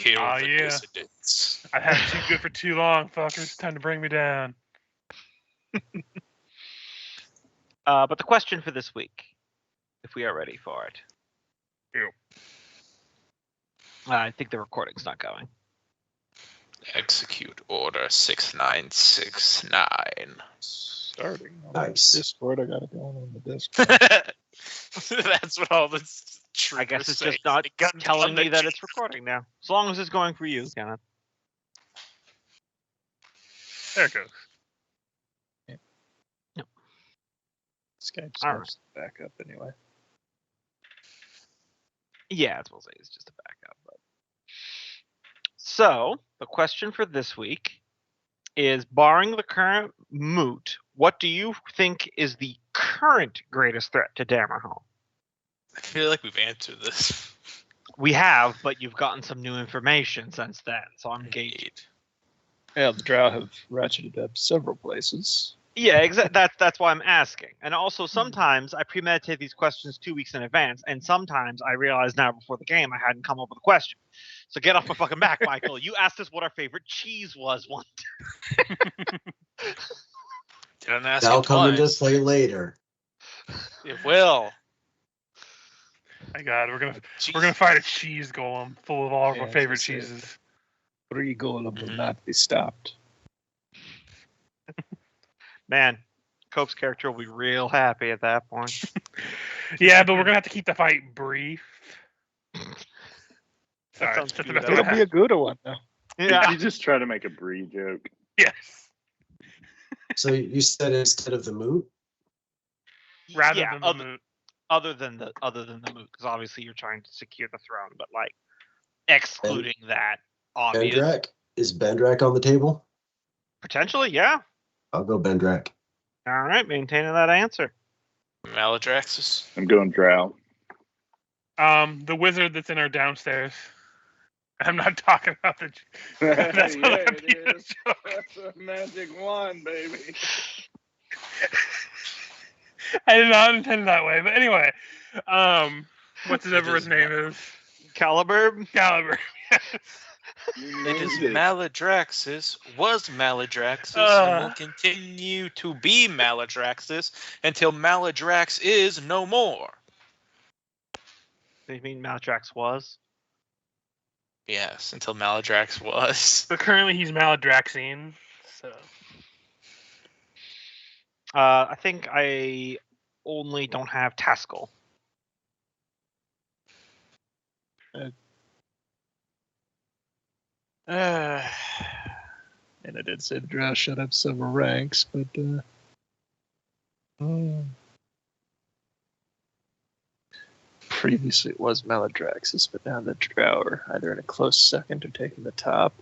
Kill the yeah. dissidents. I've had it too good for too long, fuckers. Time to bring me down. But the question for this week, if we are ready for it. Yep. I think the recording's not going. Execute order 6969. Starting on Nice. the Discord. I got it going on the Discord. That's what all the I guess it's say. just not They got telling me that the- it's recording now. As long as it's going for you, Kenneth. There it goes. Skype's All right. back up anyway. Yeah, as we'll say, it's just a backup. But... So, the question for this week is, barring the current moot, what do you think is the current greatest threat to Dammerhall? I feel like we've answered this. We have, but you've gotten some new information since then, so I'm gauging. Yeah, the Drow have ratcheted up several places. Yeah, exactly. That's why I'm asking. And also, sometimes I premeditate these questions 2 weeks in advance, and sometimes I realize now before the game I hadn't come up with a question. So get off my fucking back, Michael. You asked us what our favorite cheese was once. Didn't ask That'll you come into twice. play later. It will. My God, we're gonna fight a cheese golem full of all of Yeah, our favorite that's it. cheeses. 3 golem will Mhm. not be stopped. Man, Cope's character will be real happy at that point. Yeah, but we're gonna have to keep the fight brief. Sorry, sounds that's the cute, best though. way It'll to be a good one, though. Yeah. You just try to make a Bree joke. Yes. So you said instead of the moot? Rather Yeah, than the moot. other than the moot, because obviously you're trying to secure the throne, but like excluding that obvious Bendrak? Is Bendrak on the table? potentially, yeah. I'll go Bendrak. All right, maintaining that answer. Maladraxus. I'm going Drow. The wizard that's in our downstairs. I'm not talking about the. That's Yeah, what I it mean, is. joke. That's a magic wand, baby. I did not intend it that way, but anyway, whatever his is name is, Caliburn? Caliber. It is Maladraxus, was Maladraxus, and will continue to be Maladraxus until Maladrax is no more. Do you mean Malatrax was? Yes, until Maladrax was. But currently he's Maladraxine, so. I think I only don't have Taskell. And I did say the Drow shut up several ranks, but previously it was Maladraxus, but now the Drow are either in a close second or taking the top.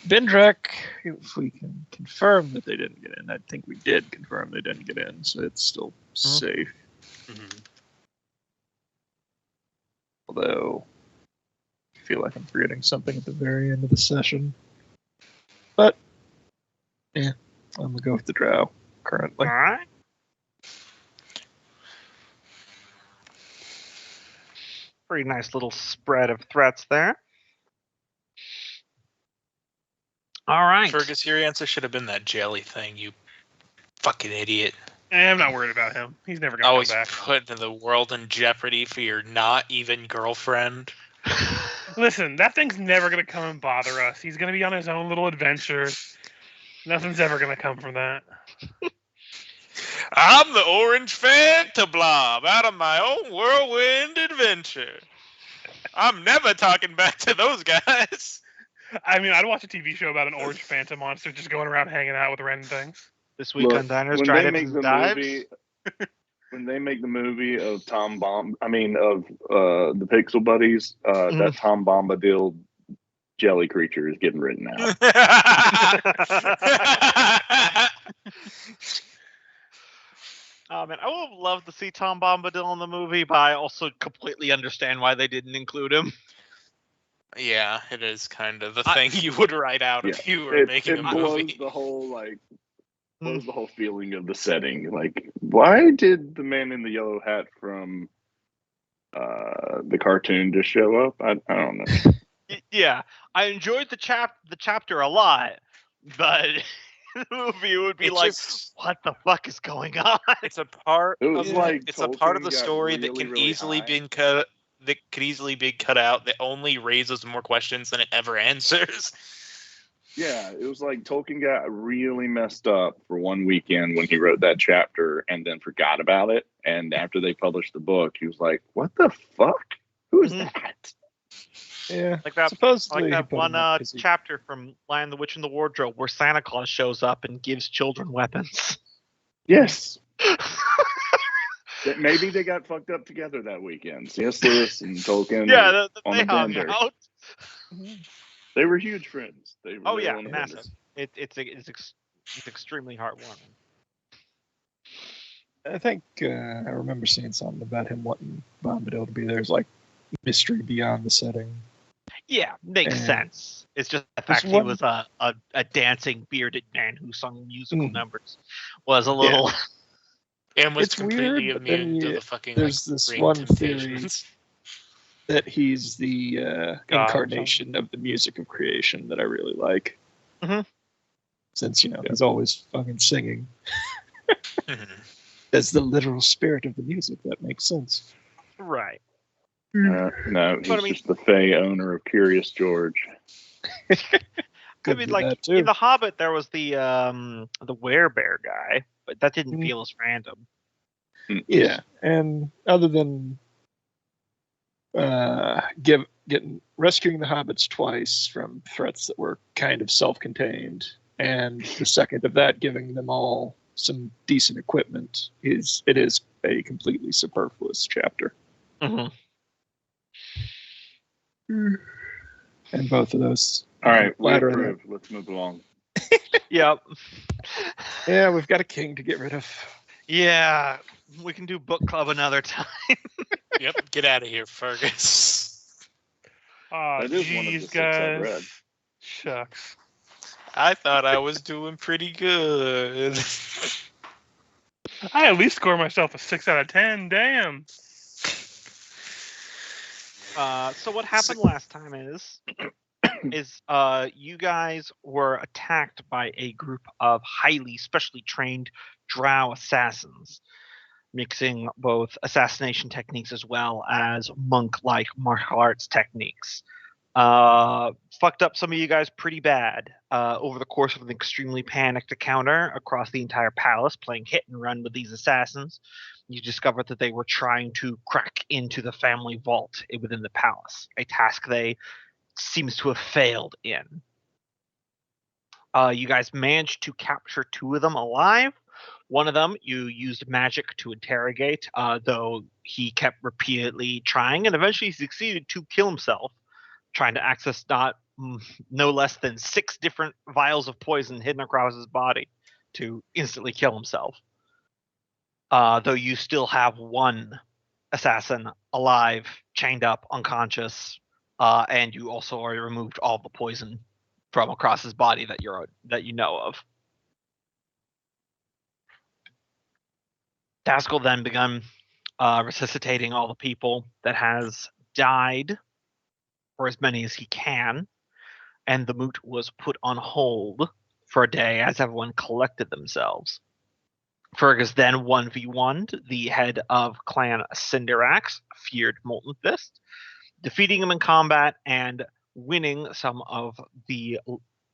Bendrak, if we can confirm that they didn't get in, I think we did confirm they didn't get in, so it's still safe. Mm-hmm. Although, I feel like I'm forgetting something at the very end of the session. But, yeah, I'm going to go with the Drow currently. All right. Pretty nice little spread of threats there. All right. Fergus, your answer should have been that jelly thing, you fucking idiot. I'm not worried about him. He's never gonna Always come back. putting the world in jeopardy for your not even girlfriend. Listen, that thing's never gonna come and bother us. He's gonna be on his own little adventure. Nothing's ever gonna come from that. I'm the orange Fanta blob out of my own whirlwind adventure. I'm never talking back to those guys. I mean, I'd watch a TV show about an orange phantom monster just going around hanging out with random things. This week Look, on Diners, when Drive they Ins, make and the Dives. movie, when they make the movie of the Pixel Buddies, that Tom Bombadil jelly creature is getting written out. Oh man, I would love to see Tom Bombadil in the movie, but I also completely understand why they didn't include him. Yeah, it is kind of the thing you would write out if you were making a blows movie. the whole blows the whole feeling of the setting. Like, why did the man in the yellow hat from the cartoon just show up? I don't know. Yeah, I enjoyed the chapter a lot, but the movie would be It like, just- what the fuck is going on? it's a part. It was of, like it's a part of Tolkien the got story that really, can really easily high. be cut. That could easily be cut out. That only raises more questions than it ever answers. Yeah, it was like Tolkien got really messed up for one weekend when he wrote that chapter and then forgot about it. And after they published the book, he was like, "What the fuck? Who is Mhm. that?" Yeah. Like that, Supposedly like he that put one him up 'cause he- chapter from Lion, the Witch, and the Wardrobe where Santa Claus shows up and gives children weapons. Yes. That maybe they got fucked up together that weekend. C.S. Lewis and Tolkien. Yeah, on they a hung bender. out. They were huge friends. They Oh were yeah, on the massive. It's extremely heartwarming. I think I remember seeing something about him wanting Bombadil to be there. There's like mystery beyond the setting. Yeah, makes And sense. It's just the there's fact he one- was a dancing bearded man who sung musical Mhm. numbers was a little. And was It's completely weird, but then immune to you- the fucking there's like, this ring one theory temptations. that he's the God, incarnation of the music of creation that I really like. Mhm. Since, he's always fucking singing. Mhm. As the literal spirit of the music, that makes sense. Right. No, he's But I mean- just the Fey owner of Curious George. Could I mean, be like that too. in The Hobbit, there was the werebear guy, but that didn't Mhm. feel as random. Yeah, and other than rescuing the hobbits twice from threats that were kind of self-contained, and the second of that giving them all some decent equipment, it is a completely superfluous chapter. Mhm. And both of those. All right, we Flatter approve. Let's move along. Yep. Yeah, we've got a king to get rid of. Yeah, we can do book club another time. Yep, get out of here, Fergus. Oh, That is one of the jeez, 6 I've read. guys. Shucks. I thought I was doing pretty good. I at least score myself a 6 out of 10. Damn. So what happened last time is you guys were attacked by a group of highly specially trained drow assassins, mixing both assassination techniques as well as monk-like martial arts techniques. Fucked up some of you guys pretty bad over the course of an extremely panicked encounter across the entire palace, playing hit and run with these assassins. You discovered that they were trying to crack into the family vault within the palace, a task they seems to have failed in. You guys managed to capture 2 of them alive. One of them you used magic to interrogate, though he kept repeatedly trying, and eventually succeeded to kill himself, trying to access no less than 6 different vials of poison hidden across his body to instantly kill himself. Though you still have 1 assassin alive, chained up, unconscious, and you also already removed all the poison from across his body that you know of. Daskell then began resuscitating all the people that has died, or as many as he can, and the moot was put on hold for a day as everyone collected themselves. Fergus then 1v1'd the head of Clan Cinderax, feared Molten Fist, defeating him in combat and winning some of the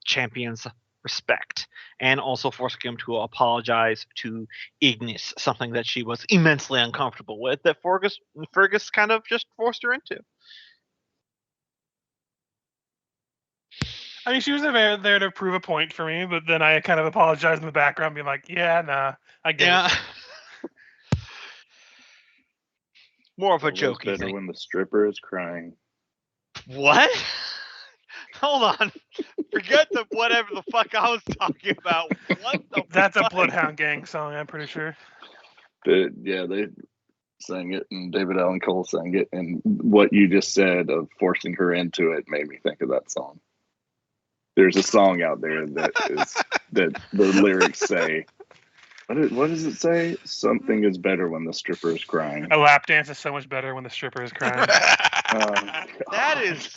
champion's respect, and also forcing him to apologize to Ignis, something that she was immensely uncomfortable with, that Fergus kind of just forced her into. I mean, she was there to prove a point for me, but then I kind of apologized in the background, being like, yeah, nah, I get it. More of a Always joke, you better think. when the stripper is crying. What? Hold on. Forget whatever the fuck I was talking about. What the That's a fuck? Bloodhound Gang song, I'm pretty sure. They sang it, and David Allan Cole sang it, and what you just said of forcing her into it made me think of that song. There's a song out there that the lyrics say, what does it say? Something is better when the stripper is crying. A lap dance is so much better when the stripper is crying. That is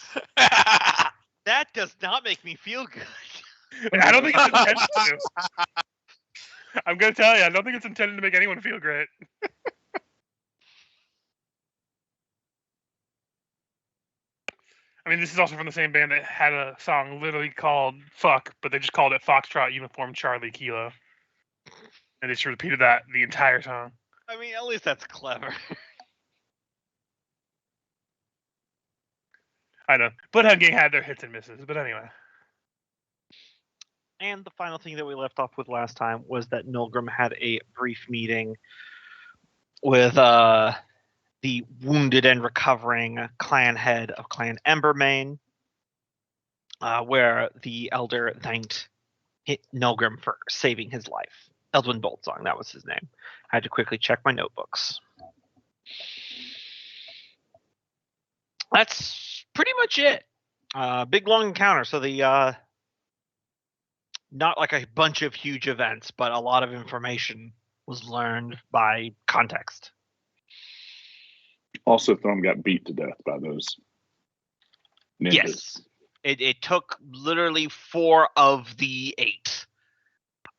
That does not make me feel good. I don't think it's intended to. I'm gonna tell you, I don't think it's intended to make anyone feel great. I mean, this is also from the same band that had a song literally called "Fuck," but they just called it "Foxtrot Uniform Charlie Kilo," and they just repeated that the entire song. I mean, at least that's clever. I know. Bloodhound Gang had their hits and misses, but anyway. And the final thing that we left off with last time was that Milgram had a brief meeting with the wounded and recovering clan head of Clan Embermane, where the elder thanked Milgram for saving his life. Eldwin Boltsong, that was his name. I had to quickly check my notebooks. That's pretty much it. Big long encounter. So the not like a bunch of huge events, but a lot of information was learned by context. Also, Thrum got beat to death by those ninjas. Yes. It took literally 4 of the 8.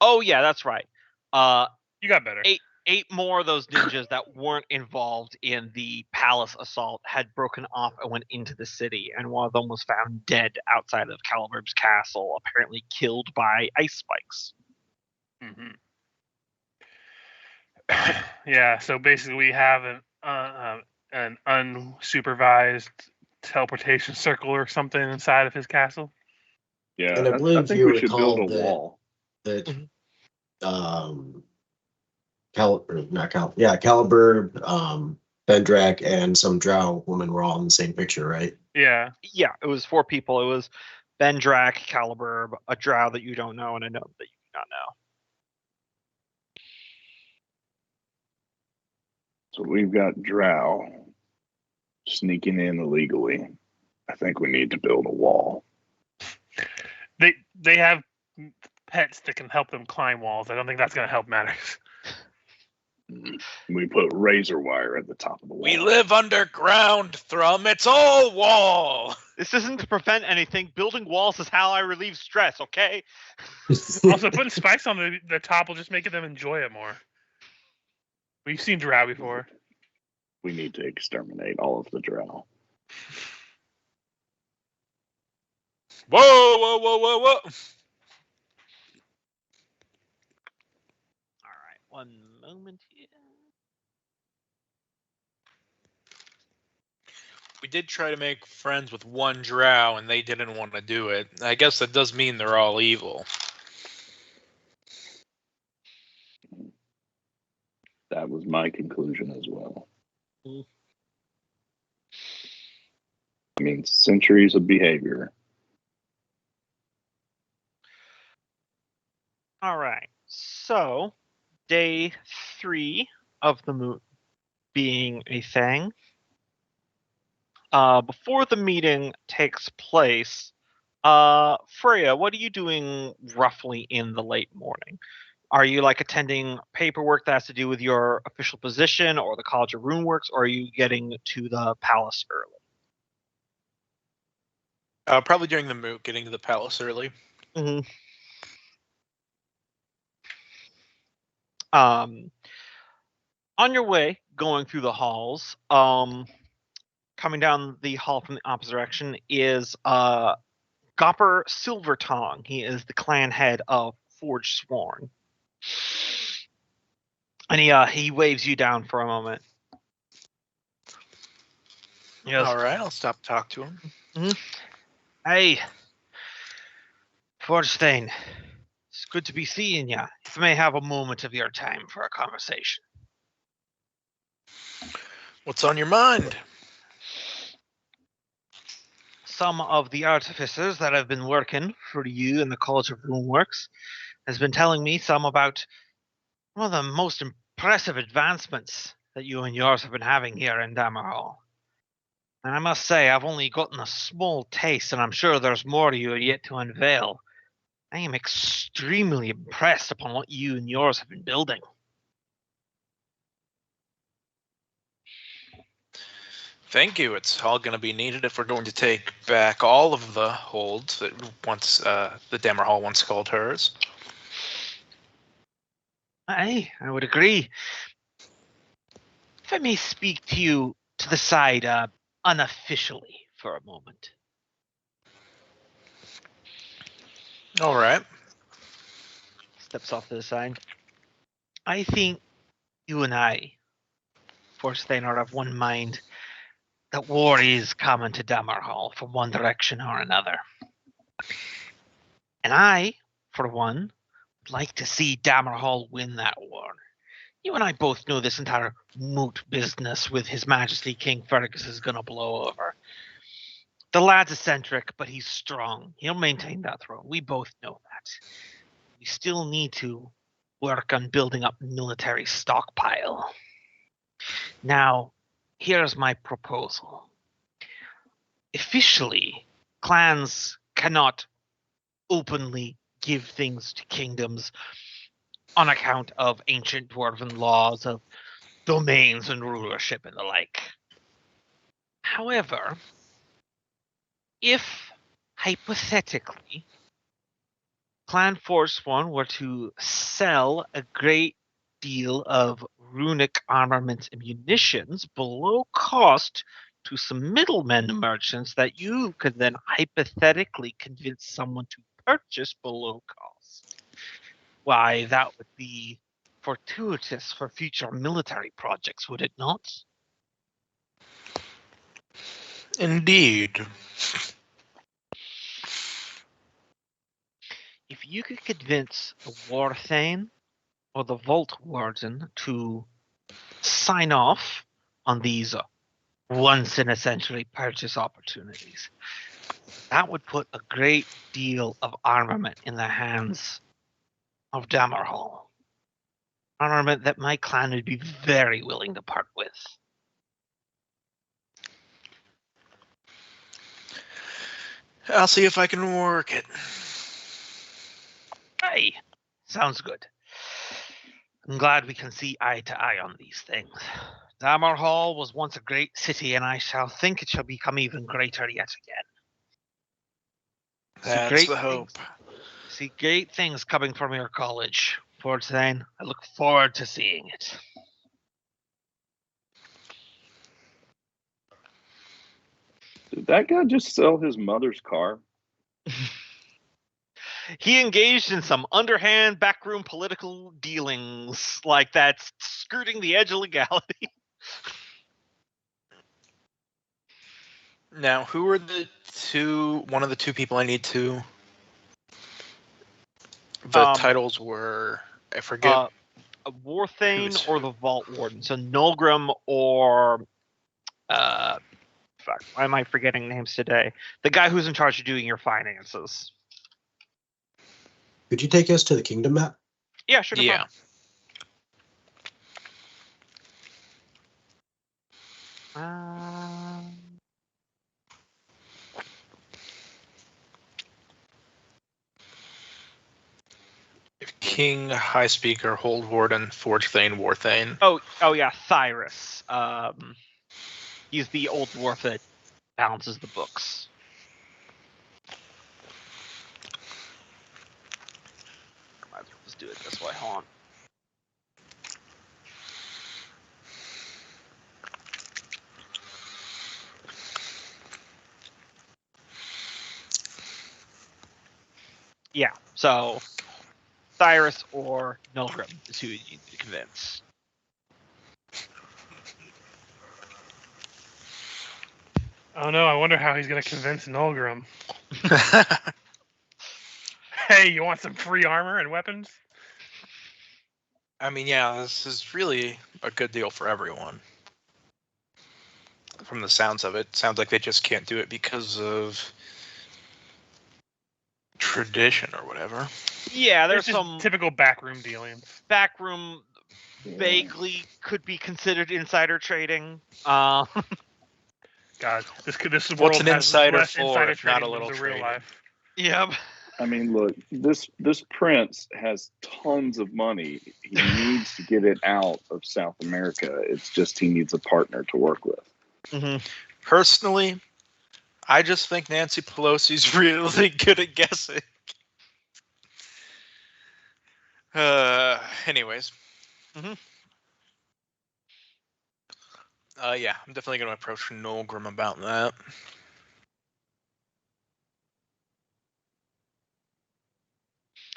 Oh yeah, that's right. You got better. 8 more of those ninjas that weren't involved in the palace assault had broken off and went into the city, and one of them was found dead outside of Calibur's castle, apparently killed by ice spikes. Mm-hmm. Yeah, so basically we have an unsupervised teleportation circle or something inside of his castle. Yeah, And I I believe think you we should build a recalled that- wall. That Mhm. Caliber, Bendrak, and some drow woman were all in the same picture, right? Yeah. Yeah, it was 4 people. It was Bendrak, Caliber, a drow that you don't know, and a gnome that you do not know. So we've got Drow sneaking in illegally. I think we need to build a wall. They have pets that can help them climb walls. I don't think that's going to help matters. We put razor wire at the top of the wall. We live underground, Thrum. It's all wall. This isn't to prevent anything. Building walls is how I relieve stress, okay? Also, putting spikes on the top will just make them enjoy it more. We've seen drow before. We need to exterminate all of the Drow. Whoa, whoa, whoa, whoa, whoa. All right, one moment here. We did try to make friends with one drow, and they didn't want to do it. I guess that does mean they're all evil. That was my conclusion as well. I mean, centuries of behavior. All right, so day 3 of the moon being a thing. Before the meeting takes place, Freya, what are you doing roughly in the late morning? Are you like attending paperwork that has to do with your official position or the College of Runeworks, or are you getting to the palace early? Probably during the moot, getting to the palace early. Mm-hmm. On your way, going through the halls, coming down the hall from the opposite direction is Gopper Silvertongue. He is the clan head of Forge Sworn. And he waves you down for a moment. He goes, All right, I'll stop talk to him. "Hey, Forgestein, it's good to be seeing ya. If I may have a moment of your time for a conversation." What's on your mind? Some of the artificers that have been working for you in the College of Runeworks has been telling me some about one of the most impressive advancements that you and yours have been having here in Dammerhall. And I must say, I've only gotten a small taste, and I'm sure there's more you are yet to unveil. I am extremely impressed upon what you and yours have been building. Thank you. It's all going to be needed if we're going to take back all of the holds that once the Dammerhall once called hers. I would agree. If I may speak to you to the side unofficially for a moment. All right. Steps off to the side. I think you and I, Forstein, are of one mind that war is coming to Dammerhall from one direction or another. And I, for one, would like to see Dammerhall win that war. You and I both know this entire moot business with His Majesty King Fergus is going to blow over. The lad's eccentric, but he's strong. He'll maintain that throne. We both know that. We still need to work on building up military stockpile. Now, here's my proposal. Officially, clans cannot openly give things to kingdoms on account of ancient dwarven laws of domains and rulership and the like. However, if hypothetically Clan Force One were to sell a great deal of runic armaments and munitions below cost to some middlemen merchants that you could then hypothetically convince someone to purchase below cost, why, that would be fortuitous for future military projects, would it not? Indeed. If you could convince the Warthane or the Vault Warden to sign off on these once-in-a-century purchase opportunities, that would put a great deal of armament in the hands of Dammerhall. Armament that my clan would be very willing to part with. I'll see if I can work it. Hey, sounds good. I'm glad we can see eye to eye on these things. Dammerhall was once a great city, and I shall think it shall become even greater yet again. That's the hope. See great things coming from your college, Fortsane. I look forward to seeing it. Did that guy just sell his mother's car? He engaged in some underhand backroom political dealings like that, skirting the edge of legality. Now, who are one of the two people I need to... The titles were, I forget. Warthane or the Vault Warden. So Nulgrim or... fuck, why am I forgetting names today? The guy who's in charge of doing your finances. Could you take us to the kingdom map? Yeah, sure. Yeah. King, High Speaker, Hold Warden, Forge Thane, Warthane. Oh yeah, Cyrus. He's the old dwarf that balances the books. Might as well just do it this way. Hold on. Yeah, so Cyrus or Nulgrim is who you need to convince. Oh no, I wonder how he's going to convince Nulgrim. Hey, you want some free armor and weapons? I mean, yeah, this is really a good deal for everyone. From the sounds of it, sounds like they just can't do it because of tradition or whatever. Yeah, there's just some typical backroom dealings. Backroom vaguely could be considered insider trading. God, this world What's an has insider less for insider if not a trading little than the real trading? life. Yep. I mean, look, this prince has tons of money. He needs to get it out of South America. It's just he needs a partner to work with. Mhm. Personally, I just think Nancy Pelosi's really good at guessing. Anyways. Mhm. Yeah, I'm definitely going to approach Nolgrim about that.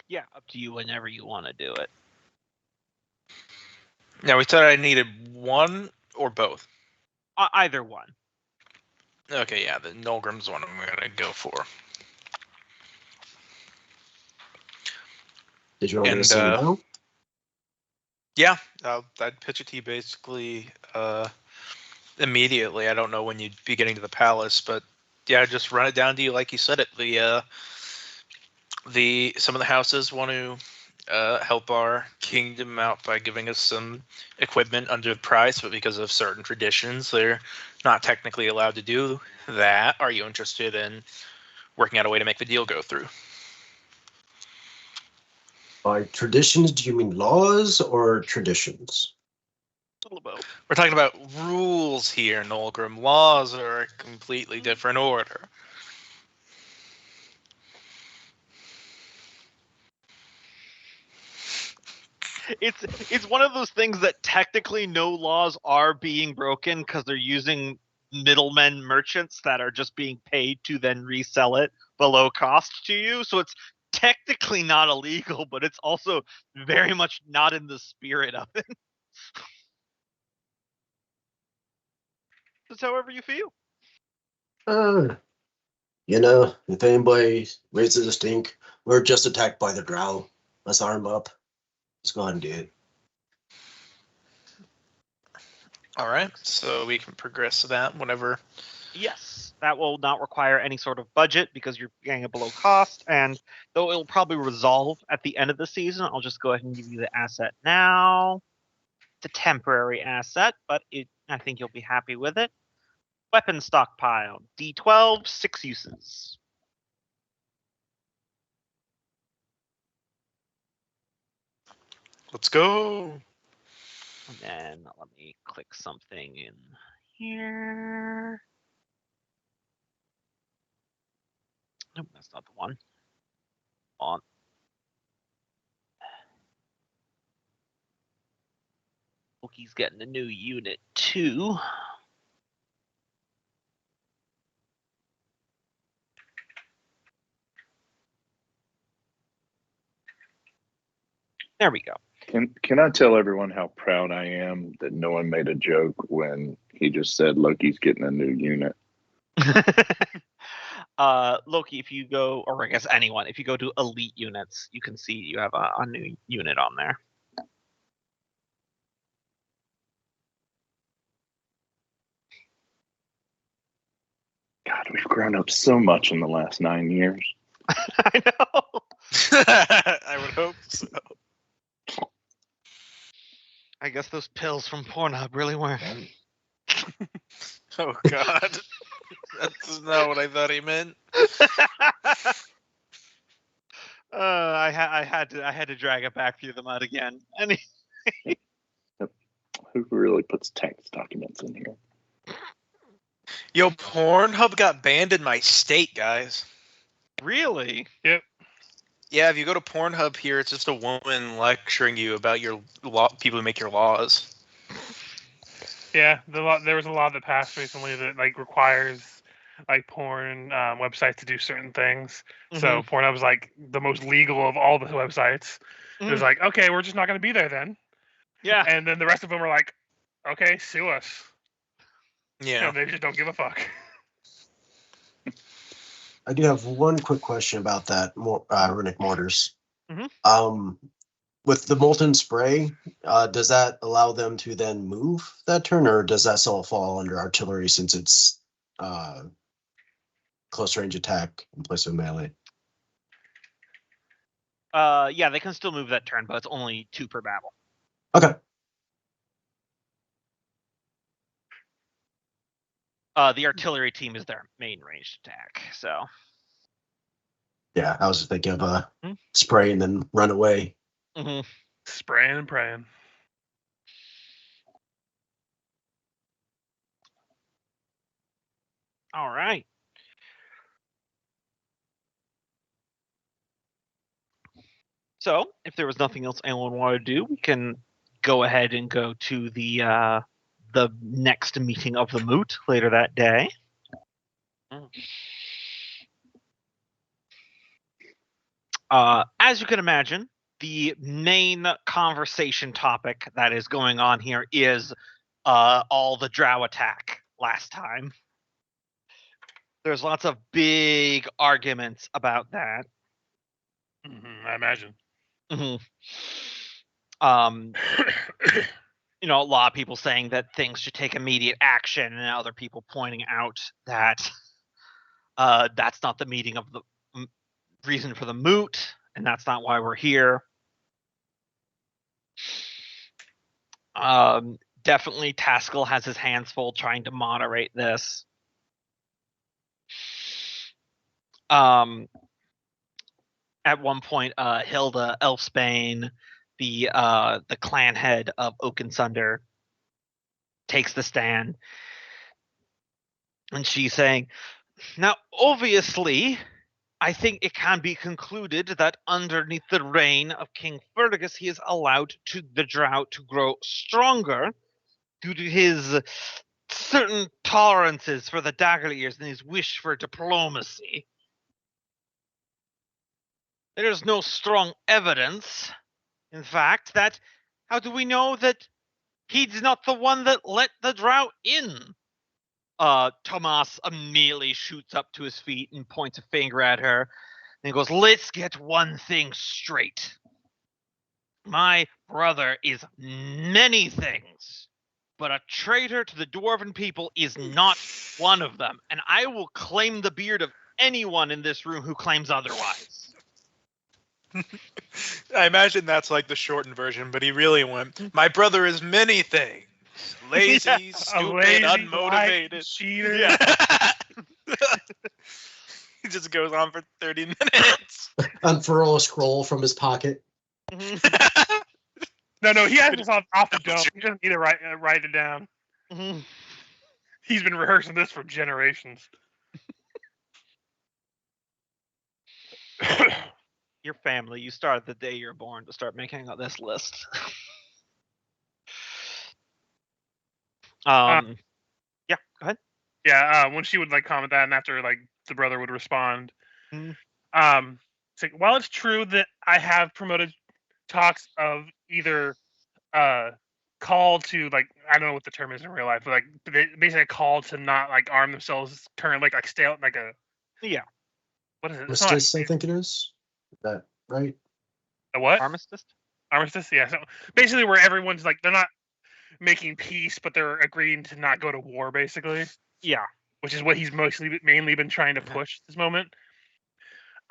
Yeah, up to you whenever you want to do it. Now, we said I needed one or both. Either one. Okay, yeah, the Nolgrim's one I'm going to go for. Did you want me to And, say no? Yeah, I'd pitch it to you basically immediately. I don't know when you'd be getting to the palace, but yeah, just run it down to you like you said it. Some of the houses want to help our kingdom out by giving us some equipment under the price, but because of certain traditions, they're not technically allowed to do that. Are you interested in working out a way to make the deal go through? By traditions, do you mean laws or traditions? A little both. We're talking about rules here, Nolgrim. Laws are a completely different order. It's one of those things that technically no laws are being broken because they're using middlemen merchants that are just being paid to then resell it below cost to you. So it's technically not illegal, but it's also very much not in the spirit of it. Just however you feel. If anybody raises a stink, we're just attacked by the drow. Let's arm up. Let's go ahead and do it. All right, so we can progress to that whenever. Yes, that will not require any sort of budget because you're getting it below cost. And though it'll probably resolve at the end of the season, I'll just go ahead and give you the asset now. It's a temporary asset, but I think you'll be happy with it. Weapon stockpile, D12, 6 uses. Let's go. And then let me click something in here. Nope, that's not the one. On. Loki's getting a new unit too. There we go. Can I tell everyone how proud I am that no one made a joke when he just said Loki's getting a new unit? Loki, if you go, or I guess anyone, if you go to elite units, you can see you have a new unit on there. God, we've grown up so much in the last 9 years. I know. I would hope so. I guess those pills from Pornhub really work. Oh God, that's not what I thought he meant. I had to drag it back through the mud again. Who really puts tax documents in here? Yo, Pornhub got banned in my state, guys. Really? Yep. Yeah, if you go to Pornhub here, it's just a woman lecturing you about your people who make your laws. Yeah, there was a law that passed recently that like requires like porn websites to do certain things. So Pornhub was like the most legal of all the websites. It was like, okay, we're just not going to be there then. Yeah. And then the rest of them were like, okay, sue us. Yeah. They just don't give a fuck. I do have one quick question about that runic mortars. With the molten spray, does that allow them to then move that turn, or does that still fall under artillery since it's close range attack in place of melee? Yeah, they can still move that turn, but it's only 2 per battle. Okay. The artillery team is their main ranged attack, so. Yeah, I was just thinking of spray and then run away. Spraying and praying. All right. So, if there was nothing else anyone wanted to do, we can go ahead and go to the next meeting of the moot later that day. As you can imagine, the main conversation topic that is going on here is all the drow attack last time. There's lots of big arguments about that. I imagine. Mm-hmm. A lot of people saying that things should take immediate action, and other people pointing out that that's not the meeting of the reason for the moot, and that's not why we're here. Definitely, Taskell has his hands full trying to moderate this. At one point, Hilda Elfsbane, the clan head of Oakensunder, takes the stand, and she's saying, "Now, obviously, I think it can be concluded that underneath the reign of King Fergus, he has allowed the drow to grow stronger due to his certain tolerances for the Dagglears and his wish for diplomacy. There is no strong evidence, in fact, that how do we know that he's not the one that let the drow in?" Tomas immediately shoots up to his feet and points a finger at her and goes, "Let's get one thing straight. My brother is many things, but a traitor to the Dwarven people is not one of them, and I will claim the beard of anyone in this room who claims otherwise." I imagine that's like the shortened version, but he really went, "My brother is many things. Lazy, Yeah, stupid, lazy, unmotivated." lying cheater. Yeah. He just goes on for 30 minutes. Unfurl a scroll from his pocket. No, he has this off the dome. He doesn't need to write it down. He's been rehearsing this for generations. Your family, you started the day you're born to start making out this list. Yeah, go ahead. Yeah, when she would comment that, and after the brother would respond, it's like, while it's true that I have promoted talks of either call to I don't know what the term is in real life, but basically a call to not arm themselves currently, stay out Yeah. What is it? Armistice, I think it is. Is that right? A what? Armistice? Armistice, yeah. So basically, where everyone's they're not making peace, but they're agreeing to not go to war, basically. Yeah. Which is what he's mainly been trying to push at this moment.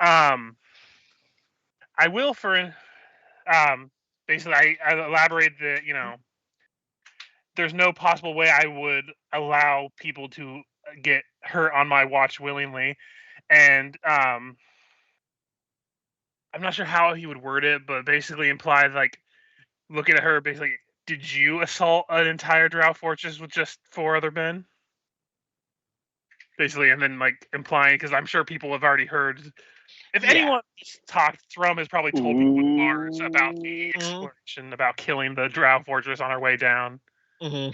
I will basically I elaborate that there's no possible way I would allow people to get hurt on my watch willingly, and I'm not sure how he would word it, but basically implies looking at her, basically, did you assault an entire drow fortress with just 4 other men? Basically, and then implying, because I'm sure people have already heard. If anyone talked, Thrum has probably told people in bars about the exploration, about killing the drow fortress on our way down. So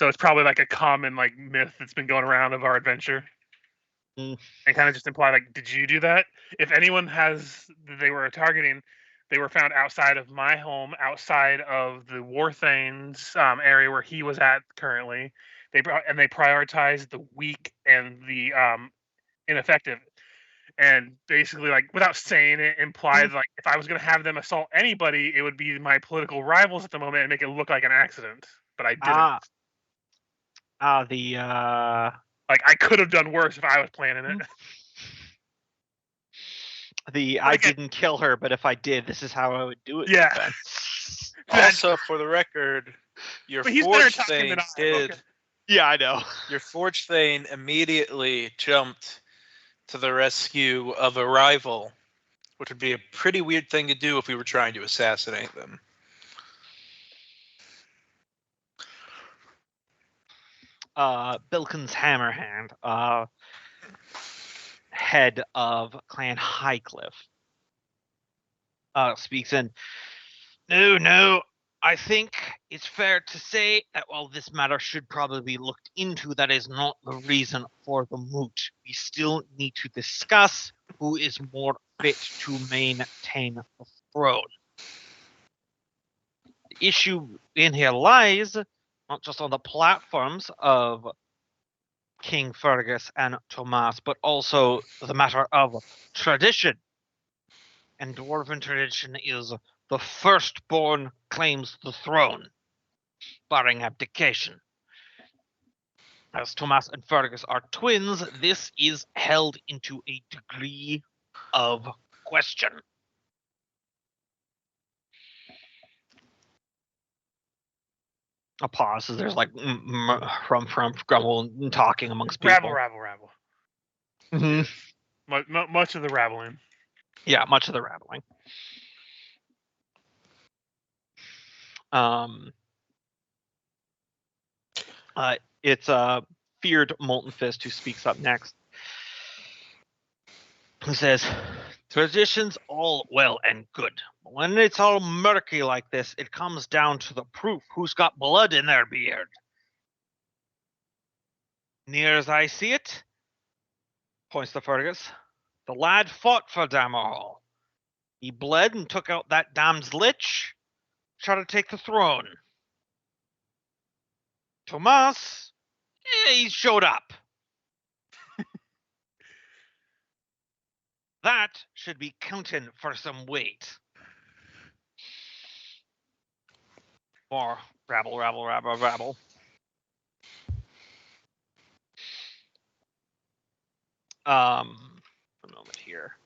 it's probably a common myth that's been going around of our adventure. And kind of just imply did you do that? If anyone they were targeting, they were found outside of my home, outside of the Warthane's area where he was at currently. They prioritized the weak and the ineffective, and basically without saying it, implied if I was going to have them assault anybody, it would be my political rivals at the moment and make it look like an accident. But I didn't. I could have done worse if I was planning it. I didn't kill her, but if I did, this is how I would do it. Yeah. Also, for the record, your Forge Thane did. Okay. Yeah, I know. Your Forge Thane immediately jumped to the rescue of a rival, which would be a pretty weird thing to do if we were trying to assassinate them. Bilkins Hammerhand, head of Clan Highcliffe, speaks in. No, I think it's fair to say that while this matter should probably be looked into, that is not the reason for the moot. We still need to discuss who is more fit to maintain the throne. The issue in here lies not just on the platforms of King Fergus and Tomas, but also the matter of tradition. And dwarven tradition is the firstborn claims the throne, barring abdication. As Tomas and Fergus are twins, this is held into a degree of question. A pause as there's like from grumble and talking amongst people. Rabble. Mm-hmm. Much of the rabbling. Yeah, much of the rattling. It's feared Molten Fist who speaks up next. Who says, tradition's all well and good. But when it's all murky like this, it comes down to the proof who's got blood in their beard. Near as I see it, points to Fergus, the lad fought for Dammerhall. He bled and took out that damned lich, tried to take the throne. Tomas, he showed up. That should be counting for some weight. More rabble. A moment here.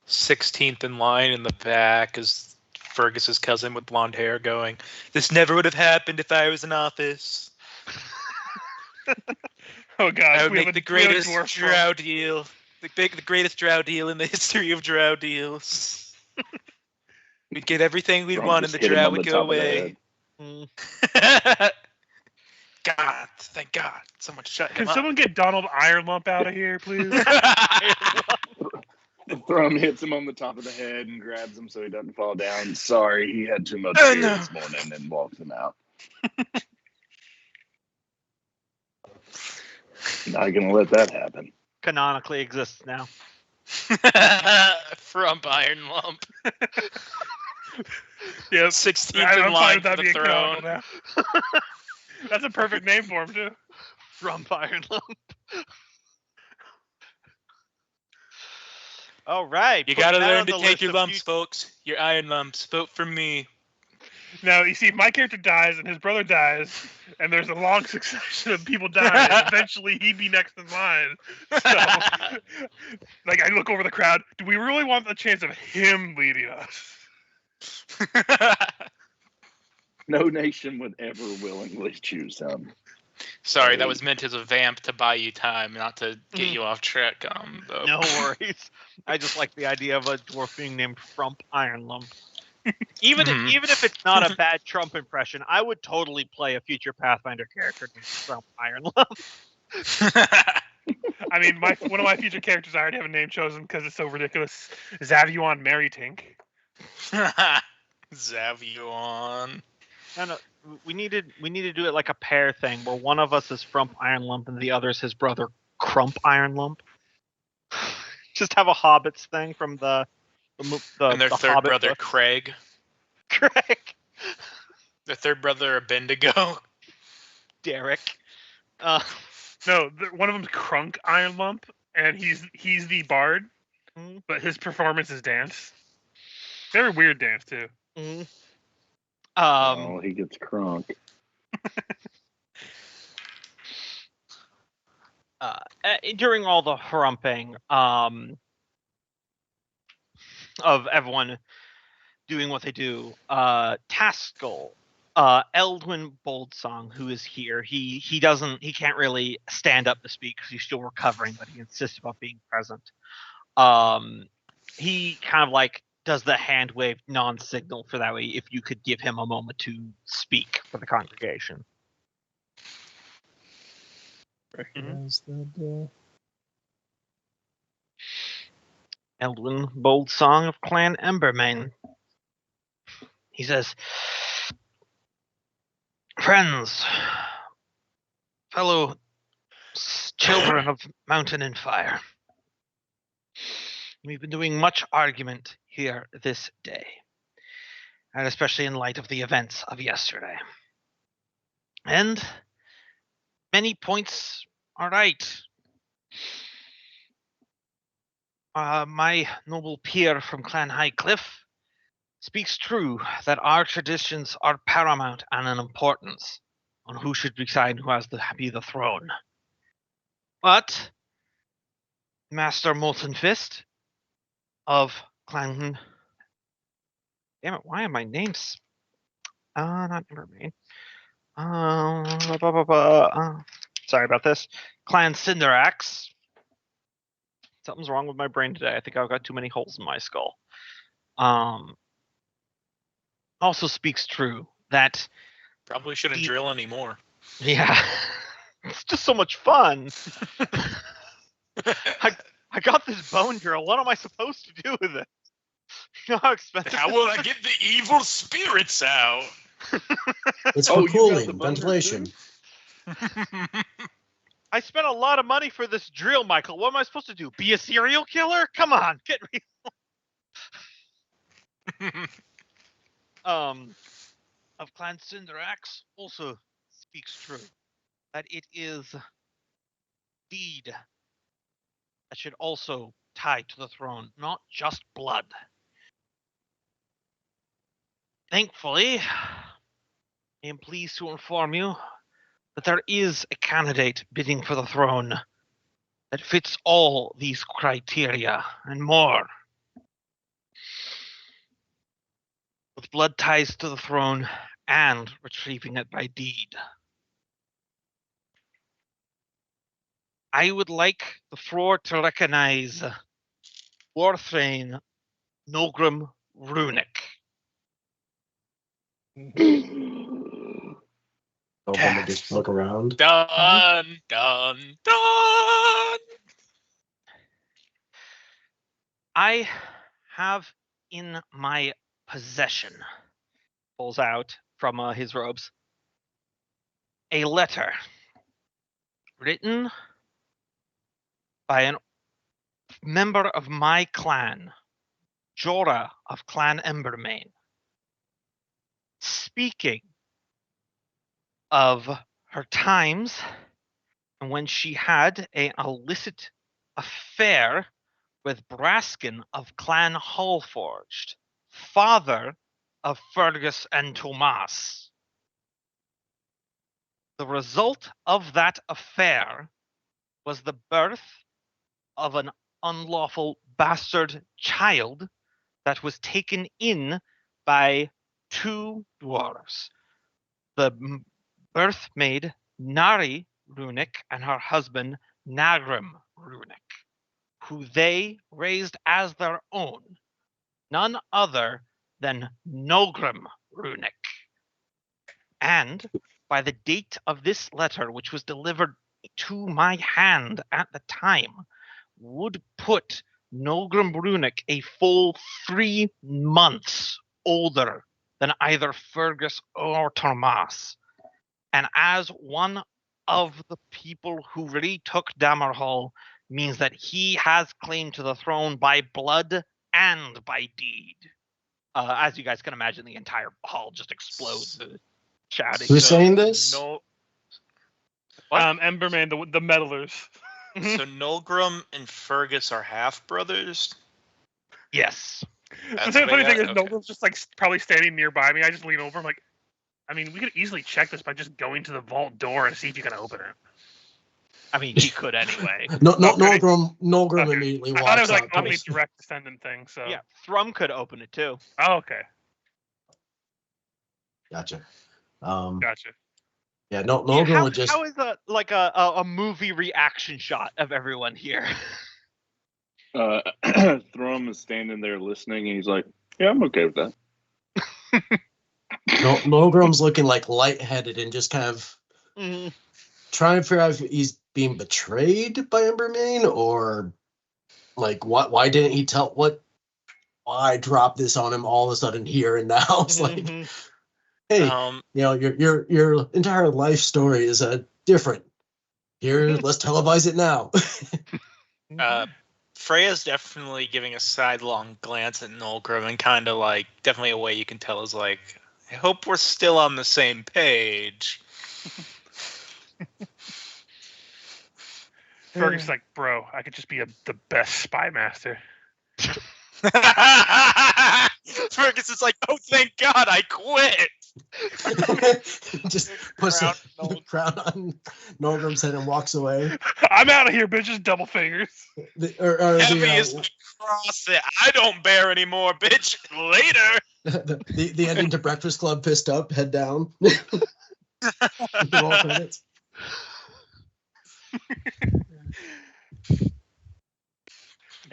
16th in line in the back is Fergus's cousin with blonde hair going, "This never would have happened if I was in office. Oh god, I would make the greatest drow deal. The greatest drow deal in the history of drow deals. We'd get everything we'd want and the drow would go away." God, thank God. Someone shut him Can up. someone get Donald Ironlump out of here, please? Thrum hits him on the top of the head and grabs him so he doesn't fall down. Sorry, he had too much beer this morning and walked him out. Not gonna let that happen. Canonically exists now. From Iron Lump. Yeah, 16th in line for the throne. Now. That's a perfect name for him too. From Iron Lump. All right. You gotta learn to take your lumps, folks. Your iron lumps. Vote for me. Now, you see, if my character dies and his brother dies, and there's a long succession of people dying, eventually he'd be next in line. So, like, I look over the crowd. Do we really want the chance of him leading us? No nation would ever willingly choose him. Sorry, that was meant as a vamp to buy you time, not to get you off track. No worries. I just like the idea of a dwarf being named Frump Iron Lump. Even if it's not a bad Trump impression, I would totally play a future Pathfinder character named Frump Iron Lump. I mean, one of my future characters, I already have a name chosen because it's so ridiculous. Zavion Merrytink. Zavion. No, we need to do it like a pair thing where one of us is Frump Iron Lump and the other is his brother Crump Iron Lump. Just have a Hobbits thing from the and their third Hobbit brother books. Craig. Their third brother Bendigo. Derek. No, one of them's Crunk Iron Lump, and he's the bard, but his performance is dance. Very weird dance too. He gets crunk. During all the harumping of everyone doing what they do, Taskell, Eldwin Boldsong, who is here, he can't really stand up to speak because he's still recovering, but he insists about being present. He kind of like does the hand wave non-signal for that way if you could give him a moment to speak for the congregation. Recognize that. Eldwin Bold Song of Clan Embermane. He says, "Friends, fellow children of Mountain and Fire, we've been doing much argument here this day, and especially in light of the events of yesterday. And many points are right. My noble peer from Clan Highcliff speaks true that our traditions are paramount and in importance on who should decide who has to be the throne. But Master Molten Fist of Clan... Damn it, why are my names... not Embermane. Sorry about this. Clan Cinderax. Something's wrong with my brain today. I think I've got too many holes in my skull. Also speaks true that... Probably shouldn't drill anymore. Yeah. It's just so much fun. I got this bone drill. What am I supposed to do with it? You know how expensive. How will I get the evil spirits out? It's Oh, for you got cooling, the bone drill ventilation. I spent a lot of money for this drill, Michael. What am I supposed to do? Be a serial killer? Come on, get real. Of Clan Cinderax also speaks true that it is deed that should also tie to the throne, not just blood. Thankfully, I am pleased to inform you that there is a candidate bidding for the throne that fits all these criteria and more. With blood ties to the throne and retrieving it by deed. I would like the floor to recognize Warthrain Nogrim Runic. Open to just look around. Done, done, done. I have in my possession, pulls out from his robes, a letter written by a member of my clan, Jorah of Clan Embermane, speaking of her times and when she had an illicit affair with Braskin of Clan Hallforged, father of Fergus and Tomas. The result of that affair was the birth of an unlawful bastard child that was taken in by two dwarves. The birth maid Nari Runic and her husband Nagrim Runic, who they raised as their own, none other than Nogrim Runic. And by the date of this letter, which was delivered to my hand at the time, would put Nogrim Runic a full 3 months older than either Fergus or Tomas. And as one of the people who retook Dammerhall, means that he has claim to the throne by blood and by deed. As you guys can imagine, the entire hall just explodes. Shouting. Who's saying this? No, Emberman, the meddlers. so Nolgrim and Fergus are half brothers. Yes. The funny thing is, Nogrim's just like probably standing nearby me. I just lean over. I'm like, I mean, we could easily check this by just going to the vault door and see if you can open it. I mean, he could anyway. Nolgrim Okay. immediately I walks thought it was like out. only direct descendant thing. So Yeah, Thrum could open it too. Oh, okay, Gotcha. gotcha. Yeah, Nolgrim would just. How is a movie reaction shot of everyone here? Thrum is standing there listening, and he's like, "Yeah, I'm okay with that." Nolgrim's looking like lightheaded and just kind of trying to figure out if he's being betrayed by Embermane, or like why didn't he tell why drop this on him all of a sudden here and now? It's like, hey, your entire life story is different. Here, let's televise it now. Freya's definitely giving a sidelong glance at Nolgrim, and kind of like, definitely a way you can tell is like, I hope we're still on the same page. Fergus like, bro, I could just be the best spy master. Fergus is like, oh, thank God, I quit. Just puts the crown on Nolgrim's head and walks away. I'm out of here, bitches. Double fingers. Heavy is my cross that I don't bear anymore, bitch. Later. The ending to Breakfast Club, pissed up, head down. Roll credits.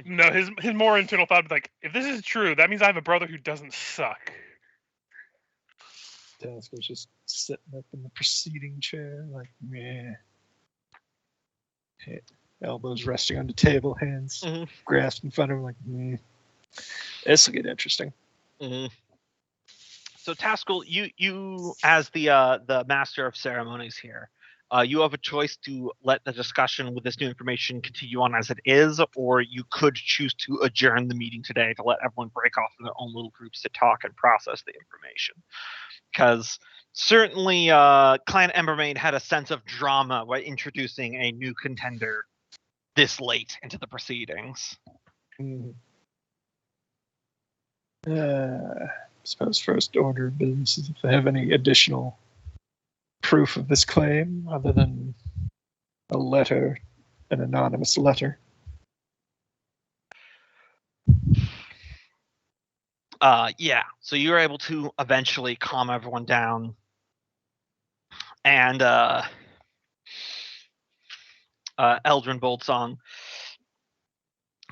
No, his more internal thought was like, if this is true, that means I have a brother who doesn't suck. Task was just sitting up in the preceding chair, like, meh. Elbows resting on the table, hands grasped in front of him, like, meh. This will get interesting. So, Taskell, you as the master of ceremonies here, you have a choice to let the discussion with this new information continue on as it is, or you could choose to adjourn the meeting today to let everyone break off in their own little groups to talk and process the information. Because certainly Clan Embermane had a sense of drama by introducing a new contender this late into the proceedings. I suppose first order of business is if they have any additional proof of this claim other than a letter, an anonymous letter. Yeah, so you were able to eventually calm everyone down, and Eldrin Boltsong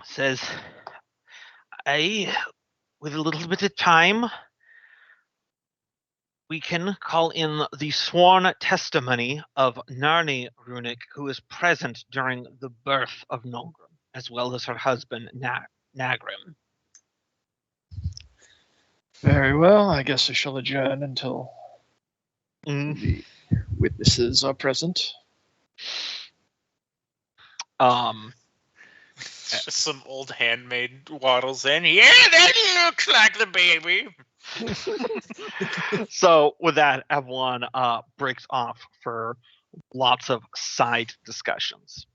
says, with a little bit of time, we can call in the sworn testimony of Narni Runic, who was present during the birth of Nolgrim, as well as her husband, Nagrim. Very well, I guess I shall adjourn until the witnesses are present. Just some old handmaid waddles in. Yeah, that looks like the baby. So with that, everyone breaks off for lots of side discussions.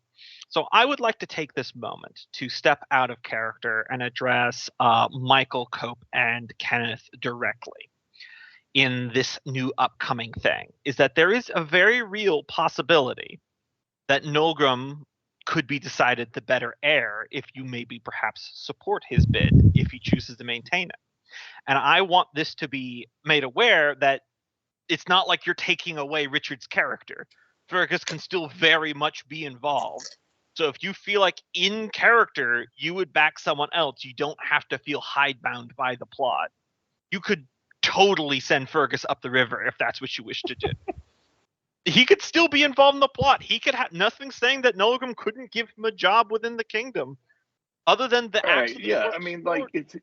So I would like to take this moment to step out of character and address Michael, Cope, and Kenneth directly in this new upcoming thing. Is that there is a very real possibility that Nolgrim could be decided the better heir if you maybe perhaps support his bid if he chooses to maintain it. And I want this to be made aware that it's not like you're taking away Richard's character. Fergus can still very much be involved. So if you feel like in character you would back someone else, you don't have to feel hidebound by the plot. You could totally send Fergus up the river if that's what you wish to do. He could still be involved in the plot. He could have nothing saying that Nolgrim couldn't give him a job within the kingdom, other than the acts. Yeah, I mean, like, it's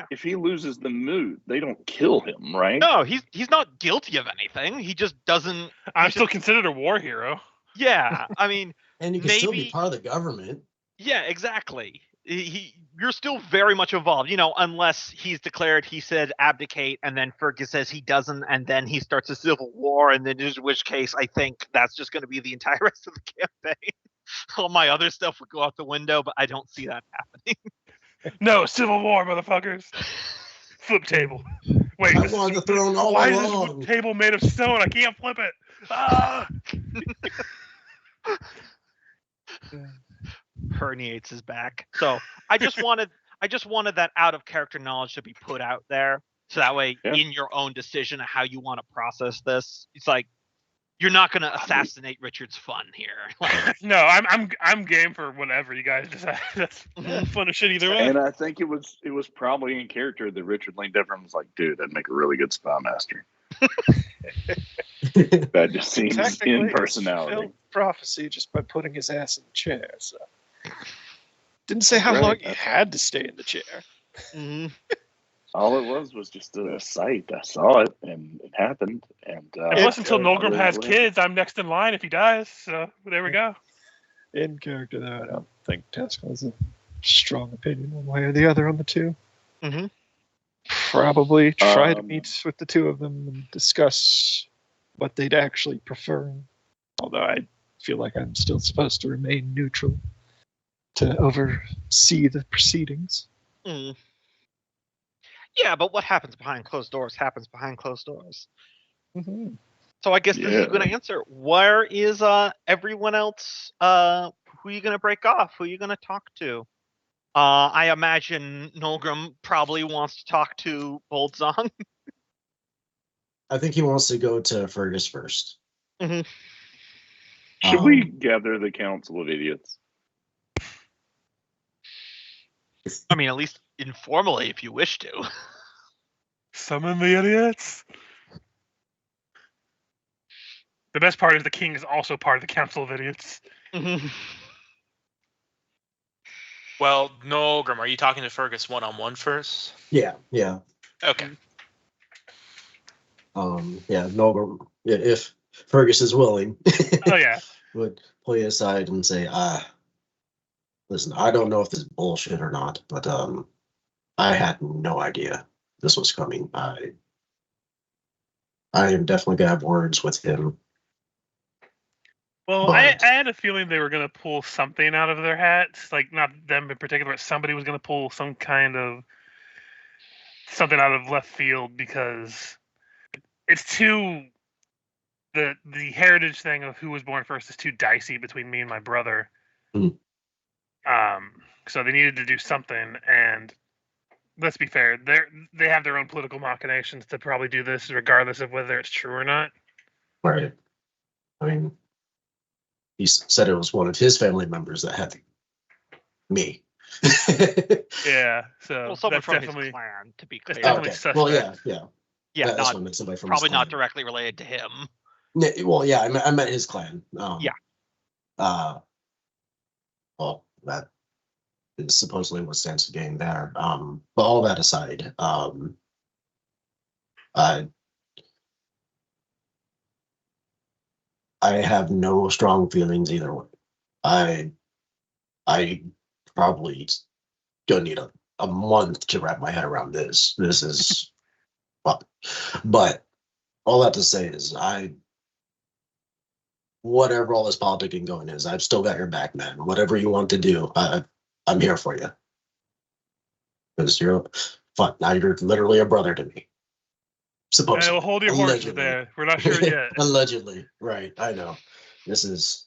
if he loses the mood, they don't kill him, right? No, he's not guilty of anything. He just doesn't. I'm still considered a war hero. Yeah, I mean, and you can still be part of the government. Yeah, exactly. You're still very much involved, unless he's declared he said abdicate, and then Fergus says he doesn't, and then he starts a civil war, and then in which case I think that's just going to be the entire rest of the campaign. All my other stuff would go out the window, but I don't see that happening. No, civil war, motherfuckers. Flip table. Wait, I wanted the throne all why along. is this table made of stone? I can't flip it. Ah! Herniates his back. So I just wanted that out of character knowledge to be put out there, so that way in your own decision of how you want to process this, it's like you're not going to assassinate Richard's fun here. No, I'm game for whatever you guys decide. That's fun as shit either way. And I think it was probably in character that Richard leaned over and was like, "Dude, that'd make a really good spy master." That just seems Technically, in he personality. fulfilled prophecy just by putting his ass in the chair. So didn't say how Right, long he that's- had to stay in the chair. Mhm. All it was just a sight. I saw it, and it happened. And And plus, until Nolgrim other has than- kids, I'm next in line if he dies. So there we go. In character, though, I don't think Tesco has a strong opinion one way or the other on the two. Mhm. Probably try to Um, meet with the two of them and discuss what they'd actually prefer. Although I feel like I'm still supposed to remain neutral to oversee the proceedings. Mm. Yeah, but what happens behind closed doors happens behind closed doors. Mm-hmm. So I guess this is Yeah. a good answer. Where is everyone else? Who are you gonna break off? Who are you gonna talk to? I imagine Nolgrim probably wants to talk to Boltzong. I think he wants to go to Fergus first. Mm-hmm. Should we gather the council of idiots? I mean, at least informally, if you wish to. Summon the idiots. The best part is the king is also part of the council of idiots. Mhm. Well, Nolgrim, are you talking to Fergus one-on-one first? Yeah. Okay. No, if Fergus is willing, Oh yeah. would pull you aside and say, listen, I don't know if this is bullshit or not, but I had no idea this was coming. I am definitely gonna have words with him. Well, But- I had a feeling they were going to pull something out of their hats. Like, not them in particular, but somebody was going to pull some kind of something out of left field because it's too. The heritage thing of who was born first is too dicey between me and my brother. Mm. So they needed to do something, and let's be fair, they have their own political machinations to probably do this, regardless of whether it's true or not. Right. I mean, he said it was one of his family members that had me. Yeah, so Well, someone that's from definitely his clan, to be that's clear. definitely Okay. suspect. Well, yeah. Yeah, That's not what I meant, somebody from probably his not clan. directly related to him. Well, yeah, I met his clan. Yeah. Well, that is supposedly what stands to gain there. But all that aside, I have no strong feelings either way. I probably gonna need a month to wrap my head around this. This is fuck. But all that to say is whatever all this politicking going is, I've still got your back, man. Whatever you want to do, I'm here for you. Because you're fun. Now you're literally a brother to me. Supposedly. Well, hold your horses Allegedly. there. We're not sure yet. Allegedly. Right. I know. This is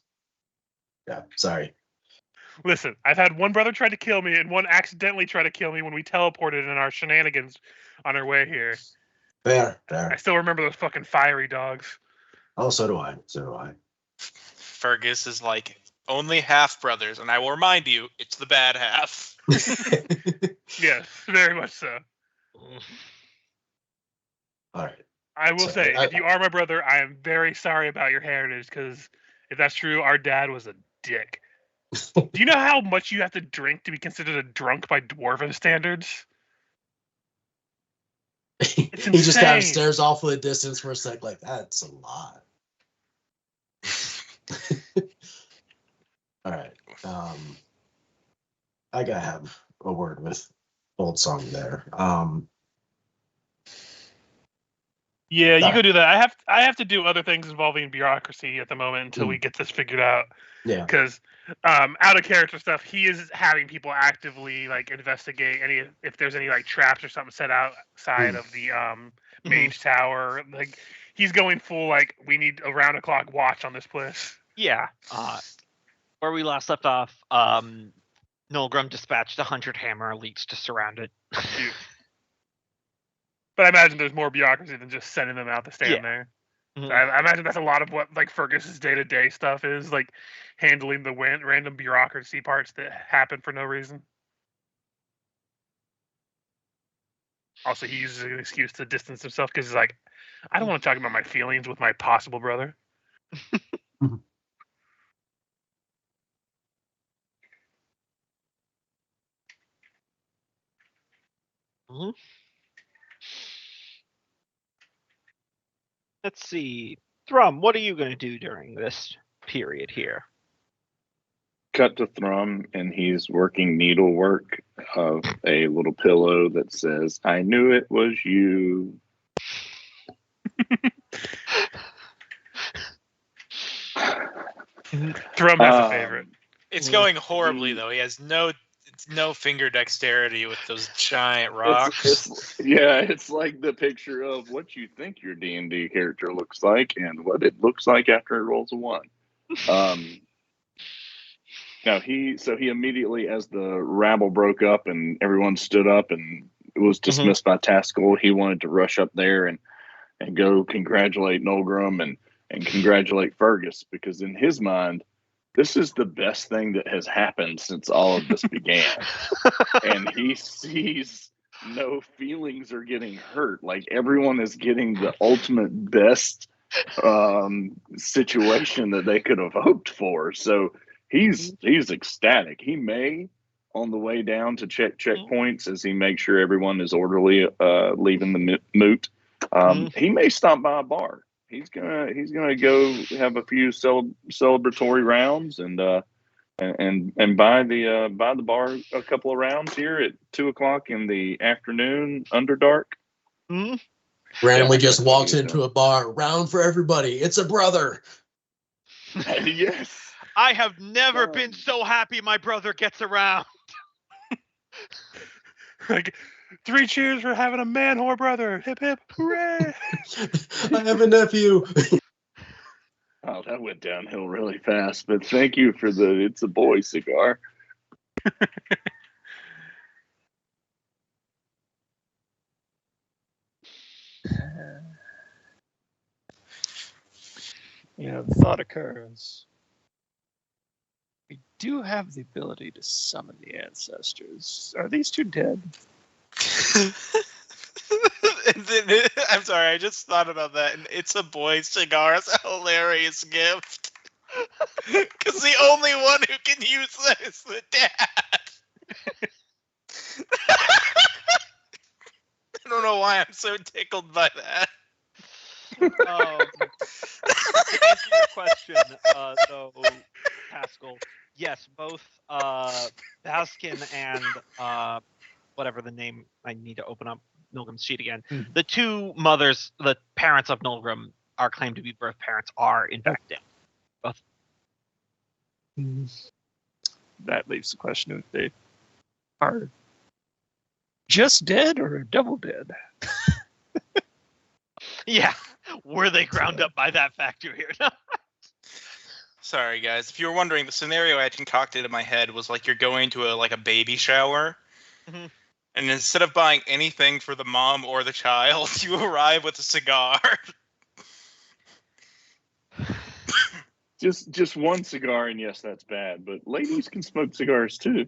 sorry. Listen, I've had one brother try to kill me and one accidentally try to kill me when we teleported in our shenanigans on our way here. Fair. I still remember those fucking fiery dogs. Oh, so do I. So do I. Fergus is like only half brothers, and I will remind you, it's the bad half. Yes, very much so. All right. I will So, say, if you are my brother, I am very sorry about your heritage, because if that's true, our dad was a dick. Do you know how much you have to drink to be considered a drunk by dwarven standards? He just kind insane. of stares off in the distance for a sec, like that's a lot. All right. I gotta have a word with Old Song there. Yeah, you Sorry. go do that. I have to do other things involving bureaucracy at the moment until we get this figured out. Yeah. Because out of character stuff, he is having people actively like investigate if there's any like traps or something set outside of the mage tower. Like he's going full like we need a round the clock watch on this place. Yeah. Where we last left off, Nolgrim dispatched 100 hammer elites to surround it. But I imagine there's more bureaucracy than just sending them out to stand there. Mhm. So I imagine that's a lot of what like Fergus's day-to-day stuff is, like handling the random bureaucracy parts that happen for no reason. Also, he uses an excuse to distance himself because he's like, I don't want to talk about my feelings with my possible brother. Mm-hmm. Let's see. Thrum, what are you going to do during this period here? Cut to Thrum, and he's working needlework of a little pillow that says, "I knew it was you." Thrum has a favorite. It's going horribly though. He has no finger dexterity with those giant rocks. It's like the picture of what you think your D&D character looks like and what it looks like after it rolls a 1. Now he immediately, as the rabble broke up and everyone stood up and was dismissed by Taskell, he wanted to rush up there and go congratulate Nolgrim and congratulate Fergus, because in his mind, this is the best thing that has happened since all of this began. And he sees no feelings are getting hurt. Like, everyone is getting the ultimate best situation that they could have hoped for. So he's ecstatic. He may, on the way down to check checkpoints, as he makes sure everyone is orderly leaving the moot, he may stop by a bar. He's gonna go have a few celebratory rounds and buy the bar a couple of rounds here at 2:00 in the afternoon, under dark. Randomly just walks into a bar. Round for everybody. It's a brother. Yes. I have never been so happy my brother gets around. Like, 3 cheers for having a man whore brother. Hip hip, hooray! I have a nephew. Oh, that went downhill really fast, but thank you for the "It's a Boy" cigar. The thought occurs. We do have the ability to summon the ancestors. Are these two dead? I'm sorry, I just thought about that. And "It's a Boy" cigar is a hilarious gift. Because the only one who can use that is the dad. I don't know why I'm so tickled by that. To answer your question, though, Haskell, yes, both Baskin and whatever the name, I need to open up Nolgrim's sheet again. The two mothers, the parents of Nolgrim, are claimed to be birth parents, are in fact dead. Both. That leaves the question of if they are just dead or double dead. Yeah, were they ground up by that factor here? Sorry, guys. If you were wondering, the scenario I had concocted in my head was like you're going to a baby shower, and instead of buying anything for the mom or the child, you arrive with a cigar. Just one cigar, and yes, that's bad, but ladies can smoke cigars too.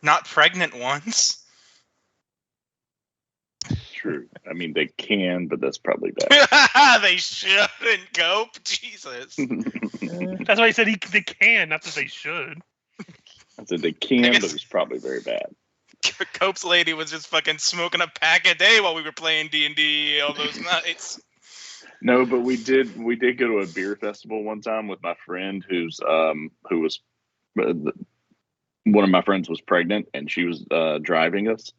Not pregnant ones. True. I mean, they can, but that's probably bad. They shouldn't, Cope. Jesus. That's why he said they can, not that they should. I said they can, but it's probably very bad. Cope's lady was just fucking smoking a pack a day while we were playing D&D all those nights. No, but we did go to a beer festival one time with my friend who was one of my friends was pregnant, and she was driving us.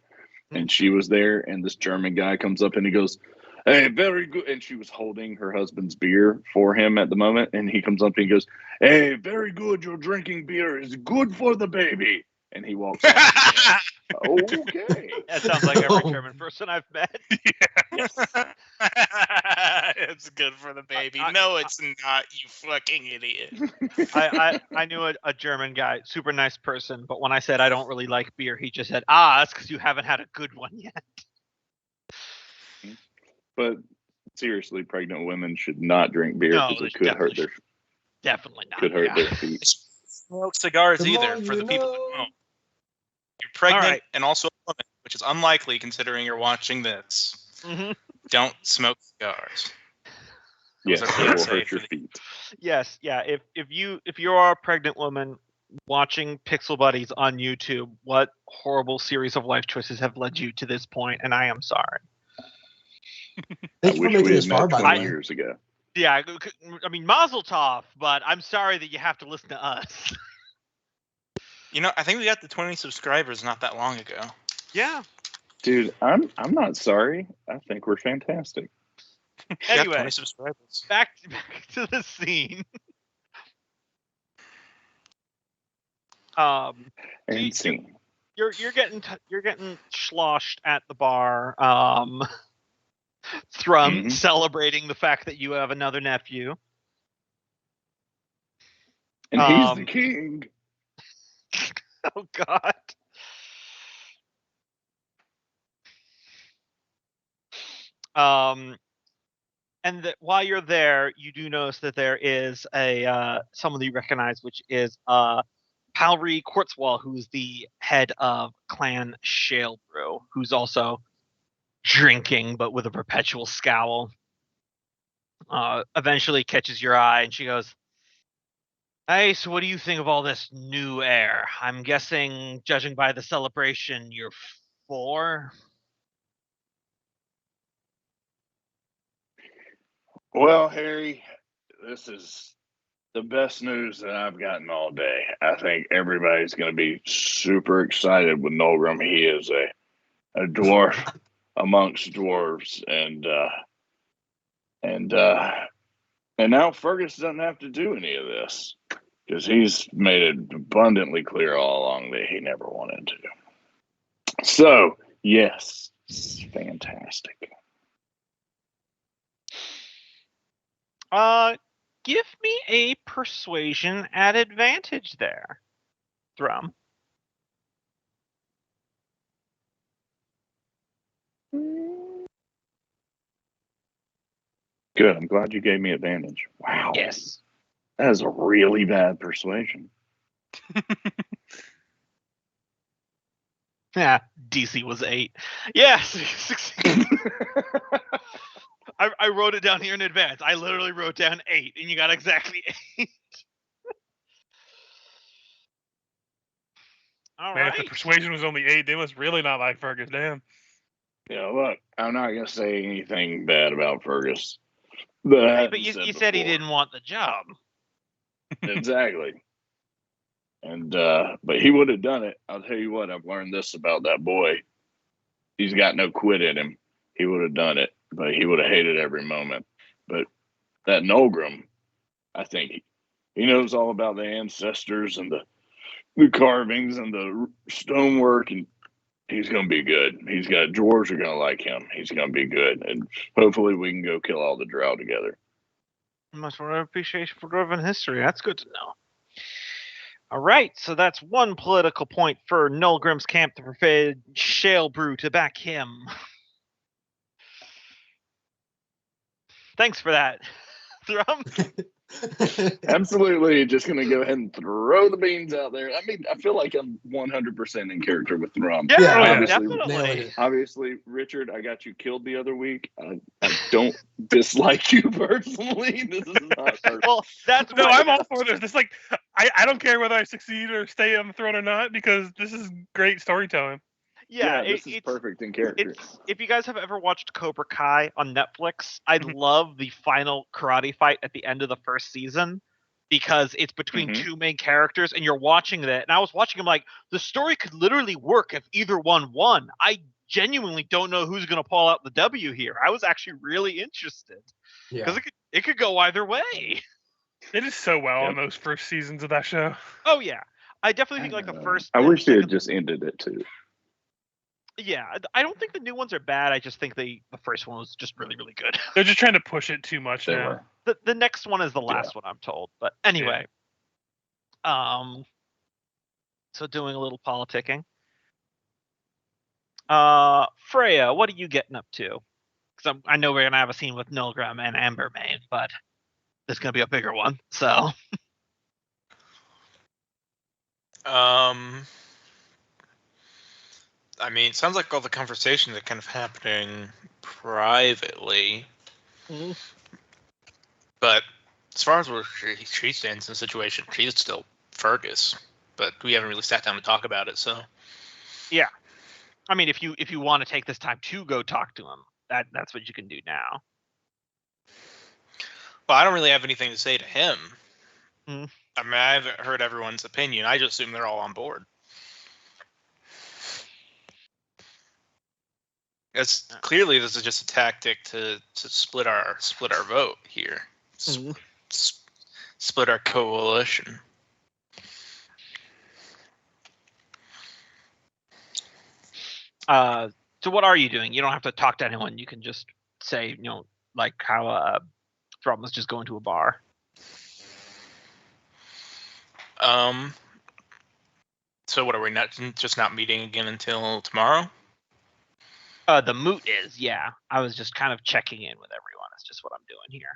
And she was there, and this German guy comes up and he goes, "Hey, very good." And she was holding her husband's beer for him at the moment. And he comes up and he goes, "Hey, very good. You're drinking beer. It's good for the baby." And he walks off. Okay. That sounds like every German person I've met. It's good for the baby. No, it's not, you fucking idiot. I knew a German guy, super nice person, but when I said I don't really like beer, he just said, that's because you haven't had a good one yet. But seriously, pregnant women should not drink beer because it could hurt their definitely not. Could hurt their feet. Smoke cigars either, for the people who don't. You're pregnant and also a woman, which which is unlikely considering you're watching this. Mhm. Don't smoke cigars. Yes, Those are it will PSA hurt for your the- feet. Yes, yeah. If you are a pregnant woman watching Pixel Buddies on YouTube, what horrible series of life choices have led you to this point? And I am sorry. Thank I you for wish making we this had far, met by the 20 way. years ago. Yeah, I mean Mazel Tov, but I'm sorry that you have to listen to us. You know, I think we got the 20 subscribers not that long ago. Yeah. Dude, I'm not sorry. I think we're fantastic. We got 20 Anyway, subscribers. back to the scene. And You- scene. You're getting sloshed at the bar. Thrum Mhm. celebrating the fact that you have another nephew. And he's the king. Oh God. And that while you're there, you do notice that there is a someone that you recognize, which is Palry Quartzwall, who's the head of Clan Shalebrew, who's also drinking but with a perpetual scowl. Eventually catches your eye, and she goes, "Hey, so what do you think of all this new air? I'm guessing, judging by the celebration, you're 4." Well, Harry, this is the best news that I've gotten all day. I think everybody's going to be super excited with Nolgrim. He is a dwarf amongst dwarves, and now Fergus doesn't have to do any of this because he's made it abundantly clear all along that he never wanted to. So, yes, it's fantastic. Give me a persuasion at advantage there, Thrum. Good. I'm glad you gave me advantage. Wow. Yes. That is a really bad persuasion. Yeah, DC was 8. Yes, 16. I wrote it down here in advance. I literally wrote down 8, and you got exactly 8. All Man, right. if the persuasion was only 8, they must really not like Fergus. Damn. Yeah, look, I'm not going to say anything bad about Fergus. But you said he didn't want the job. Exactly. And but he would have done it. I'll tell you what, I've learned this about that boy. He's got no quit in him. He would have done it, but he would have hated every moment. But that Nolgrim, I think he knows all about the ancestors and the carvings and the stonework, and he's going to be good. Dwarves are going to like him. He's going to be good, and hopefully we can go kill all the drow together. Much more appreciation for dwarven history. That's good to know. All right, so that's 1 political point for Nolgrim's camp to persuade Shalebrew to back him. Thanks for that, Thrum. Absolutely, just going to go ahead and throw the beans out there. I mean, I feel like I'm 100% in character with Thrum. Yeah, obviously, definitely. Obviously, Richard, I got you killed the other week. I don't dislike you personally. This is not personal. Well, that's No, why- I'm all for this. This like I don't care whether I succeed or stay on the throne or not because this is great storytelling. Yeah, this is perfect in character. If you guys have ever watched Cobra Kai on Netflix, I love the final karate fight at the end of the first season because it's between 2 main characters and you're watching that. And I was watching them like the story could literally work if either one won. I genuinely don't know who's going to pull out the W here. I was actually really interested because it could go either way. They did so well in those first seasons of that show. Oh yeah, I definitely think like the first. I and wish they second- had just ended it too. Yeah, I don't think the new ones are bad. I just think the first one was just really, really good. They're just trying to push it too much They now. were. The next one is the last one, I'm told. But anyway, so doing a little politicking. Freya, what are you getting up to? Because I know we're gonna have a scene with Nilgrim and Ambermane, but there's gonna be a bigger one. So, I mean, it sounds like all the conversations are kind of happening privately. Mhm. But as far as where she stands in the situation, she's still Fergus. But we haven't really sat down to talk about it, so. Yeah. I mean, if you want to take this time to go talk to him, that's what you can do now. Well, I don't really have anything to say to him. Mm. I mean, I haven't heard everyone's opinion. I just assume they're all on board. It's clearly this is just a tactic to split our vote here, split our coalition. So what are you doing? You don't have to talk to anyone. You can just say, like how Thrum was just going to a bar. So what are we not meeting again until tomorrow? The moot is, yeah. I was just kind of checking in with everyone. That's just what I'm doing here.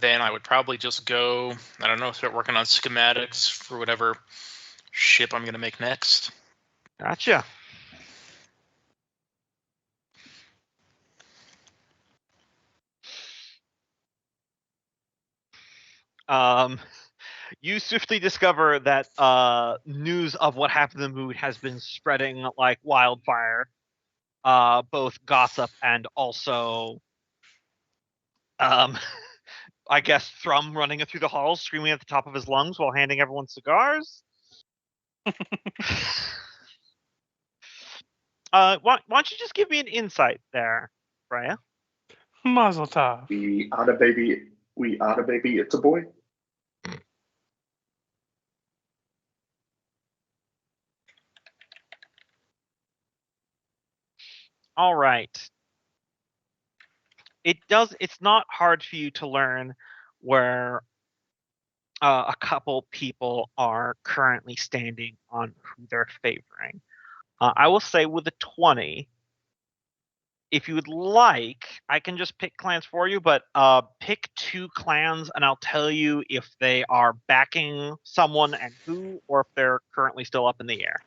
Then I would probably just go, I don't know, start working on schematics for whatever ship I'm going to make next. Gotcha. You swiftly discover that news of what happened in the moot has been spreading like wildfire. Both gossip and also, I guess, Thrum running it through the halls, screaming at the top of his lungs while handing everyone cigars. Why don't you just give me an insight there, Freya? Mazel tov. We ought a baby. It's a boy. All right. It's not hard for you to learn where a couple people are currently standing on who they're favoring. I will say with a 20, if you would like, I can just pick clans for you, but pick 2 clans and I'll tell you if they are backing someone and who, or if they're currently still up in the air.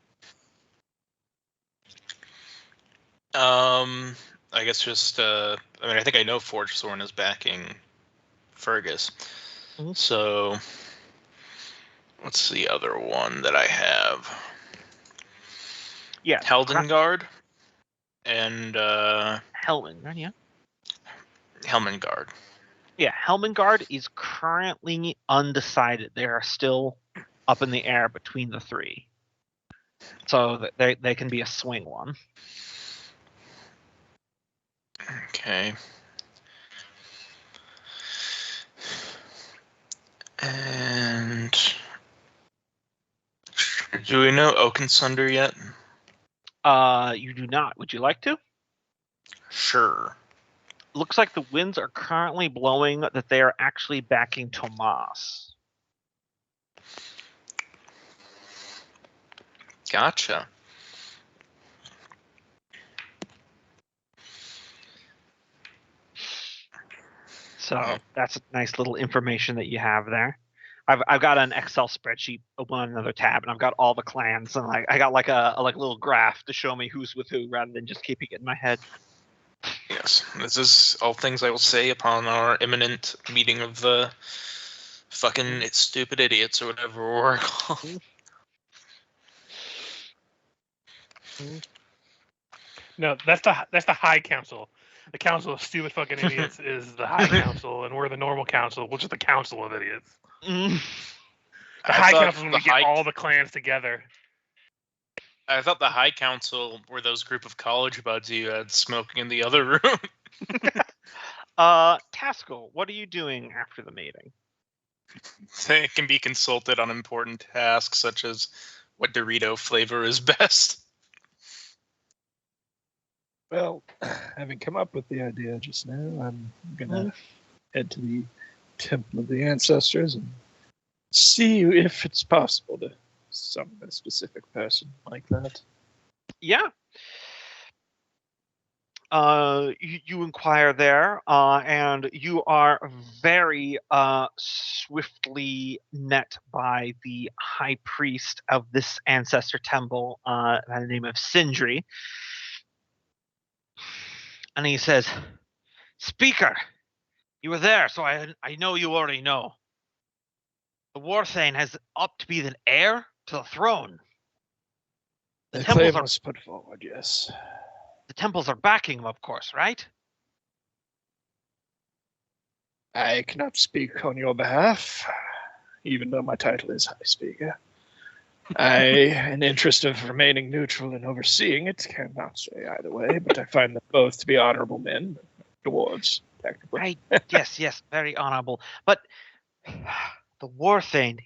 I guess just, I think I know Forge Thorn is backing Fergus. Mm-hmm. So, what's the other one that I have? Yeah. Heldengard and Helmengard, yeah. Helmengard. Yeah, Helmengard is currently undecided. They are still up in the air between the 3. So they can be a swing one. Okay. And do we know Oakensunder yet? You do not. Would you like to? Sure. Looks like the winds are currently blowing that they are actually backing Tomas. Gotcha. So that's a nice little information that you have there. I've got an Excel spreadsheet open on another tab, and I've got all the clans, and I got like a little graph to show me who's with who, rather than just keeping it in my head. Yes, this is all things I will say upon our imminent meeting of the fucking stupid idiots or whatever we're called. No, that's the High Council. The Council of Stupid Fucking Idiots is the High Council, and we're the Normal Council, which is the Council of Idiots. The High Council is when we get all the clans together. I thought the High Council were those group of college buds you had smoking in the other room. Taskell, what are you doing after the meeting? They can be consulted on important tasks such as what Dorito flavor is best. Well, having come up with the idea just now, I'm gonna head to the Temple of the Ancestors and see if it's possible to summon a specific person like that. Yeah. You inquire there, and you are very swiftly met by the high priest of this ancestor temple by the name of Sindri. And he says, "Speaker, you were there, so I know you already know. The Warthane has upped to be the heir to the throne. The claim was put forward, yes. The temples are backing him, of course, right? I cannot speak on your behalf, even though my title is High Speaker. In the interest of remaining neutral and overseeing it, cannot say either way, but I find them both to be honorable men, dwarves, technically. Right. Yes, very honorable. But the Warthane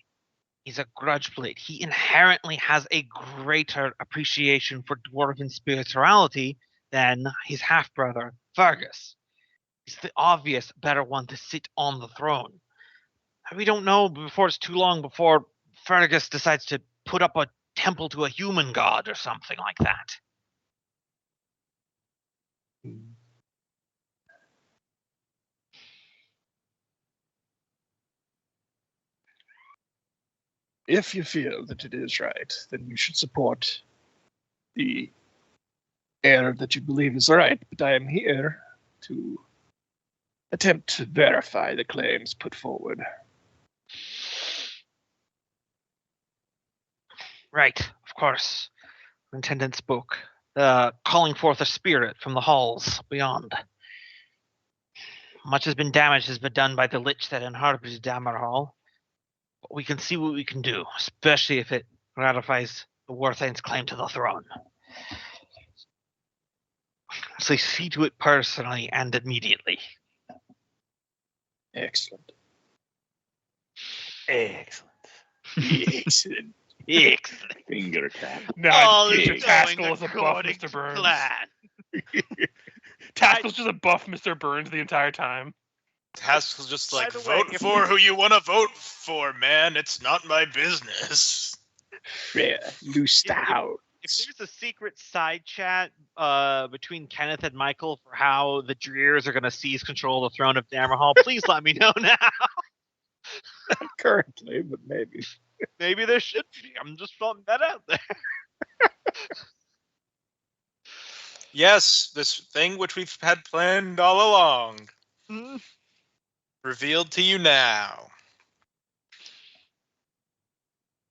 is a grudge plate. He inherently has a greater appreciation for dwarven spirituality than his half-brother, Fergus. He's the obvious better one to sit on the throne. We don't know before it's too long before Fergus decides to put up a temple to a human god or something like that. If you feel that it is right, then you should support the heir that you believe is right. But I am here to attempt to verify the claims put forward. Right, of course. The intendant spoke, calling forth a spirit from the halls beyond. Much has been done by the lich that inhabits Dammerhall. But we can see what we can do, especially if it ratifies the Warthane's claim to the throne. So see to it personally and immediately. Excellent. Excellent. Finger tap. No, All Mr. is Taskell going is a buff according Mr. to Burns. plan. Taskell's just a buff Mr. Burns the entire time. Haskell's just like, By the way, vote for who you want to vote for, man. It's not my business. Fair, loose out. If there's a secret side chat between Kenneth and Michael for how the Dreers are going to seize control of the throne of Dammerhall, please let me know now. Not currently, but maybe. Maybe there should be. I'm just throwing that out there. Yes, this thing which we've had planned all along. Revealed to you now.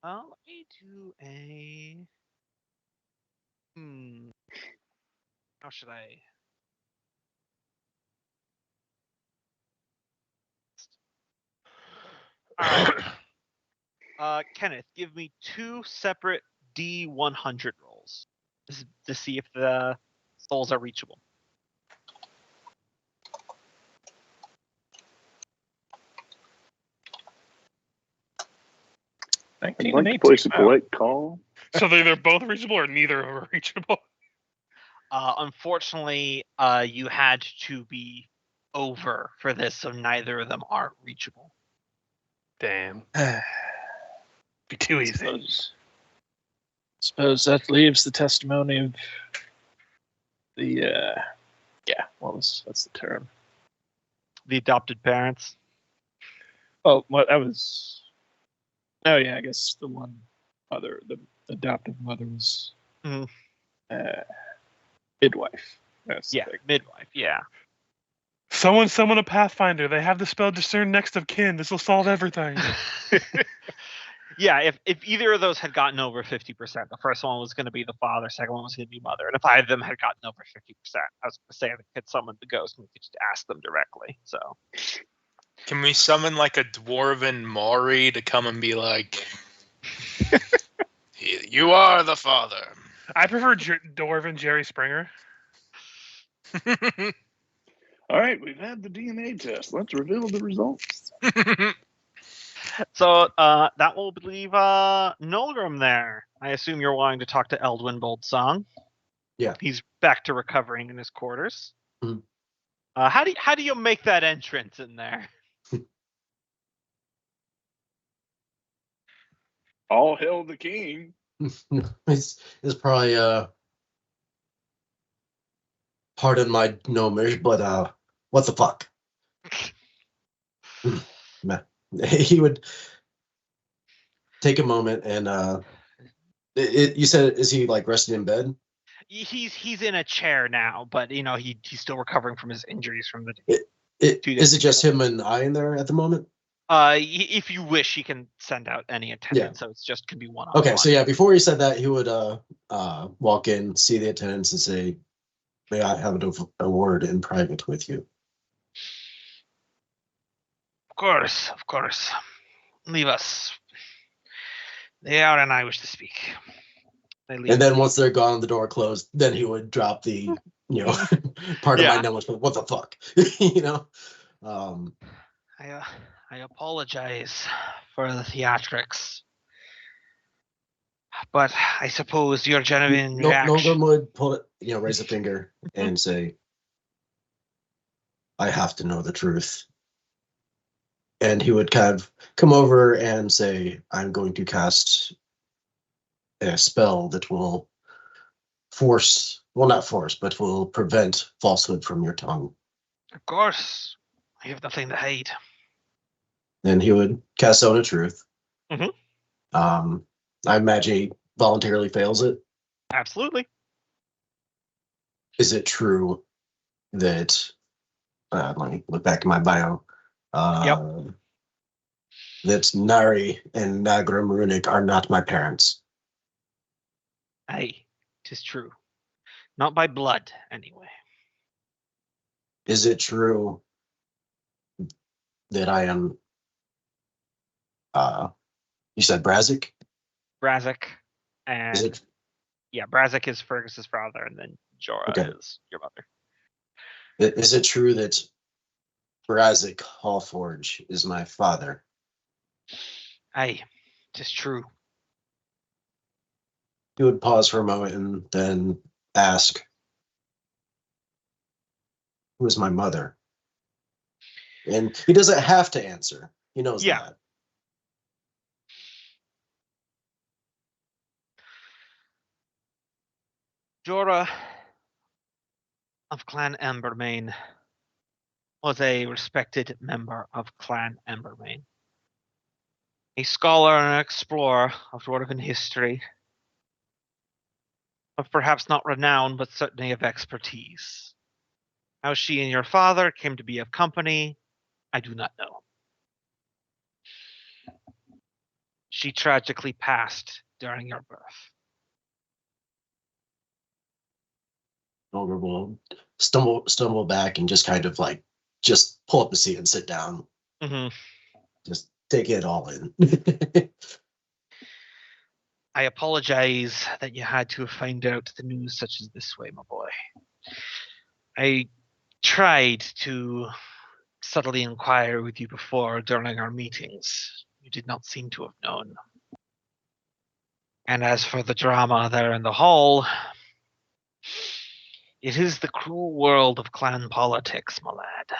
Let me do a... How should I... Alright. Kenneth, give me 2 separate D100 rolls to see if the souls are reachable. I'd like to place a polite call. So they're either both reachable or neither are reachable. Unfortunately, you had to be over for this, so neither of them are reachable. Damn. Be too easy. Suppose that leaves the testimony of the what's the term? The adopted parents. Oh, what that was. Oh yeah, I guess the one mother, the adoptive mother was midwife. That's Midwife. Yeah. Someone summon a Pathfinder. They have the spell Discern Next of Kin. This will solve everything. Yeah, if either of those had gotten over 50%, the first one was going to be the father, second one was going to be mother. And if either of them had gotten over 50%, I was going to say I could summon the ghost and we could just ask them directly. So, Can we summon like a dwarven Maury to come and be like, you are the father? I prefer Dwarven Jerry Springer. All right, we've had the DNA test. Let's reveal the results. so that will leave Nolgrim there. I assume you're wanting to talk to Eldwin Boldsong. Yeah. He's back to recovering in his quarters. Mhm. How do you make that entrance in there? All hail the king. it's probably pardon my gnomish, but what the fuck? He would take a moment and you said, is he like resting in bed? He's in a chair now, but he's still recovering from his injuries from the day. Is it just him and I in there at the moment? If you wish, he can send out any attendant, so it's just can be one. Okay, so yeah, before he said that, he would walk in, see the attendants, and say, "May I have a word in private with you?" Of course. Leave us. They are, and I wish to speak. And then once they're gone, the door closed. Then he would drop the, part of my knowledge. But what the fuck, I apologize for the theatrics, but I suppose your genuine reaction. Nogum would pull it, raise a finger and say, "I have to know the truth." And he would kind of come over and say, "I'm going to cast a spell that will not force, but will prevent falsehood from your tongue." Of course, I have nothing to hide. Then he would cast Zone of Truth. Mhm. I imagine he voluntarily fails it. Absolutely. Is it true that, let me look back in my bio, that Nari and Nagram Runic are not my parents? Aye, 'tis true. Not by blood, anyway. Is it true that I am, you said Brazic? Brazic, and Is it? Yeah, Brazic is Fergus's father, and then Jorah is your mother. Is it true that Brazic Hallforge is my father? Aye, 'tis true. He would pause for a moment and then ask, "Who is my mother?" And he doesn't have to answer. He knows that. Jorah of Clan Embermane was a respected member of Clan Embermane. A scholar and an explorer of Dwarven history, of perhaps not renown, but certainly of expertise. How she and your father came to be of company, I do not know. She tragically passed during your birth. Ogre will stumble back and just kind of just pull up a seat and sit down. Mm-hmm. Just take it all in. I apologize that you had to find out the news such as this way, my boy. I tried to subtly inquire with you before during our meetings. You did not seem to have known. And as for the drama there in the hall, it is the cruel world of clan politics, my lad.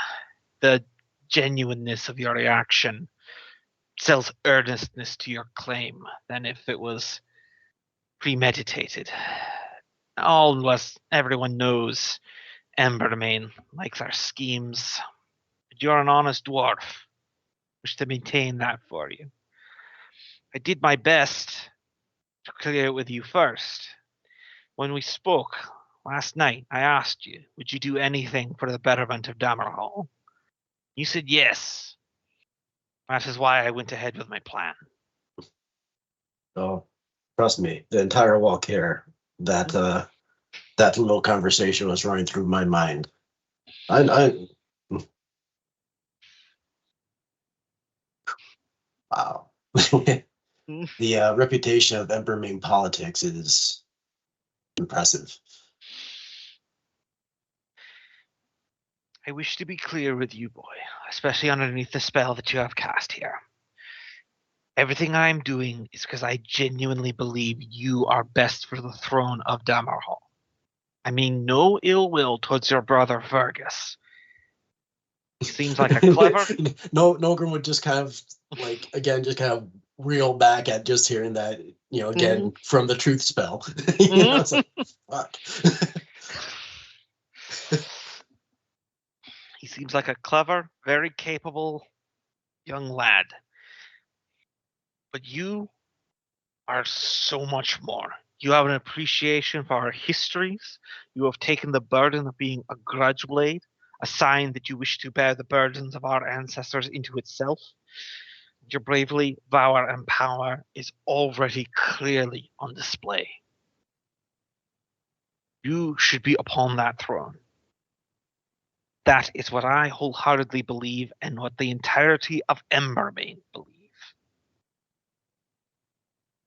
The genuineness of your reaction sells earnestness to your claim than if it was premeditated. Unless everyone knows Embermane likes our schemes. But you're an honest dwarf. Wish to maintain that for you. I did my best to clear it with you first. When we spoke last night, I asked you, would you do anything for the betterment of Dammerhall? You said yes. That is why I went ahead with my plan. Oh, trust me, the entire walk here, that little conversation was running through my mind. Wow. The reputation of Embermane politics is impressive. I wish to be clear with you, boy, especially underneath the spell that you have cast here. Everything I'm doing is because I genuinely believe you are best for the throne of Dammerhall. I mean no ill will towards your brother Fergus. He seems like a clever... Nogrim would just kind of, just kind of reel back at just hearing that, from the truth spell. It's like, fuck. He seems like a clever, very capable young lad. But you are so much more. You have an appreciation for our histories. You have taken the burden of being a grudge blade, a sign that you wish to bear the burdens of our ancestors into itself. Your bravery, valor, and power is already clearly on display. You should be upon that throne. That is what I wholeheartedly believe and what the entirety of Embermane believe.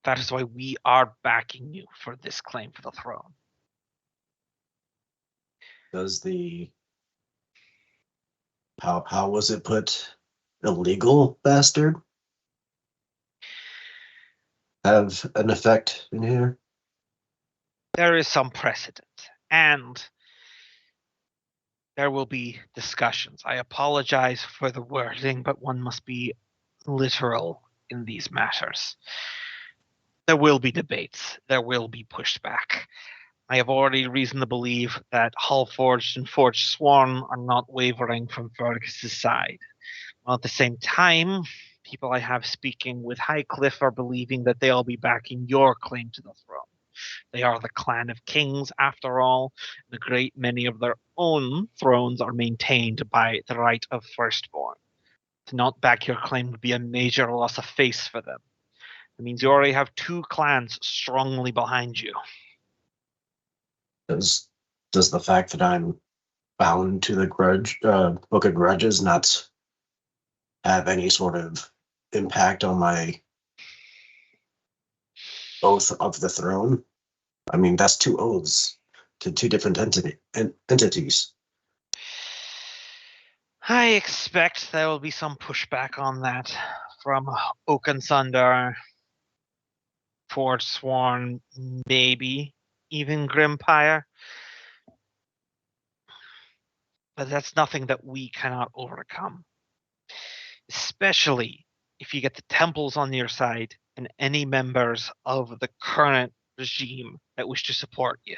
That is why we are backing you for this claim for the throne. Does the how was it put? Illegal bastard have an effect in here? There is some precedent, and there will be discussions. I apologize for the wording, but one must be literal in these matters. There will be debates. There will be pushback. I have already reason to believe that Hullforged and Forged Sworn are not wavering from Fergus's side. While at the same time, people I have speaking with Highcliffe are believing that they'll be backing your claim to the throne. They are the clan of kings, after all. And a great many of their own thrones are maintained by the right of firstborn. To not back your claim would be a major loss of face for them. It means you already have two clans strongly behind you. Does the fact that I'm bound to the book of grudges not have any sort of impact on my oath of the throne? I mean, that's two oaths to two different entities. I expect there will be some pushback on that from Oakensunder, Forge Sworn, maybe even Grimpire. But that's nothing that we cannot overcome. Especially if you get the temples on your side and any members of the current regime that wish to support you.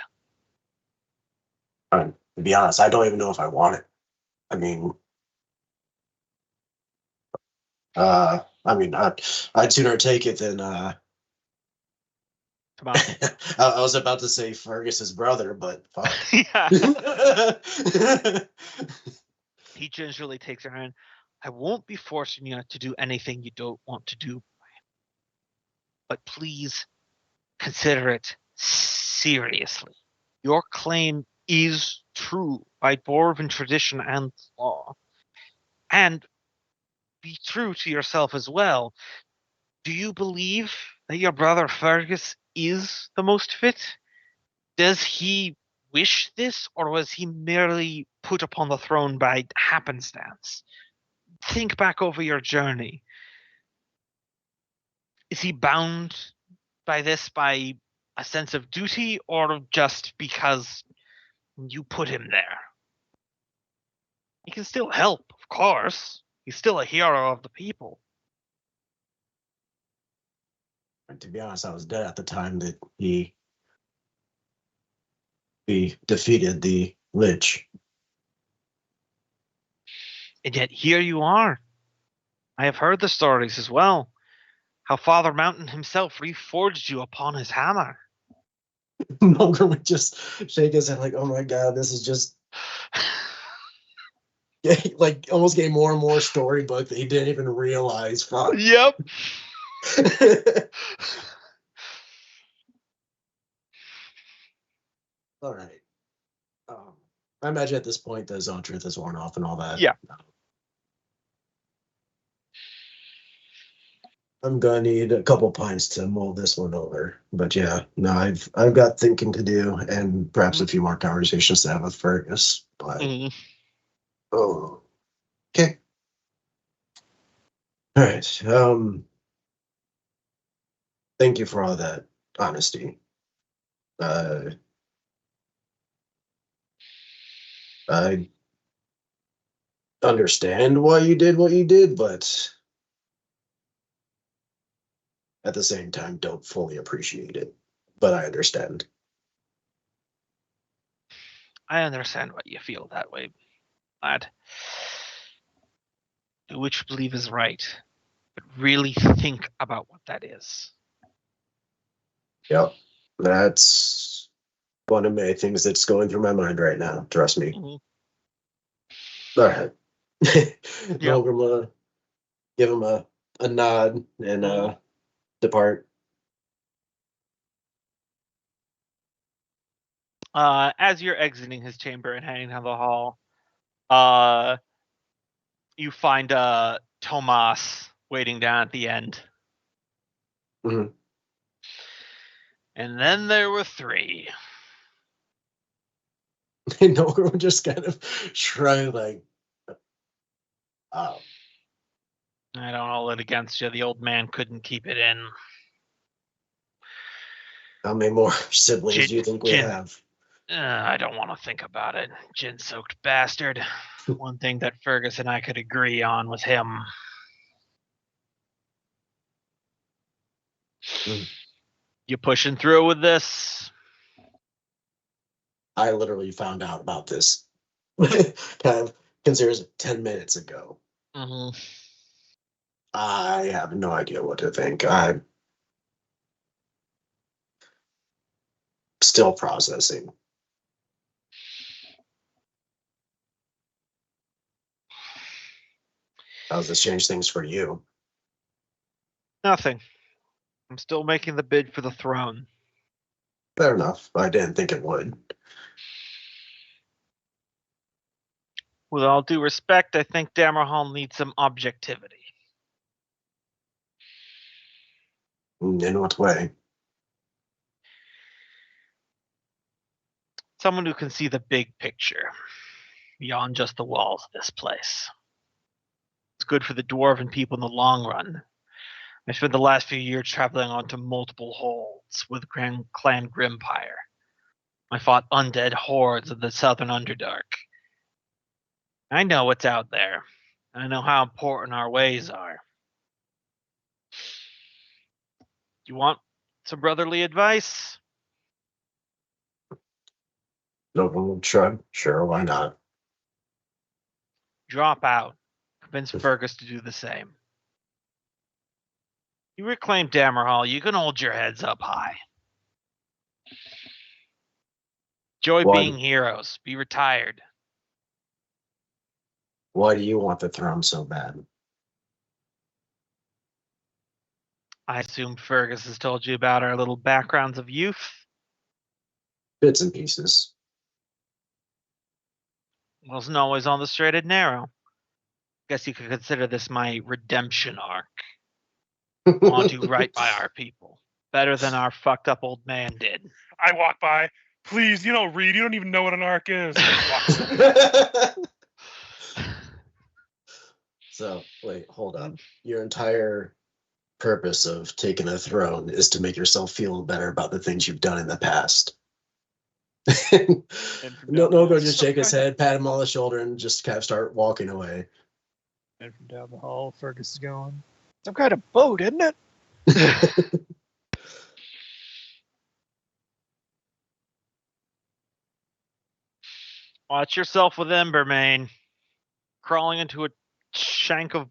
To be honest, I don't even know if I want it. I mean, I'd sooner take it than I was about to say Fergus's brother, but fuck. Yeah. He gingerly takes her hand. I won't be forcing you to do anything you don't want to do. But please consider it seriously. Your claim is true by Dwarven tradition and law. And be true to yourself as well. Do you believe that your brother Fergus is the most fit? Does he wish this, or was he merely put upon the throne by happenstance? Think back over your journey. Is he bound by this by a sense of duty, or just because you put him there? He can still help, of course. He's still a hero of the people. To be honest, I was dead at the time that he defeated the Lich. And yet here you are. I have heard the stories as well. How Father Mountain himself reforged you upon his hammer. Mulgrim would just shake his head like, oh my god, this is just like almost getting more and more storybook that he didn't even realize. Fuck. Yep. All right. I imagine at this point the zone truth is worn off and all that. Yeah. I'm gonna need a couple pints to mull this one over. But yeah, no, I've got thinking to do and perhaps a few more conversations to have with Fergus. But oh, okay. All right. Thank you for all that honesty. I understand why you did what you did, but at the same time, don't fully appreciate it. But I understand. I understand why you feel that way, lad. Do what you believe is right, but really think about what that is. Yep. That's one of many things that's going through my mind right now. Trust me. Mm-hmm. All right. Yep. Milgram will give him a nod and depart. As you're exiting his chamber and heading down the hall, you find Tomas waiting down at the end. Mhm. And then there were three. And Milgram just kind of shrug like, oh. I don't hold it against you. The old man couldn't keep it in. How many more siblings do you think we Jin. have? I don't want to think about it. Gin-soaked bastard. One thing that Fergus and I could agree on was him. You pushing through with this? I literally found out about this kind of considers 10 minutes ago. Mm-hmm. I have no idea what to think. I'm still processing. How does this change things for you? Nothing. I'm still making the bid for the throne. Fair enough. I didn't think it would. With all due respect, I think Dammerhall needs some objectivity. In what way? Someone who can see the big picture, beyond just the walls of this place. It's good for the dwarven people in the long run. I spent the last few years traveling onto multiple holds with Clan Grimpire. I fought undead hordes of the Southern Underdark. I know what's out there. I know how important our ways are. You want some brotherly advice? No one will shrug. Sure, why not? Drop out. Convince Fergus to do the same. You reclaim Dammerhall, you can hold your heads up high. Enjoy being heroes. Be retired. Why do you want the throne so bad? I assume Fergus has told you about our little backgrounds of youth. Bits and pieces. Wasn't always on the straight and narrow. Guess you could consider this my redemption arc. Want to do right by our people. Better than our fucked up old man did. I walk by. Please, you don't read. You don't even know what an arc is. So, wait, hold on. Your entire purpose of taking a throne is to make yourself feel better about the things you've done in the past. No, go just shake his head, pat him on the shoulder, and just kind of start walking away. And from down the hall, Fergus is going, some kind of boat, isn't it? Watch yourself with Embermane. Crawling into a tank of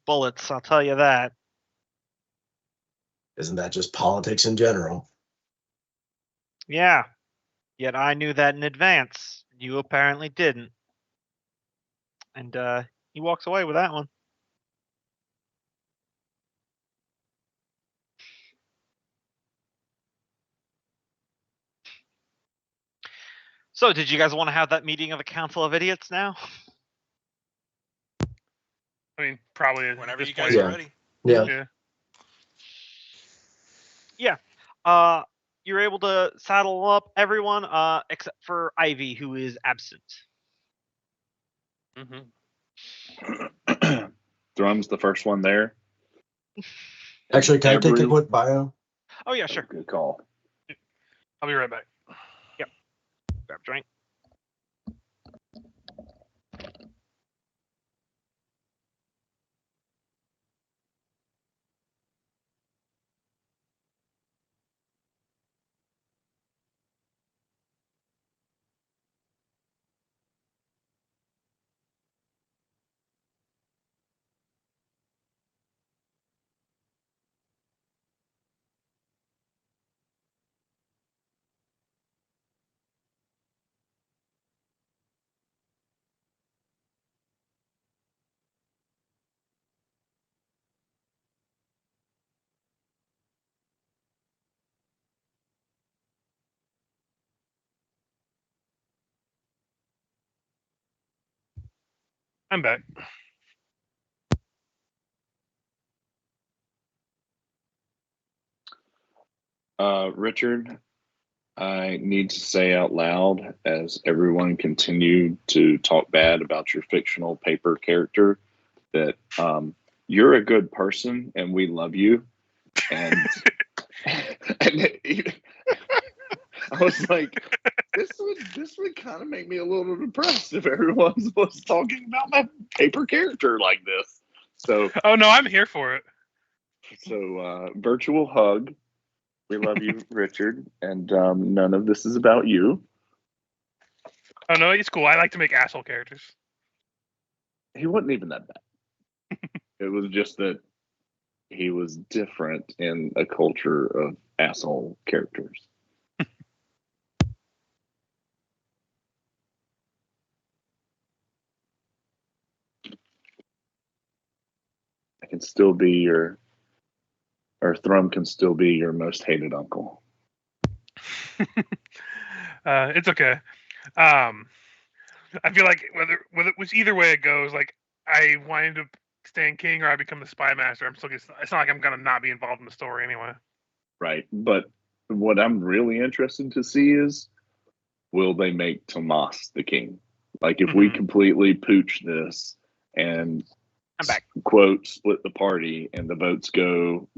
bullets, I'll tell you that. Isn't that just politics in general? Yeah. Yet I knew that in advance. You apparently didn't. And he walks away with that one. So, did you guys want to have that meeting of the Council of Idiots now? I mean, probably whenever you guys are ready. Yeah. You're able to saddle up everyone except for Ivy, who is absent. Mm-hmm. Thrum's the first one there. Actually, can I take a quick bio? Oh, yeah, sure. Good call. I'll be right back. Yep. Grab a drink. I'm back. Richard, I need to say out loud, as everyone continued to talk bad about your fictional paper character, that you're a good person and we love you. And, and I was like, this would kind of make me a little depressed if everyone was talking about my paper character like this. So, oh no, I'm here for it. So, virtual hug. We love you, Richard, and none of this is about you. Oh no, it's cool. I like to make asshole characters. He wasn't even that bad. It was just that he was different in a culture of asshole characters. I can still be your, or Thrum can still be your most hated uncle. It's okay. I feel like whether which either way it goes, like I wind up staying king or I become the spy master. I'm still. It's not like I'm gonna not be involved in the story anyway. Right, but what I'm really interested to see is, will they make Tomas the king? Like, if we completely pooch this and I'm back. Quote, split the party and the votes go,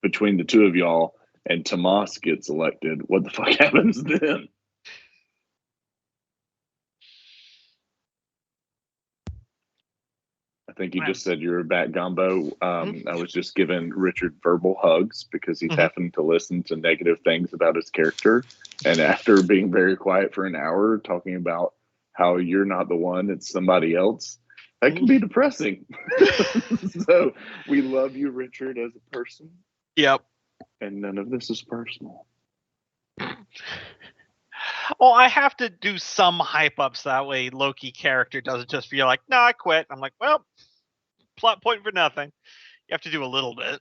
between the two of y'all and Tomas gets elected, what the fuck happens then? I think you just said you were back, Gumbo. I was just giving Richard verbal hugs because he's having to listen to negative things about his character. And after being very quiet for an hour talking about how you're not the one, it's somebody else, that can be depressing. So we love you, Richard, as a person. Yep. And none of this is personal. Well, I have to do some hype ups that way Loki character doesn't just feel like, no, I quit. I'm like, well, plot point for nothing. You have to do a little bit.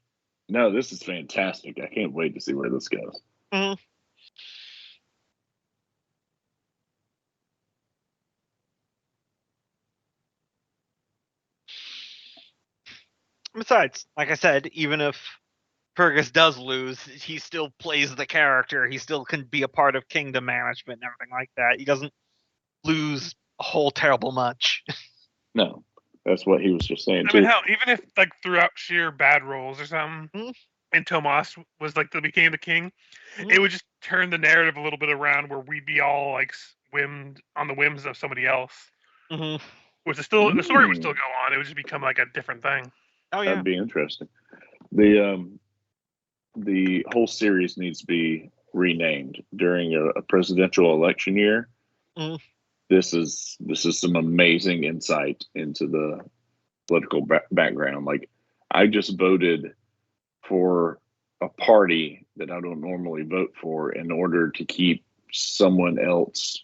No, this is fantastic. I can't wait to see where this goes. Mm-hmm. Besides, like I said, even if Fergus does lose, he still plays the character. He still can be a part of kingdom management and everything like that. He doesn't lose a whole terrible much. No, that's what he was just saying too. I mean, hell, even if like throughout sheer bad rolls or something, and Tomas was like became the king, it would just turn the narrative a little bit around where we'd be all like whimmed on the whims of somebody else. Which is still the story would still go on. It would just become like a different thing. Oh yeah, that'd be interesting. The whole series needs to be renamed during a presidential election year. This is some amazing insight into the political background. Like, I just voted for a party that I don't normally vote for in order to keep someone else,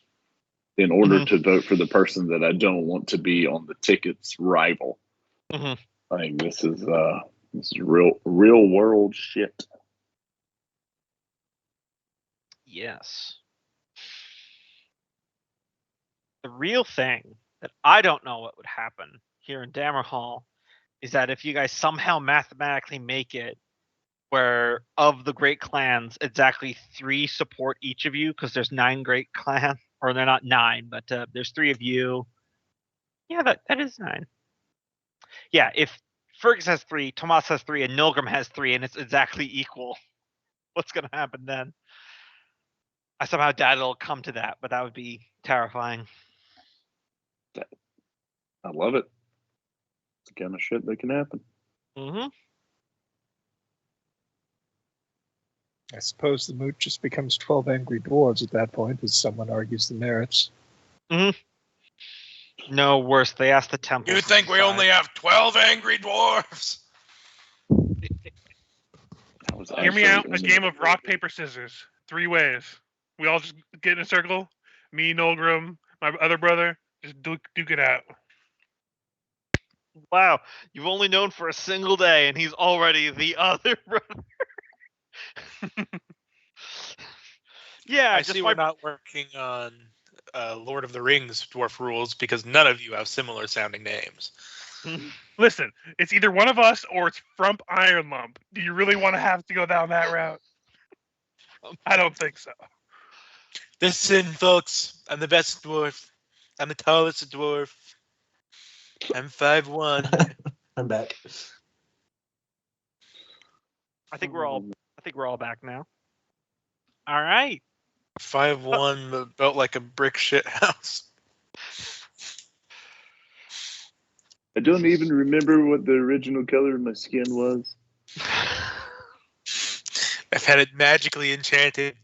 in order to vote for the person that I don't want to be on the ticket's rival. Like, this is real world shit. Yes. The real thing that I don't know what would happen here in Dammerhall is that if you guys somehow mathematically make it where of the great clans, exactly 3 support each of you, because there's 9 great clans, or they're not 9, but there's 3 of you. Yeah, that is 9. Yeah, if Fergus has 3, Tomas has 3, and Nilgrim has 3, and it's exactly equal, what's going to happen then? I somehow doubt it'll come to that, but that would be terrifying. I love it. It's the kind of shit that can happen. I suppose the moot just becomes 12 angry dwarves at that point, as someone argues the merits. No, worse. They asked the temple. You think we only have 12 angry dwarves? Hear me out. A game of rock, paper, scissors. 3 ways. We all just get in a circle. Me, Nolgrim, my other brother. Just duke it out. Wow. You've only known for a single day, and he's already the other brother. Yeah, I see we're not working on Lord of the Rings dwarf rules because none of you have similar sounding names. Listen, it's either one of us or it's Frump Iron Lump. Do you really want to have to go down that route? I don't think so. Listen, folks, I'm the best dwarf. I'm the tallest dwarf. I'm 5'1". I'm back. I think we're all back now. All right. 5'1", but built like a brick shit house. I don't even remember what the original color of my skin was. I've had it magically enchanted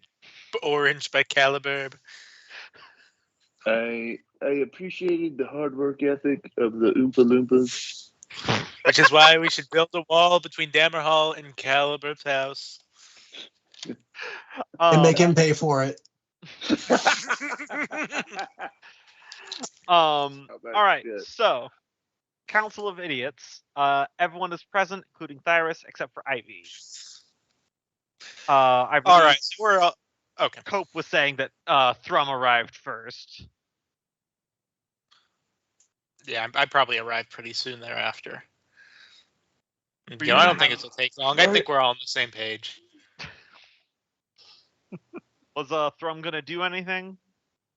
orange by Caliburb. I appreciated the hard work ethic of the Oompa Loompas. Which is why we should build a wall between Dammerhall and Caliburb's house. And make him pay for it. All right. So, Council of Idiots. Everyone is present, including Thyrus, except for Ivy. I all right. So we're all okay. Cope was saying that Thrum arrived first. Yeah, I probably arrived pretty soon thereafter. I don't think it'll take long. I think we're all on the same page. Was Thrum gonna do anything?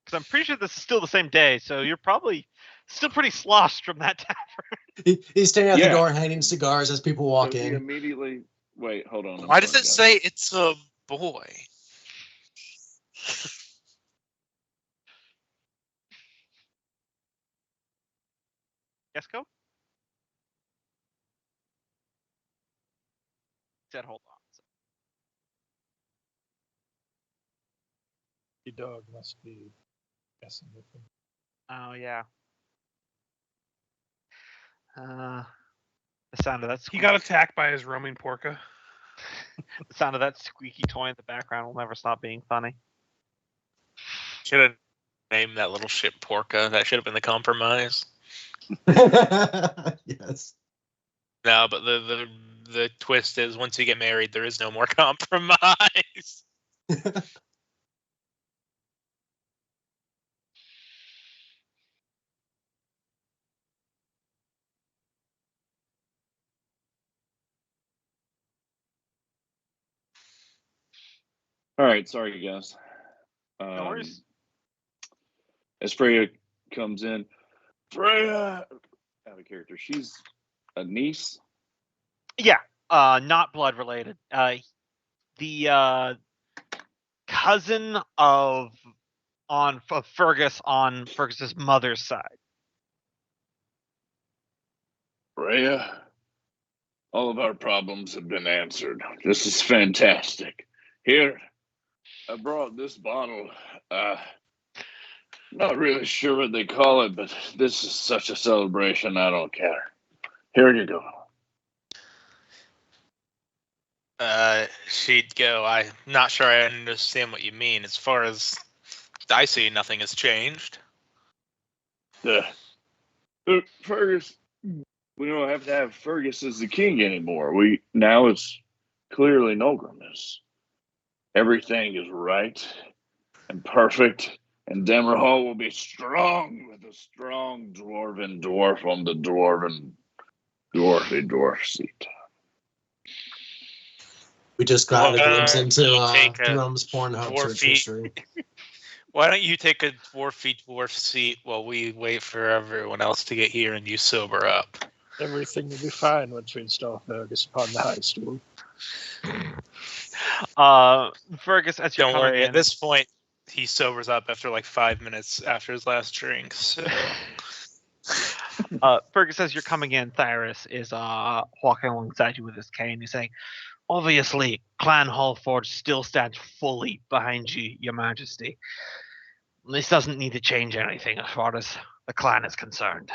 Because I'm pretty sure this is still the same day, so you're probably still pretty sloshed from that tavern. He's standing at the door handing cigars as people walk in. Immediately. Wait, hold on. Why does it say it's a boy? Yes, Cope? Said hold on. The dog must be guessing with him. Oh yeah. The sound of that. He got attacked by his roaming porca. The sound of that squeaky toy in the background will never stop being funny. Should have named that little shit Porca. That should have been the compromise. Yes. No, but the twist is once you get married, there is no more compromise. All right, sorry guys. No worries. As Freya comes in, Freya, I have a character. She's a niece. Yeah, not blood related. The cousin of Fergus on Fergus's mother's side. Freya, all of our problems have been answered. This is fantastic. Here, I brought this bottle. Not really sure what they call it, but this is such a celebration, I don't care. Here you go. She'd go, I'm not sure I understand what you mean. As far as I see, nothing has changed. Fergus, we don't have to have Fergus as the king anymore. Now it's clearly Nogrim. Everything is right and perfect, and Dammerhall will be strong with a strong dwarven dwarf on the dwarfy dwarf seat. We just got a glimpse into Thrum's Pornhub search history. Why don't you take a dwarfy dwarf seat while we wait for everyone else to get here and you sober up? Everything will be fine once we install Fergus upon the high stool. Fergus, as you're Don't worry, in, at this point, he sobers up after like 5 minutes after his last drink. So. Fergus, as you're coming in, Thyrus is walking alongside you with his cane. He's saying, obviously, Clan Hallforge still stands fully behind you, Your Majesty. This doesn't need to change anything as far as the clan is concerned.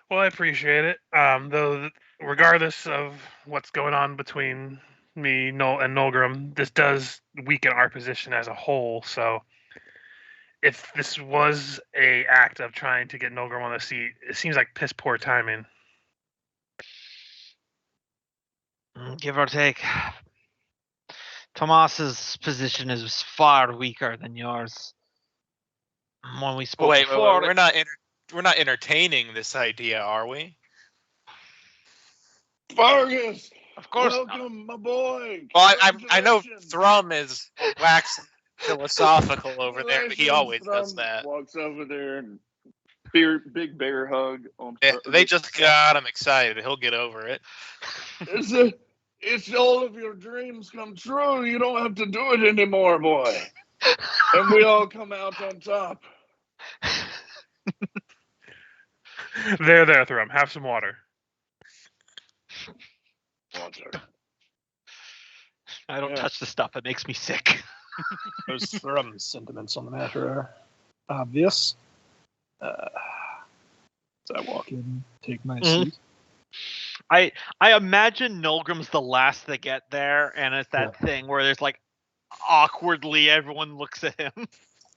Well, I appreciate it. Though, regardless of what's going on between me, Noel, and Nolgrim, this does weaken our position as a whole. So, if this was a act of trying to get Nolgrim on the seat, it seems like piss poor timing. Give or take. Tomas's position is far weaker than yours. When we spoke Wait, before, we're not entertaining this idea, are we? Vargas, of course, welcome, my boy. Well, I know Congratulations. Thrum is wax philosophical over there, but he always does Thrum that. Walks over there and big bear hug on. They just got him excited. He'll get over it. It's all of your dreams come true. You don't have to do it anymore, boy. And we all come out on top. There, Thrum. Have some water. Water. I don't Yeah. touch the stuff. It makes me sick. Those Thrum's sentiments on the matter are obvious. So I walk in, take my seat. I imagine Nolgrim's the last to get there, and it's that thing where there's like awkwardly everyone looks at him.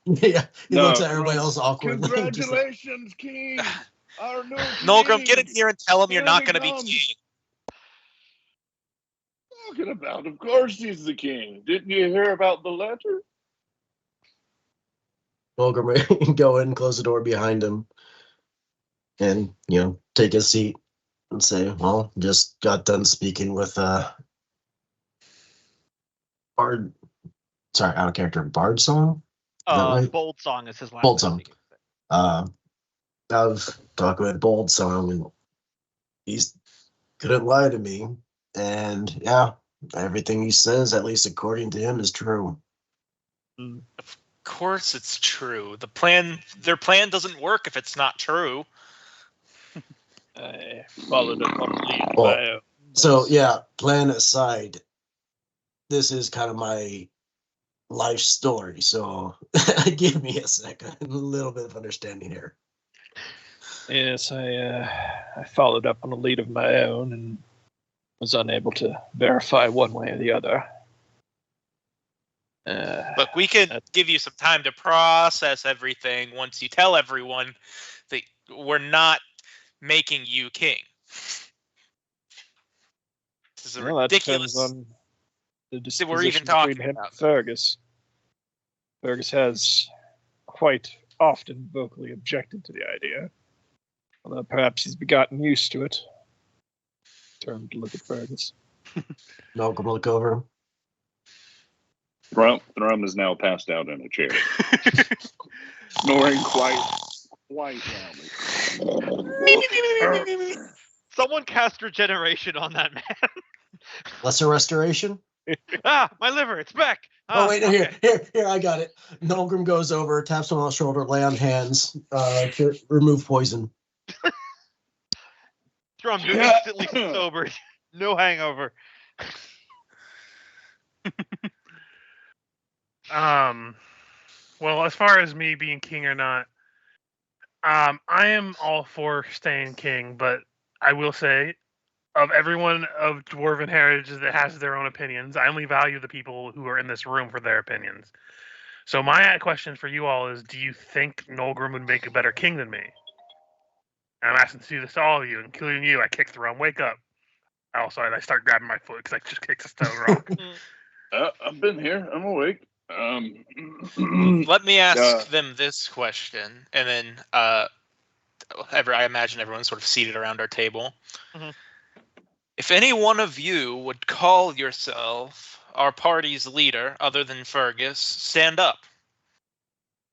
Yeah, he No, looks at everybody else awkwardly. just like, Congratulations, King. Our new Nolgrim, king. get in here and tell him you're Here not he going to be comes. king. Talking about? Of course he's the king. Didn't you hear about the letter? Volgrim go in, close the door behind him, and take a seat and say, "Well, just got done speaking with Bard. Sorry, out of character. Bard song. Is that right? Bold Song is his last Bold name. Song. I've talked with Bold Song, and he's couldn't lie to me. And yeah, everything he says, at least according to him, is true. Of course it's true. Their plan doesn't work if it's not true. I followed up on the lead. Well, so yeah, plan aside, this is kind of my life story. So give me a second, a little bit of understanding here. Yes, I followed up on a lead of my own and was unable to verify one way or the other. Look, we can give you some time to process everything once you tell everyone that we're not making you king. This is a ridiculous. That depends on the disposition we're even talking between him about and Fergus. Fergus has quite often vocally objected to the idea, although perhaps he's gotten used to it. Turn to look at Fergus. Malcolm, look over him. Thrum is now passed out in a chair, snoring quite loudly. Someone cast regeneration on that man. Lesser restoration. My liver, it's back. Oh wait, here, I got it. Nolgrim goes over, taps him on the shoulder, lay on hands, to remove poison. Thrum, you're instantly sobered. No hangover. Well, as far as me being king or not, I am all for staying king, but I will say, of everyone of dwarven heritage that has their own opinions, I only value the people who are in this room for their opinions. So my question for you all is, do you think Nolgrim would make a better king than me? And I'm asking to do this to all of you, including you. I kick Thrum, wake up. Also, I start grabbing my foot because I just kicked a stone rock. I've been here. I'm awake. Let me ask them this question, and then I imagine everyone's sort of seated around our table. Mm-hmm. If any one of you would call yourself our party's leader, other than Fergus, stand up.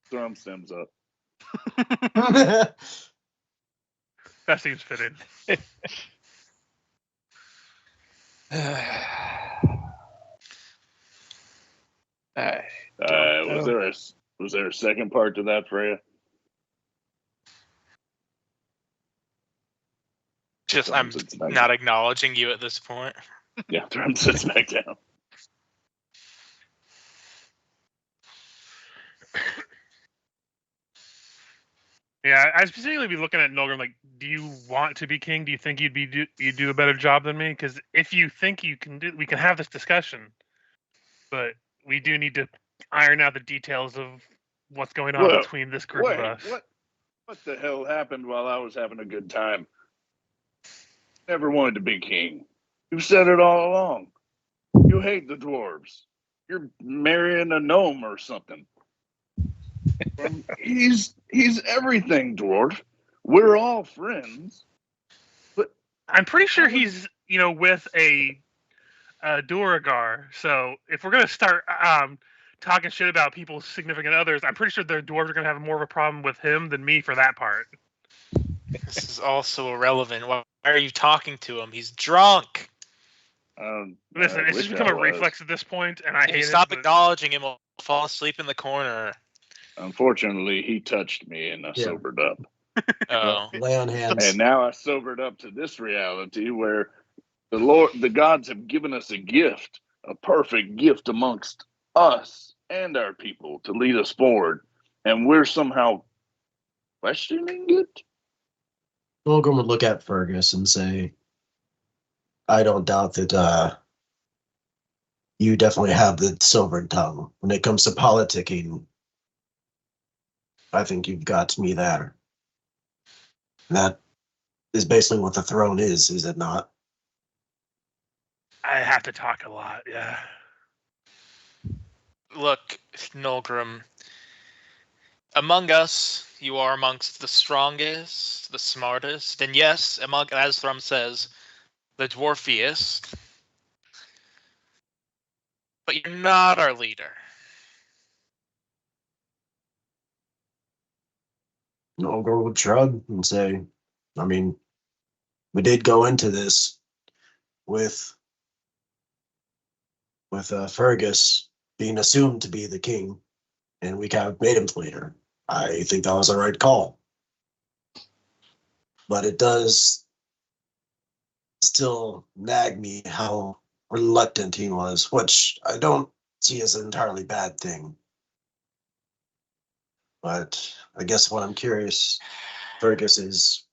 Thrum stands up. That seems fitting. Was there a second part to that, Freya? I'm not acknowledging you at this point. Yeah, Thrum sits back down. Yeah, I'd specifically be looking at Nolgrim like, do you want to be king? Do you think you'd do a better job than me? Because if you think you can we can have this discussion. But we do need to iron out the details of what's going on between this group of us. What the hell happened while I was having a good time? Never wanted to be king. You said it all along. You hate the dwarves. you're marrying a gnome or something. He's everything, dwarf. We're all friends. But I'm pretty sure he's, with a Duragar. So if we're gonna start talking shit about people's significant others, I'm pretty sure their dwarves are gonna have more of a problem with him than me for that part. This is also irrelevant. Why are you talking to him? He's drunk. Listen, it's just become a reflex at this point, and I If hate you stop it. acknowledging him, he'll fall asleep in the corner. Unfortunately, he touched me and I sobered up. Oh. Lay on hands. And now I sobered up to this reality where the gods have given us a gift, a perfect gift amongst us and our people to lead us forward, and we're somehow questioning it. Milgram would look at Fergus and say, I don't doubt that you definitely have the silver tongue. When it comes to politicking, I think you've got me there. That is basically what the throne is it not? I have to talk a lot, yeah. Look, Nolgrim, among us, you are amongst the strongest, the smartest, and yes, as Thrum says, the dwarfiest. But you're not our leader. Nolgrim would shrug and say, I mean, we did go into this with Fergus being assumed to be the king, and we kind of made him the leader. I think that was the right call. But it does still nag me how reluctant he was, which I don't see as an entirely bad thing. But I guess what I'm curious, Fergus, is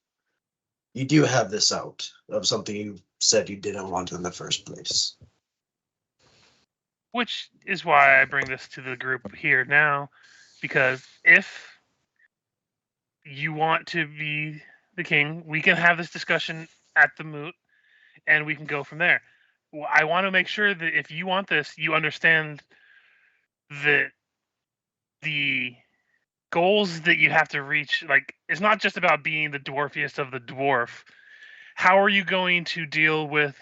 you do have this out of something you said you didn't want in the first place. Which is why I bring this to the group here now, because if you want to be the king, we can have this discussion at the moot, and we can go from there. I want to make sure that if you want this, you understand that the goals that you have to reach, like, it's not just about being the dwarfiest of the dwarf. How are you going to deal with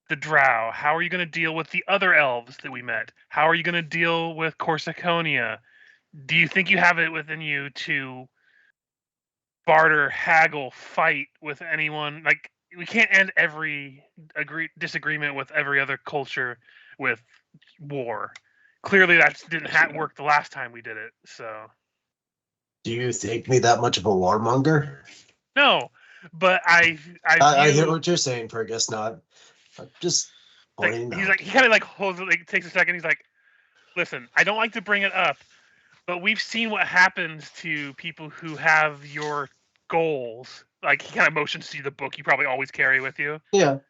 the drow? How are you going to deal with the other elves that we met? How are you going to deal with Corsiconia? Do you think you have it within you to barter, haggle, fight with anyone? Like, we can't end every disagreement with every other culture with war. Clearly, that didn't work the last time we did it. So, do you think me that much of a warmonger? No, but I hear what you're saying, Fergus. Not just pointing he's out. like, he kind of like holds it, like takes a second. He's like, listen, I don't like to bring it up, but we've seen what happens to people who have your goals. Like, he kind of motions to the book you probably always carry with you. Yeah.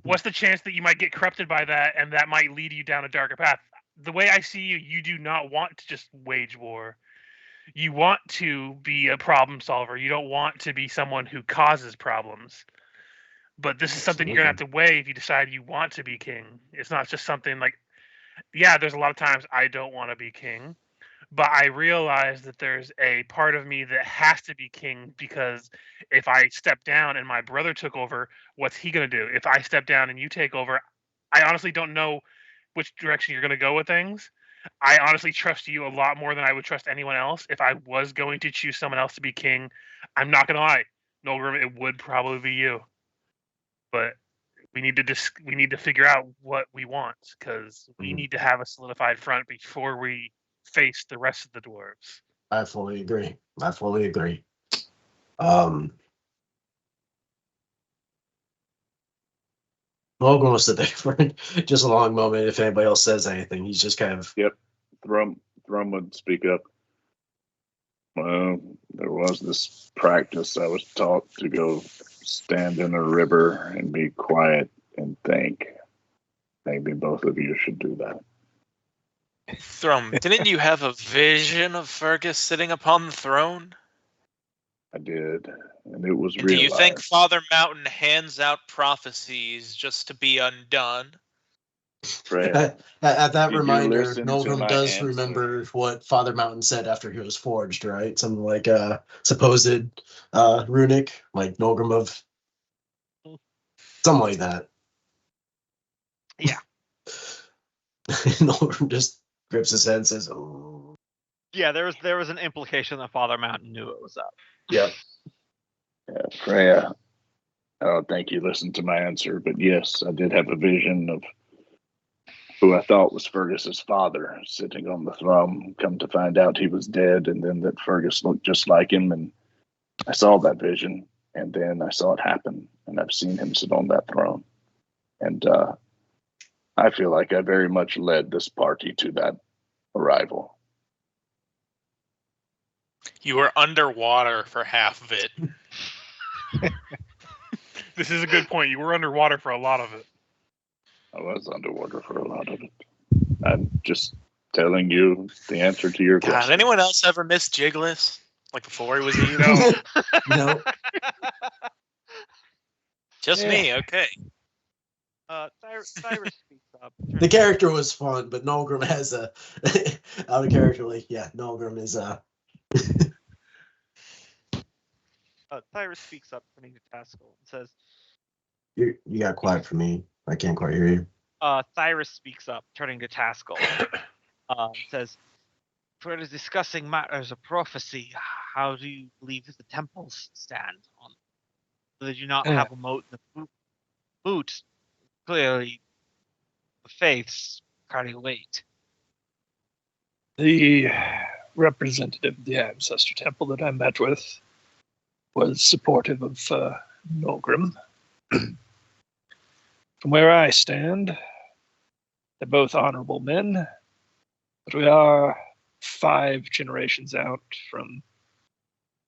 What's the chance that you might get corrupted by that, and that might lead you down a darker path? The way I see you, you do not want to just wage war. You want to be a problem solver. You don't want to be someone who causes problems. But this is something you're going to have to weigh if you decide you want to be king. It's not just something like, yeah, there's a lot of times I don't want to be king, but I realize that there's a part of me that has to be king, because if I step down and my brother took over, what's he going to do? If I step down and you take over, I honestly don't know which direction you're going to go with things. I honestly trust you a lot more than I would trust anyone else. If I was going to choose someone else to be king, I'm not going to lie, Nolgrim, it would probably be you. But we need to figure out what we want, because we need to have a solidified front before we face the rest of the dwarves. I fully agree. Logan will sit there for just a long moment. If anybody else says anything, he's just kind of... Yep. Thrum would speak up. Well, there was this practice I was taught to go stand in a river and be quiet and think. Maybe both of you should do that. Thrum, didn't you have a vision of Fergus sitting upon the throne? I did, and it was real. Do you think Father Mountain hands out prophecies just to be undone? Freya, At that did you reminder, listen to Nolgrim my does answer? remember what Father Mountain said after he was forged, right? Something like supposed runic, like Nolgrim of something like that. Yeah. Nolgrim just grips his head and says, "Oh." Yeah, there was an implication that Father Mountain knew it was up. Yep. Yeah, Freya, I don't think you listened to my answer, but yes, I did have a vision of who I thought was Fergus's father sitting on the throne. Come to find out he was dead, and then that Fergus looked just like him, and I saw that vision, and then I saw it happen, and I've seen him sit on that throne. And I feel like I very much led this party to that arrival. You were underwater for half of it. This is a good point. You were underwater for a lot of it. I was underwater for a lot of it. I'm just telling you the answer to your God, question. anyone else ever miss Jiggles? Like before he was you? No. No. Just me, okay. Cyrus speaks up. The character was fun, but Nolgrim has a out of character. Like, yeah, Nolgrim is Cyrus speaks up, turning to Taskell, and says, you got quiet for me. I can't quite hear you. Cyrus speaks up, turning to Taskell, says, "For discussing matters of prophecy, how do you believe the temples stand on? They do not have a moat in the boot. Clearly, the faiths carry weight." The representative of the Ancestor Temple that I met with was supportive of Nolgrim. From where I stand, they're both honorable men, but we are 5 generations out from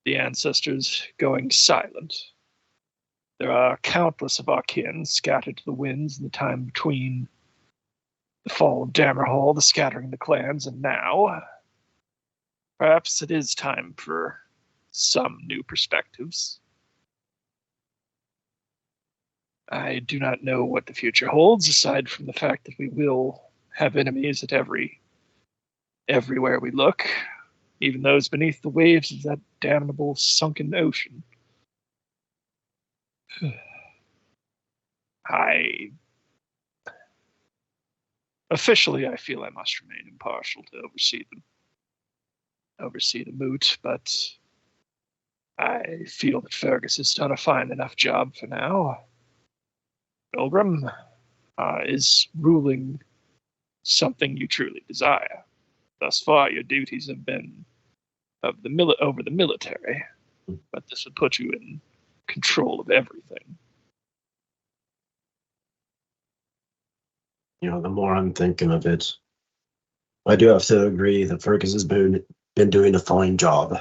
the ancestors going silent. There are countless of our kin scattered to the winds in the time between the fall of Dammerhall, the scattering of the clans, and now. Perhaps it is time for some new perspectives. I do not know what the future holds, aside from the fact that we will have enemies at everywhere we look, even those beneath the waves of that damnable sunken ocean. Officially, I feel I must remain impartial to oversee the moot, but I feel that Fergus has done a fine enough job for now. Pilgrim is ruling something you truly desire. Thus far, your duties have been over the military, but this would put you in control of everything. You know, the more I'm thinking of it, I do have to agree that Fergus has been doing a fine job.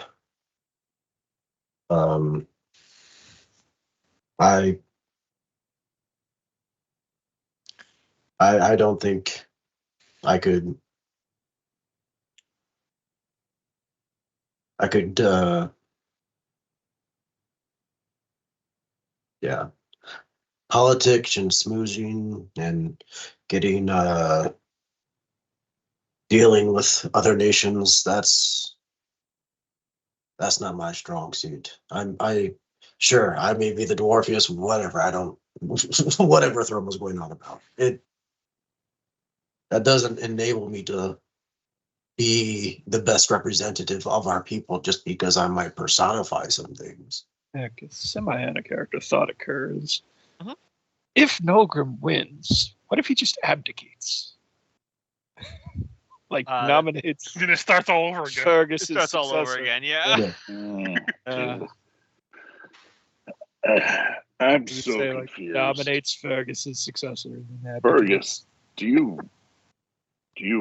I don't think I could yeah, politics and smoozing and getting dealing with other nations, that's not my strong suit. Sure, I may be the dwarfiest, whatever. I don't whatever Thrum was going on about it. That doesn't enable me to be the best representative of our people just because I might personify some things. Heck, a semi-ana-character thought occurs. Uh-huh. If Nolgrim wins, what if he just abdicates? Like, nominates Then it starts all over again. Fergus' It starts all over successor. again, yeah. I'm You so say, like, confused. nominates Fergus' successor. And then Fergus, do you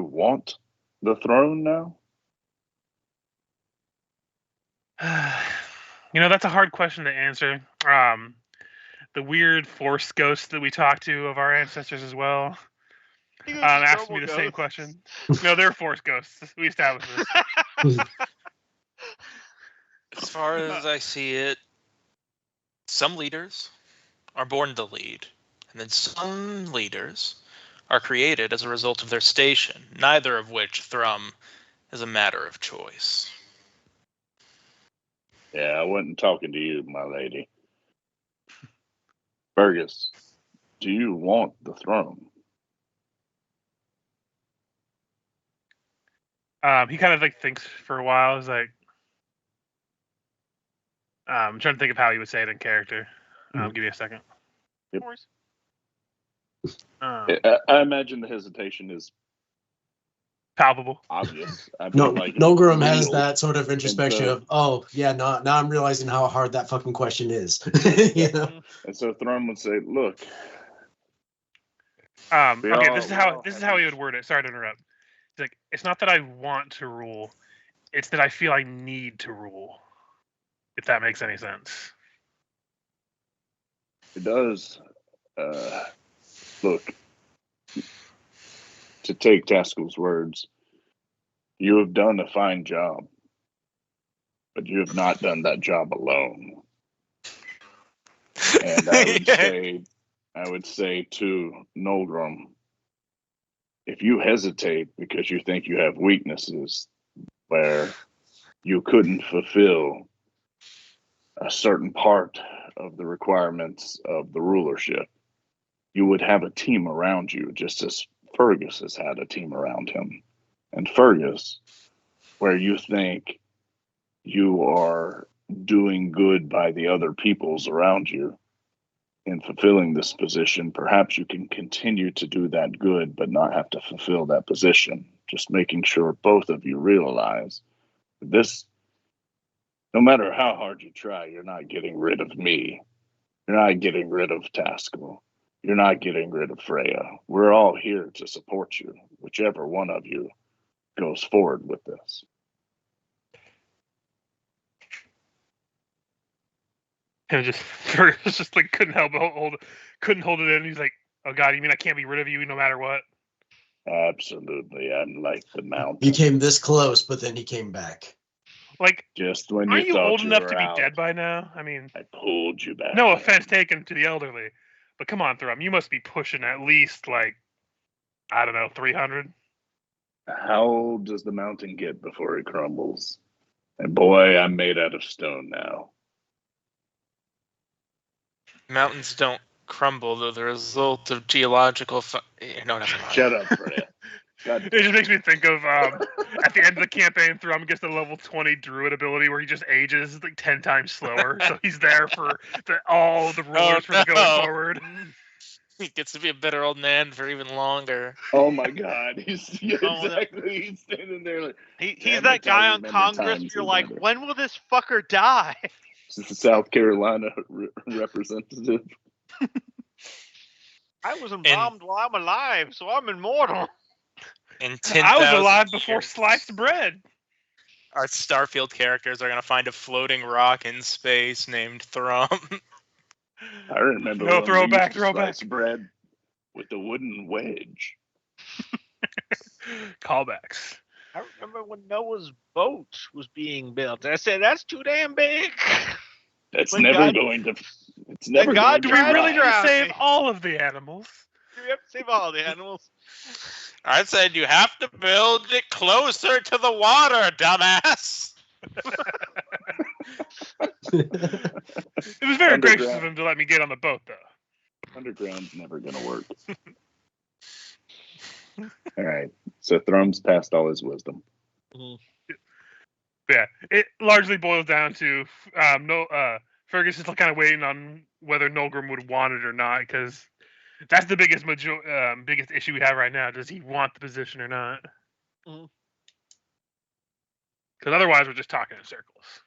want the throne now? You know, that's a hard question to answer. The weird force ghost that we talked to of our ancestors as well asked me the same question. No, they're force ghosts. We established this. As far as I see it, some leaders are born to lead, and then some leaders are created as a result of their station, neither of which, Thrum, is a matter of choice. Yeah, I wasn't talking to you, my lady. Fergus, do you want the throne? He kind of like thinks for a while. He's like, I'm trying to think of how he would say it in character. Give me a second. Yep. Um, I imagine the hesitation is palpable. obvious. I mean, No, like, Nolgrim has real. that sort of introspection of, oh yeah, now I'm realizing how hard that fucking question is. You know? And so Thrum would say, "Look, Okay, this is how he would word it. Sorry to interrupt. It's like, it's not that I want to rule, it's that I feel I need to rule. If that makes any sense. it does. Look, to take Taskell's words, you have done a fine job, but you have not done that job alone." And I would say to Nolgrim, if you hesitate because you think you have weaknesses where you couldn't fulfill a certain part of the requirements of the rulership, you would have a team around you, just as Fergus has had a team around him. And Fergus, where you think you are doing good by the other peoples around you in fulfilling this position, perhaps you can continue to do that good but not have to fulfill that position. Just making sure both of you realize this, no matter how hard you try, you're not getting rid of me. You're not getting rid of Taskell. You're not getting rid of Freya. We're all here to support you, whichever one of you goes forward with this. And just like couldn't help but couldn't hold it in. He's like, "Oh God, you mean I can't be rid of you no matter what?" Absolutely, I'm like the mountain. You came this close, but then he came back. Like, just when aren't you thought old you enough were to be out, dead by now? I mean, I pulled you back. no in. offense taken to the elderly, but come on, Thrum, you must be pushing at least like, I don't know, 300. How old does the mountain get before it crumbles? And boy, I'm made out of stone now. Mountains don't crumble, though the result of geological... No, never mind. Shut up, Freya. It just makes me think of at the end of the campaign, Thrum gets the level 20 druid ability where he just ages like 10 times slower. So he's there for all the rulers for going forward. He gets to be a better old man for even longer. Oh my God, he's exactly. He's standing there like he's that guy on Congress. You're like, when will this fucker die? This is the South Carolina representative. I was embalmed while I'm alive, so I'm immortal. In 10,000 I was alive before sliced bread. Our Starfield characters are going to find a floating rock in space named Thrum. I remember no, when throw we back, used to throw slice back. bread with a wooden wedge. Callbacks. I remember when Noah's boat was being built. I said, that's too damn big. That's never going to. It's never God, going to. Do we really need to drown save me. all of the animals? Do we have to save all the animals? I said you have to build it closer to the water, dumbass. It was very gracious of him to let me get on the boat, though. Underground's never going to work. All right. So Thrum's passed all his wisdom. Yeah, it largely boils down to Fergus is kind of waiting on whether Nolgrim would want it or not, because that's the biggest biggest issue we have right now. Does he want the position or not? Because otherwise, we're just talking in circles.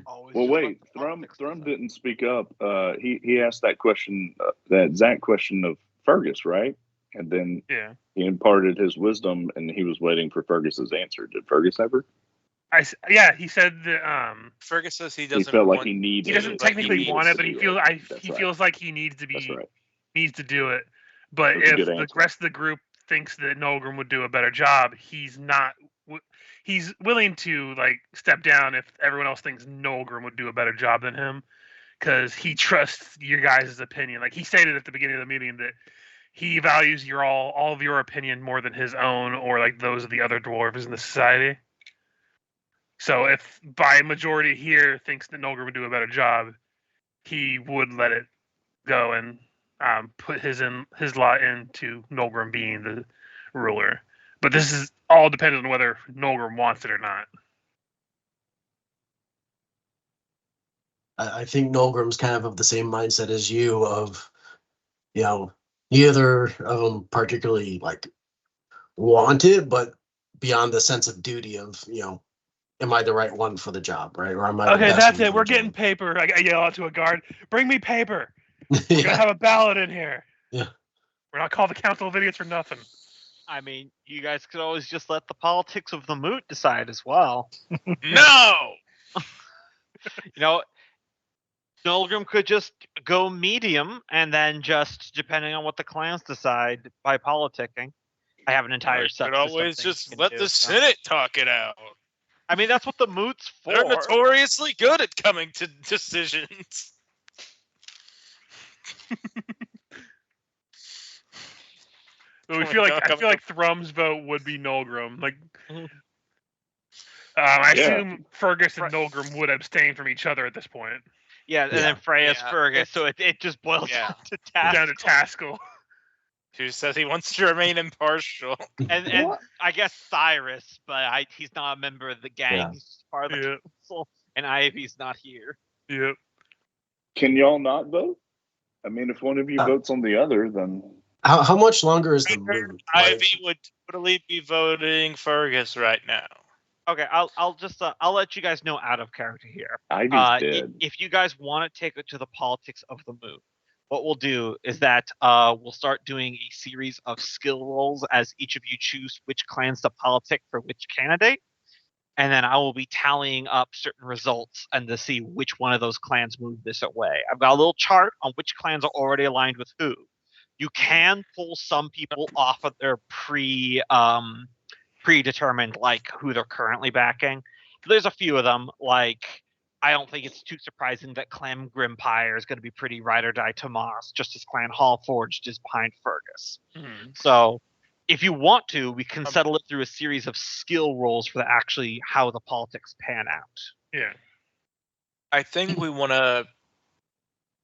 Well, wait. Thrum didn't speak up. He asked that question, that exact question of Fergus, right? And then he imparted his wisdom, and he was waiting for Fergus's answer. Did Fergus ever? He said that Fergus says he doesn't. He felt like he needed. He doesn't technically want it, but he feels like he needs to needs to do it. But if the rest of the group thinks that Nolgrim would do a better job, he's not he's willing to like step down if everyone else thinks Nolgrim would do a better job than him, because he trusts your guys' opinion. Like he stated at the beginning of the meeting that he values all of your opinion more than his own or like those of the other dwarves in the society. So if by majority here thinks that Nolgrim would do a better job, he would let it go and put his lot into Nolgrim being the ruler. But this is all dependent on whether Nolgrim wants it or not. I think Nolgrim's kind of the same mindset as you of, neither of them particularly like want it, but beyond the sense of duty of, am I the right one for the job, right? Or am I Okay, the best that's one it. for We're the getting job? paper. I yell out to a guard, bring me paper. We're Yeah. going to have a ballot in here. Yeah. We're not called the Council of Idiots for nothing. I mean, you guys could always just let the politics of the moot decide as well. No. Nolgrim could just go medium, and then just depending on what the clans decide by politicking. I have an entire You set. could always just let the Senate talk it out. I mean, that's what the moot's for. They're notoriously good at coming to decisions. I feel like Thrum's vote would be Nolgrim. Like, Mhm. I assume Fergus and Nolgrim would abstain from each other at this point. Yeah, and then Freya's Fergus, so it just boils down to Taskell. Down to Taskell. Who says he wants to remain impartial. And I guess Cyrus, but he's not a member of the gang. Yeah. He's part of the council, and Ivy's not here. Yep. Can y'all not vote? I mean, if one of you votes on the other, then How much longer is the moot? Ivy would totally be voting Fergus right now. Okay, I'll just I'll let you guys know out of character here. Ivy's dead. If you guys want to take it to the politics of the moot, what we'll do is that we'll start doing a series of skill rolls as each of you choose which clans to politic for which candidate, and then I will be tallying up certain results and to see which one of those clans moved this way. I've got a little chart on which clans are already aligned with who. You can pull some people off of their predetermined, like who they're currently backing. There's a few of them, like I don't think it's too surprising that Clem Grimpire is going to be pretty ride or die Tomas, just as Clan Hallforged is behind Fergus. Mm-hmm. So if you want to, we can settle it through a series of skill rolls for actually how the politics pan out. Yeah. I think we want to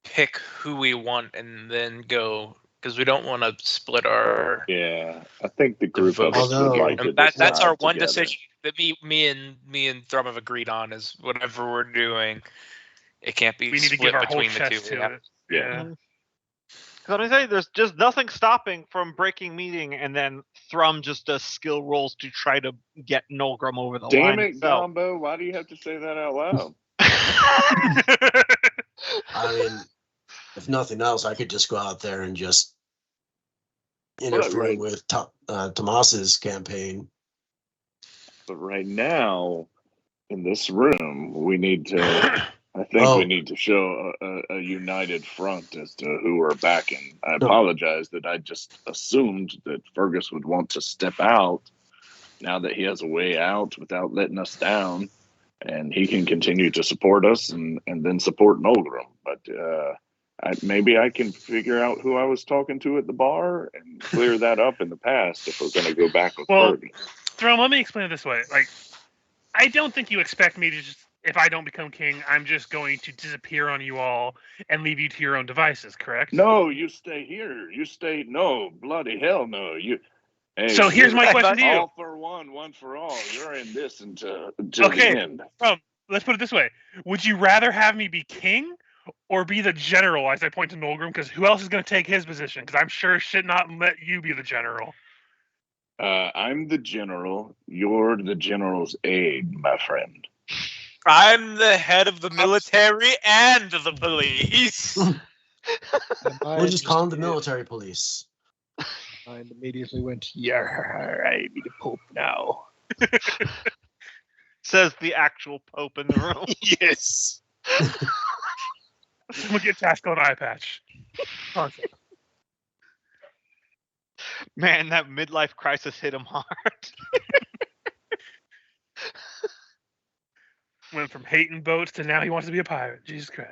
pick who we want and then go, because we don't want to split our. Yeah, I think the group of us Although- would like to That's decide our one together. decision that me and Thrum have agreed on is whatever we're doing, it can't be We need to split give our whole between the two. chest to it. Yeah. Let me say, there's just nothing stopping from breaking meeting and then Thrum just does skill rolls to try to get Nolgrim over the line. Damn it, itself. Gombo! Why do you have to say that out loud? I mean, if nothing else, I could just go out there and just interfere right. with Tomas's campaign. But right now, in this room, we need to. I think we need to show a united front as to who we're backing. I apologize that I just assumed that Fergus would want to step out now that he has a way out without letting us down, and he can continue to support us and then support Nolgrim. But maybe I can figure out who I was talking to at the bar and clear that up in the past if we're going to go back with Fergus. Thrum, let me explain it this way. Like, I don't think you expect me to just, if I don't become king, I'm just going to disappear on you all and leave you to your own devices, correct? No, you stay here. You stay. No, bloody hell no. You. Hey, so here's my question to you. All for one, one for all. You're in this until the end. Let's put it this way. Would you rather have me be king or be the general, as I point to Nolgrim? Because who else is going to take his position? Because I'm sure should not let you be the general. I'm the general. You're the general's aide, my friend. I'm the head of the military and the police. We'll just call him the military police. And immediately went, yeah, I be the Pope now. Says the actual Pope in the room. Yes. We'll get Taskell an eye patch. Awesome. Man, that midlife crisis hit him hard. Went from hating boats to now he wants to be a pirate. Jesus Christ.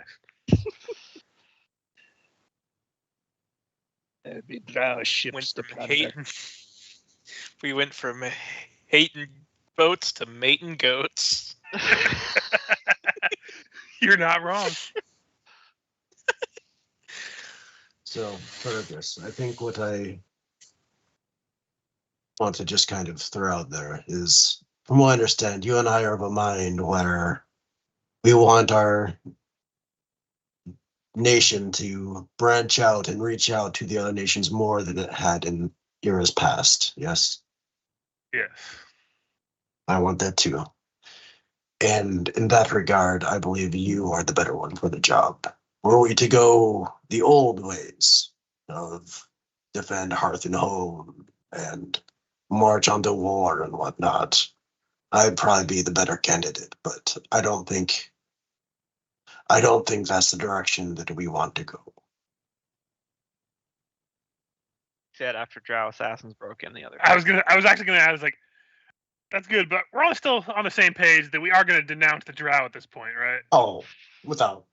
It'd be drow ships Went to from plunder. hating. We went from hating boats to mating goats. You're not wrong. So, Fergus, I think what I want to just kind of throw out there is, from what I understand, you and I are of a mind where we want our nation to branch out and reach out to the other nations more than it had in eras past. Yes? Yes. I want that too. And in that regard, I believe you are the better one for the job. Were we to go the old ways of defend hearth and home and march onto war and whatnot, I'd probably be the better candidate, but I don't think that's the direction that we want to go. Said after Drow Assassins broke in the other. I was actually gonna add, I was like, that's good, but we're all still on the same page that we are gonna denounce the drow at this point, right? Oh, without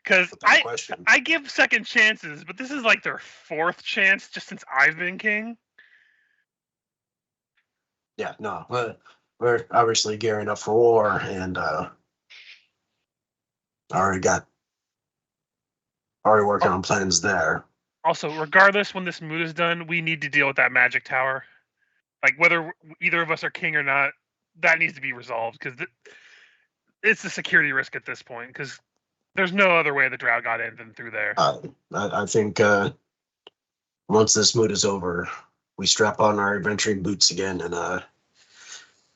Because question. I give second chances, but this is like their fourth chance just since I've been king. Yeah, no, we're obviously gearing up for war, and already working on plans there. Also, regardless when this mood is done, we need to deal with that magic tower. Like whether either of us are king or not, that needs to be resolved because it's a security risk at this point. Because there's no other way the drow got in than through there. I think once this mood is over, we strap on our adventuring boots again and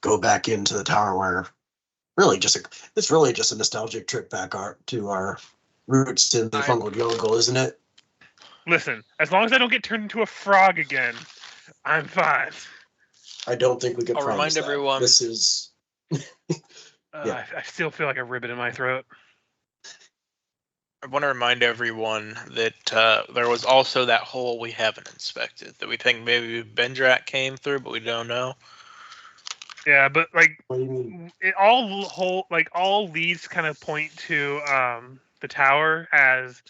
go back into the tower where it's really just a nostalgic trip back to our roots in the fungal jungle, isn't it? Listen, as long as I don't get turned into a frog again, I'm fine. I don't think we could promise remind that. everyone. This is. I still feel like a ribbon in my throat. I want to remind everyone that there was also that hole we haven't inspected that we think maybe Bendrak came through, but we don't know. Yeah, but like What do you mean? all leads kind of point to the tower as.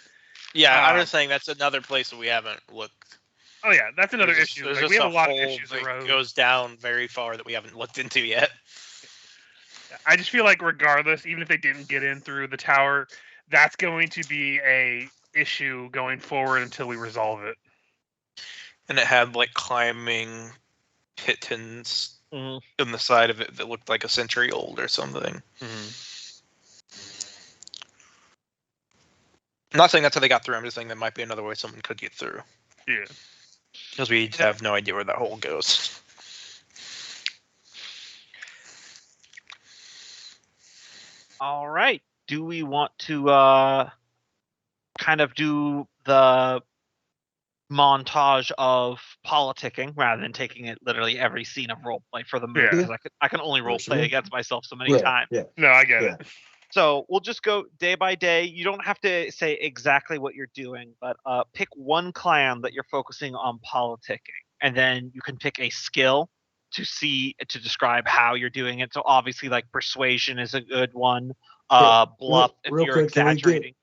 Yeah, I'm just saying that's another place that we haven't looked. Oh yeah, that's another issue. There's Like, just we have a lot of hole issues that arose. goes down very far that we haven't looked into yet. I just feel like regardless, even if they didn't get in through the tower, that's going to be a issue going forward until we resolve it. And it had like climbing pitons Mhm. in the side of it that looked like a century old or something. I'm not saying that's how they got through. I'm just saying that might be another way someone could get through. Yeah. Because we have no idea where that hole goes. All right. Do we want to kind of do the montage of politicking rather than taking it literally every scene of roleplay for the movie? Yeah. Because I can only roleplay against myself so many times. Yeah. No, I get it. So we'll just go day by day. You don't have to say exactly what you're doing, but pick one clan that you're focusing on politicking, and then you can pick a skill to describe how you're doing it. So obviously, like persuasion is a good one. Bluff if you're exaggerating.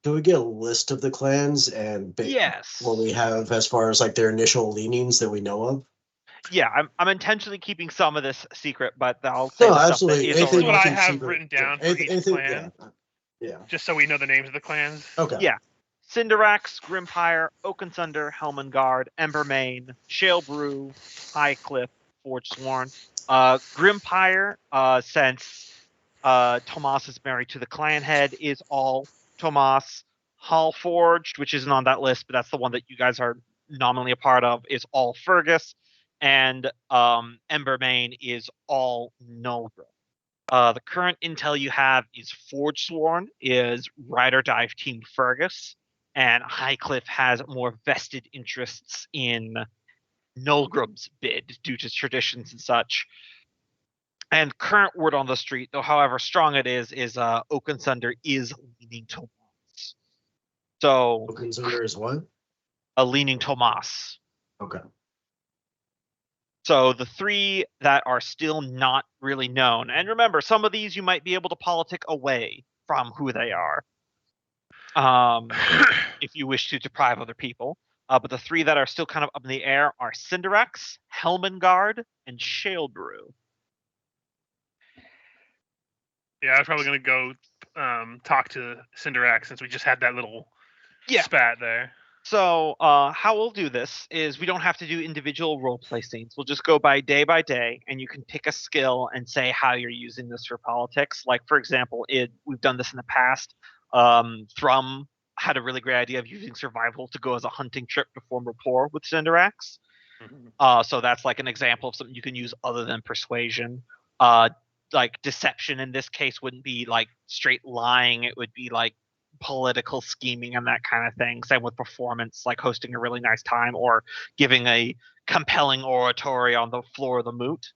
Do we get a list of the clans and yes, what we have as far as like their initial leanings that we know of? Yeah, I'm intentionally keeping some of this secret, but I'll say absolutely. This is what I have secret. written down for each clan. Yeah. Just so we know the names of the clans. Okay. Yeah. Cinderax, Grimpire, Oakensunder, Helmengard, Embermane, Shalebrew, Highcliff, Forgesworn. Grimpire, since Tomas is married to the clan head, is all Tomas. Hallforged, which isn't on that list, but that's the one that you guys are nominally a part of, is all Fergus. And Embermane is all Nulgrim. The current intel you have is Forgesworn is Ride or Dive Team Fergus, and Highcliff has more vested interests in Nulgrim's bid due to traditions and such. And current word on the street, though however strong it is Oakensunder is leaning Tomas. So Oakensunder is what? A leaning Tomas. Okay. So the 3 that are still not really known, and remember, some of these you might be able to politic away from who they are, if you wish to deprive other people. But the 3 that are still kind of up in the air are Cinderax, Helmengard, and Shalebrew. Yeah, I was probably going to go talk to Cinderax since we just had that little spat there. So how we'll do this is we don't have to do individual roleplay scenes. We'll just go by day, and you can pick a skill and say how you're using this for politics. Like, for example, we've done this in the past. Thrum had a really great idea of using survival to go as a hunting trip to form rapport with Cinderax. So that's like an example of something you can use other than persuasion. Like deception in this case wouldn't be like straight lying. It would be like political scheming and that kind of thing. Same with performance, like hosting a really nice time or giving a compelling oratory on the floor of the moot.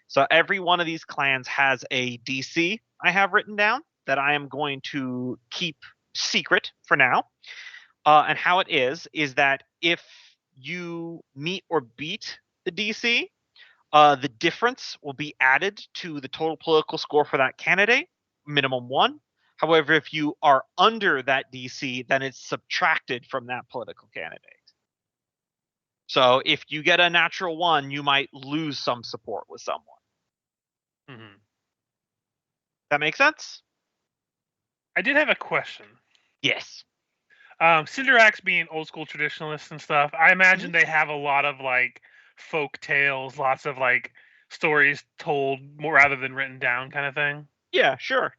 So every one of these clans has a DC I have written down that I am going to keep secret for now. And how it is that if you meet or beat the DC, the difference will be added to the total political score for that candidate, minimum 1. However, if you are under that DC, then it's subtracted from that political candidate. So if you get a natural 1, you might lose some support with someone. That make sense? I did have a question. Yes. Cinderax being old school traditionalists and stuff, I imagine they have a lot of like folk tales, lots of like stories told more rather than written down kind of thing. Yeah, sure.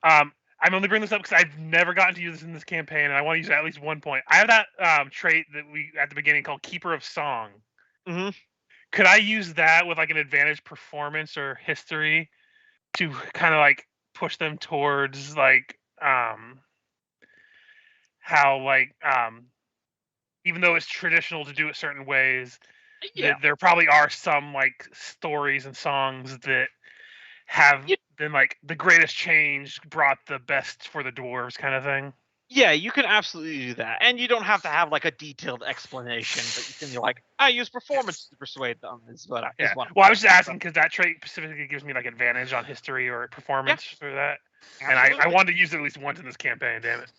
I'm only bringing this up because I've never gotten to use this in this campaign, and I want to use it at least one point. I have that trait that we at the beginning called Keeper of Song. Could I use that with like an advantage performance or history to kind of like push them towards like how like even though it's traditional to do it certain ways, there probably are some like stories and songs that have been like the greatest change brought the best for the dwarves kind of thing. Yeah, you can absolutely do that, and you don't have to have like a detailed explanation, but you can be like, I use performance to persuade them. Well, I was just asking because that trait specifically gives me like advantage on history or performance for that, absolutely. And I wanted to use it at least once in this campaign. Damn it.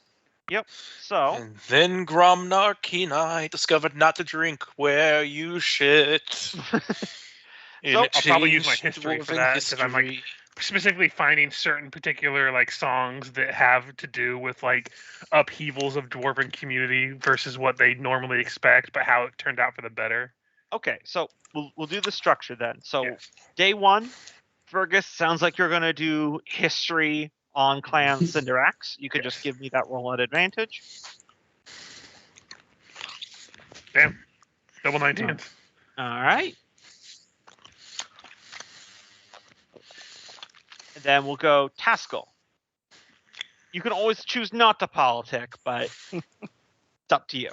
Yep. So. And then Gromnar Kenai discovered not to drink where you shit. So I'll probably use my history for that because I'm like specifically finding certain particular like songs that have to do with like upheavals of dwarven community versus what they normally expect, but how it turned out for the better. Okay, so we'll do the structure then. So day 1, Fergus, sounds like you're gonna do history on Clan Cinderax. You could just give me that roll at advantage. Damn. Double 19. All right. And then we'll go Taskell. You can always choose not to politic, but it's up to you.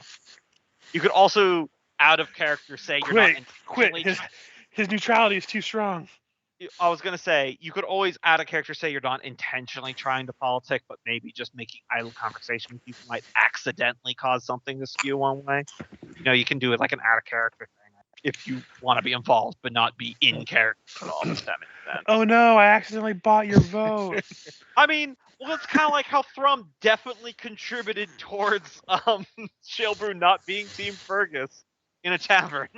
You could also, out of character, say you're not quit. His neutrality is too strong. I was going to say, you could always, out of character, say you're not intentionally trying to politic, but maybe just making idle conversation with people might accidentally cause something to skew one way. You know, you can do it like an out of character thing if you want to be involved, but not be in character at all. That makes sense. Oh no, I accidentally bought your vote. I mean, well, it's kind of like how Thrum definitely contributed towards Shalebrew not being Team Fergus in a tavern.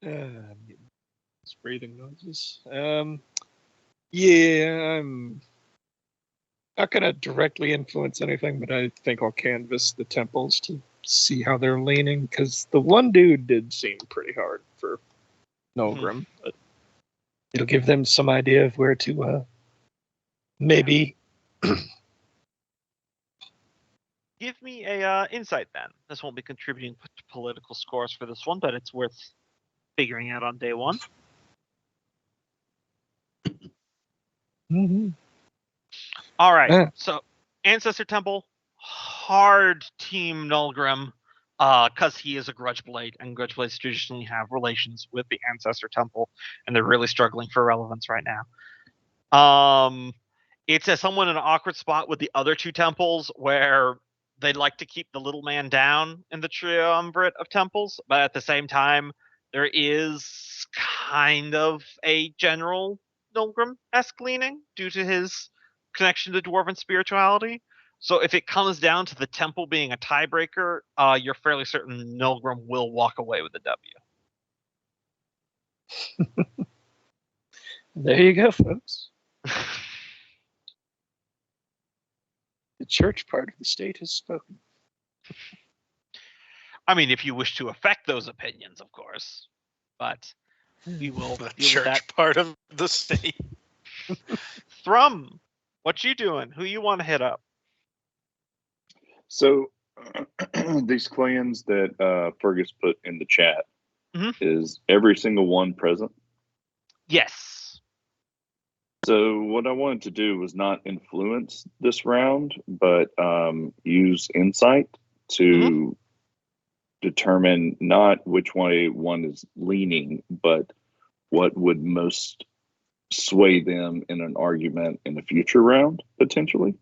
It's breathing noises. Yeah, I'm not gonna directly influence anything, but I think I'll canvass the temples to see how they're leaning, because the one dude did seem pretty hard for Nolgrim, but it'll give them some idea of where to maybe. Give me a insight then. This won't be contributing to political scores for this one, but it's worth figuring out on day 1. All right. So Ancestor Temple, hard Team Nolgrim, because he is a Grudgeblade, and Grudgeblades traditionally have relations with the Ancestor Temple, and they're really struggling for relevance right now. It's as someone in an awkward spot with the other two temples where they'd like to keep the little man down in the triumvirate of temples, but at the same time, there is kind of a general Nilgrim-esque leaning due to his connection to dwarven spirituality. So if it comes down to the temple being a tiebreaker, you're fairly certain Nilgrim will walk away with the W. There you go, folks. The church part of the state has spoken. I mean, if you wish to affect those opinions, of course. But we will The deal with church that. part of the state. Thrum, what you doing? Who you want to hit up? So these clans that Fergus put in the chat, is every single one present? Yes. So what I wanted to do was not influence this round, but use insight to determine not which way one is leaning, but what would most sway them in an argument in the future round, potentially.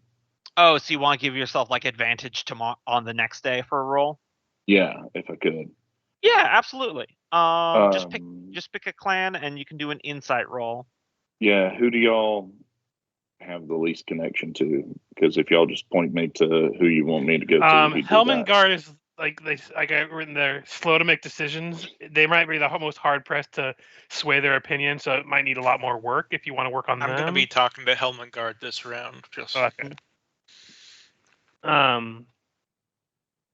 Oh, so you want to give yourself like advantage on the next day for a roll? Yeah, if I could. Yeah, absolutely. Just pick a clan and you can do an insight roll. Yeah, who do y'all have the least connection to? Because if y'all just point me to who you want me to go to, Helmengard is like I got written there, slow to make decisions. They might be the most hard pressed to sway their opinion, so it might need a lot more work if you want to work on them. I'm going to be talking to Helmengard this round. Just okay.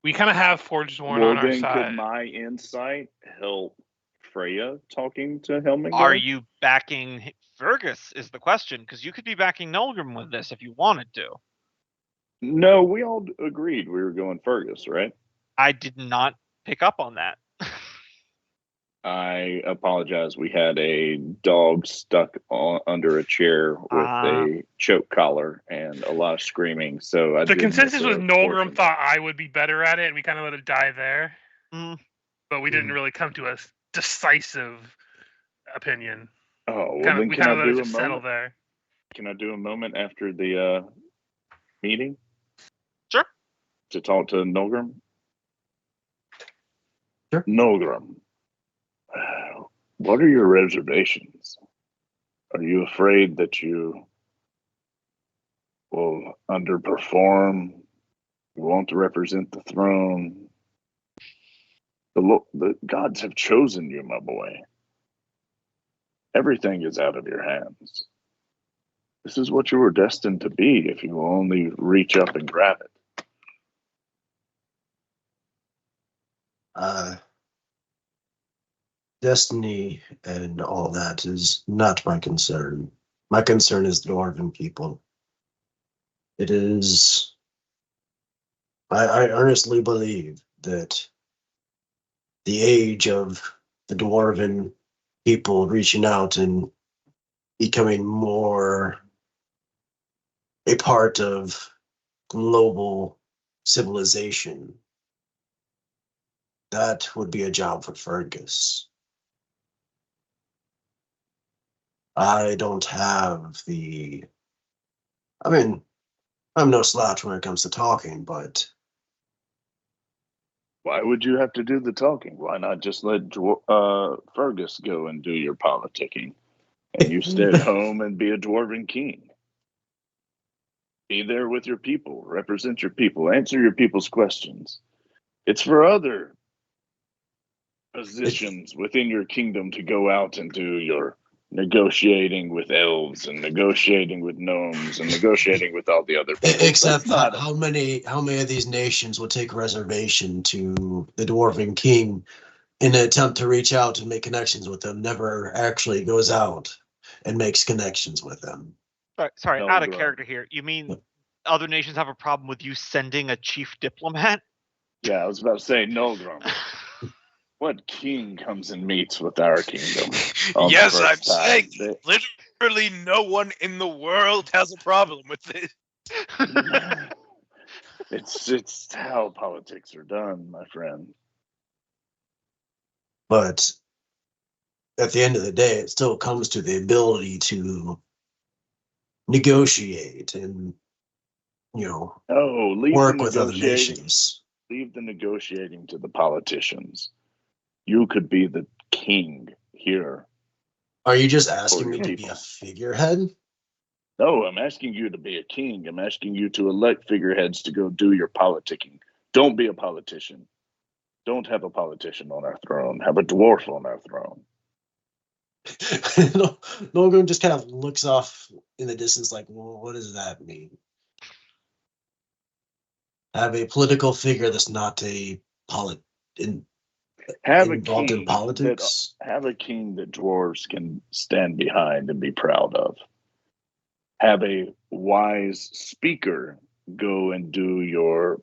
We kind of have Forgeborn well, on our then side. could my insight help Freya talking to Helmengard? Are you backing Fergus is the question, because you could be backing Nilgrim with this if you wanted to. No, we all agreed we were going Fergus, right? I did not pick up on that. I apologize. We had a dog stuck under a chair with a choke collar and a lot of screaming. So the consensus was Nilgrim thought I would be better at it, and we kind of let it die there. But we didn't really come to a decisive opinion. Oh, well, then can I do a settle moment? There. Can I do a moment after the meeting? Sure. To talk to Nilgrim? Sure. Nilgrim, what are your reservations? Are you afraid that you will underperform? You won't represent the throne? The gods have chosen you, my boy. Everything is out of your hands. This is what you were destined to be if you will only reach up and grab it. Destiny and all that is not my concern. My concern is the Dwarven people. It is... I earnestly believe that the age of the Dwarven people reaching out and becoming more a part of global civilization, that would be a job for Fergus. I don't have the... I mean, I'm no slouch when it comes to talking, but... Why would you have to do the talking? Why not just let Fergus go and do your politicking? And you stay at home and be a Dwarven king. Be there with your people. Represent your people. Answer your people's questions. It's for other positions within your kingdom to go out and do your negotiating with elves and negotiating with gnomes and negotiating with all the other people. Except how many of these nations will take reservation to the Dwarven king in an attempt to reach out and make connections with them, never actually goes out and makes connections with them. Sorry, out of character here. You mean other nations have a problem with you sending a chief diplomat? Yeah, I was about to say Nilgrim. What king comes and meets with our kingdom? Yes, I'm saying literally no one in the world has a problem with this. It's how politics are done, my friend. But at the end of the day, it still comes to the ability to negotiate and work with other nations. Leave the negotiating to the politicians. You could be the king here. Are you just asking me to be a figurehead? No, I'm asking you to be a king. I'm asking you to elect figureheads to go do your politicking. Don't be a politician. Don't have a politician on our throne. Have a dwarf on our throne. Nolgrim just kind of looks off in the distance like, well, what does that mean? Have a political figure that's not involved in politics. Have a king that dwarves can stand behind and be proud of. Have a wise speaker go and do your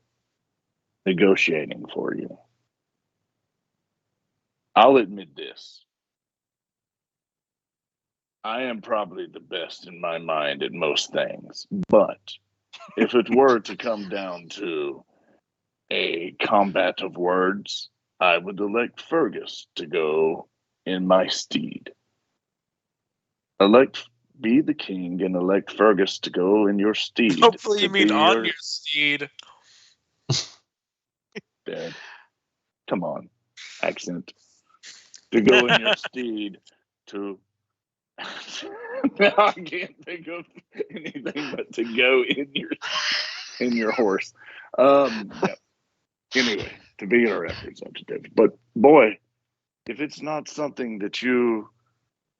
negotiating for you. I'll admit this. I am probably the best in my mind at most things, but if it were to come down to a combat of words, I would elect Fergus to go in my steed. Be the king and elect Fergus to go in your steed. Hopefully you mean on your steed. Dad, come on, accent. To go in your steed to... Now I can't think of anything but to go in your horse. Yeah. Anyway, to be your representative. But boy, if it's not something that you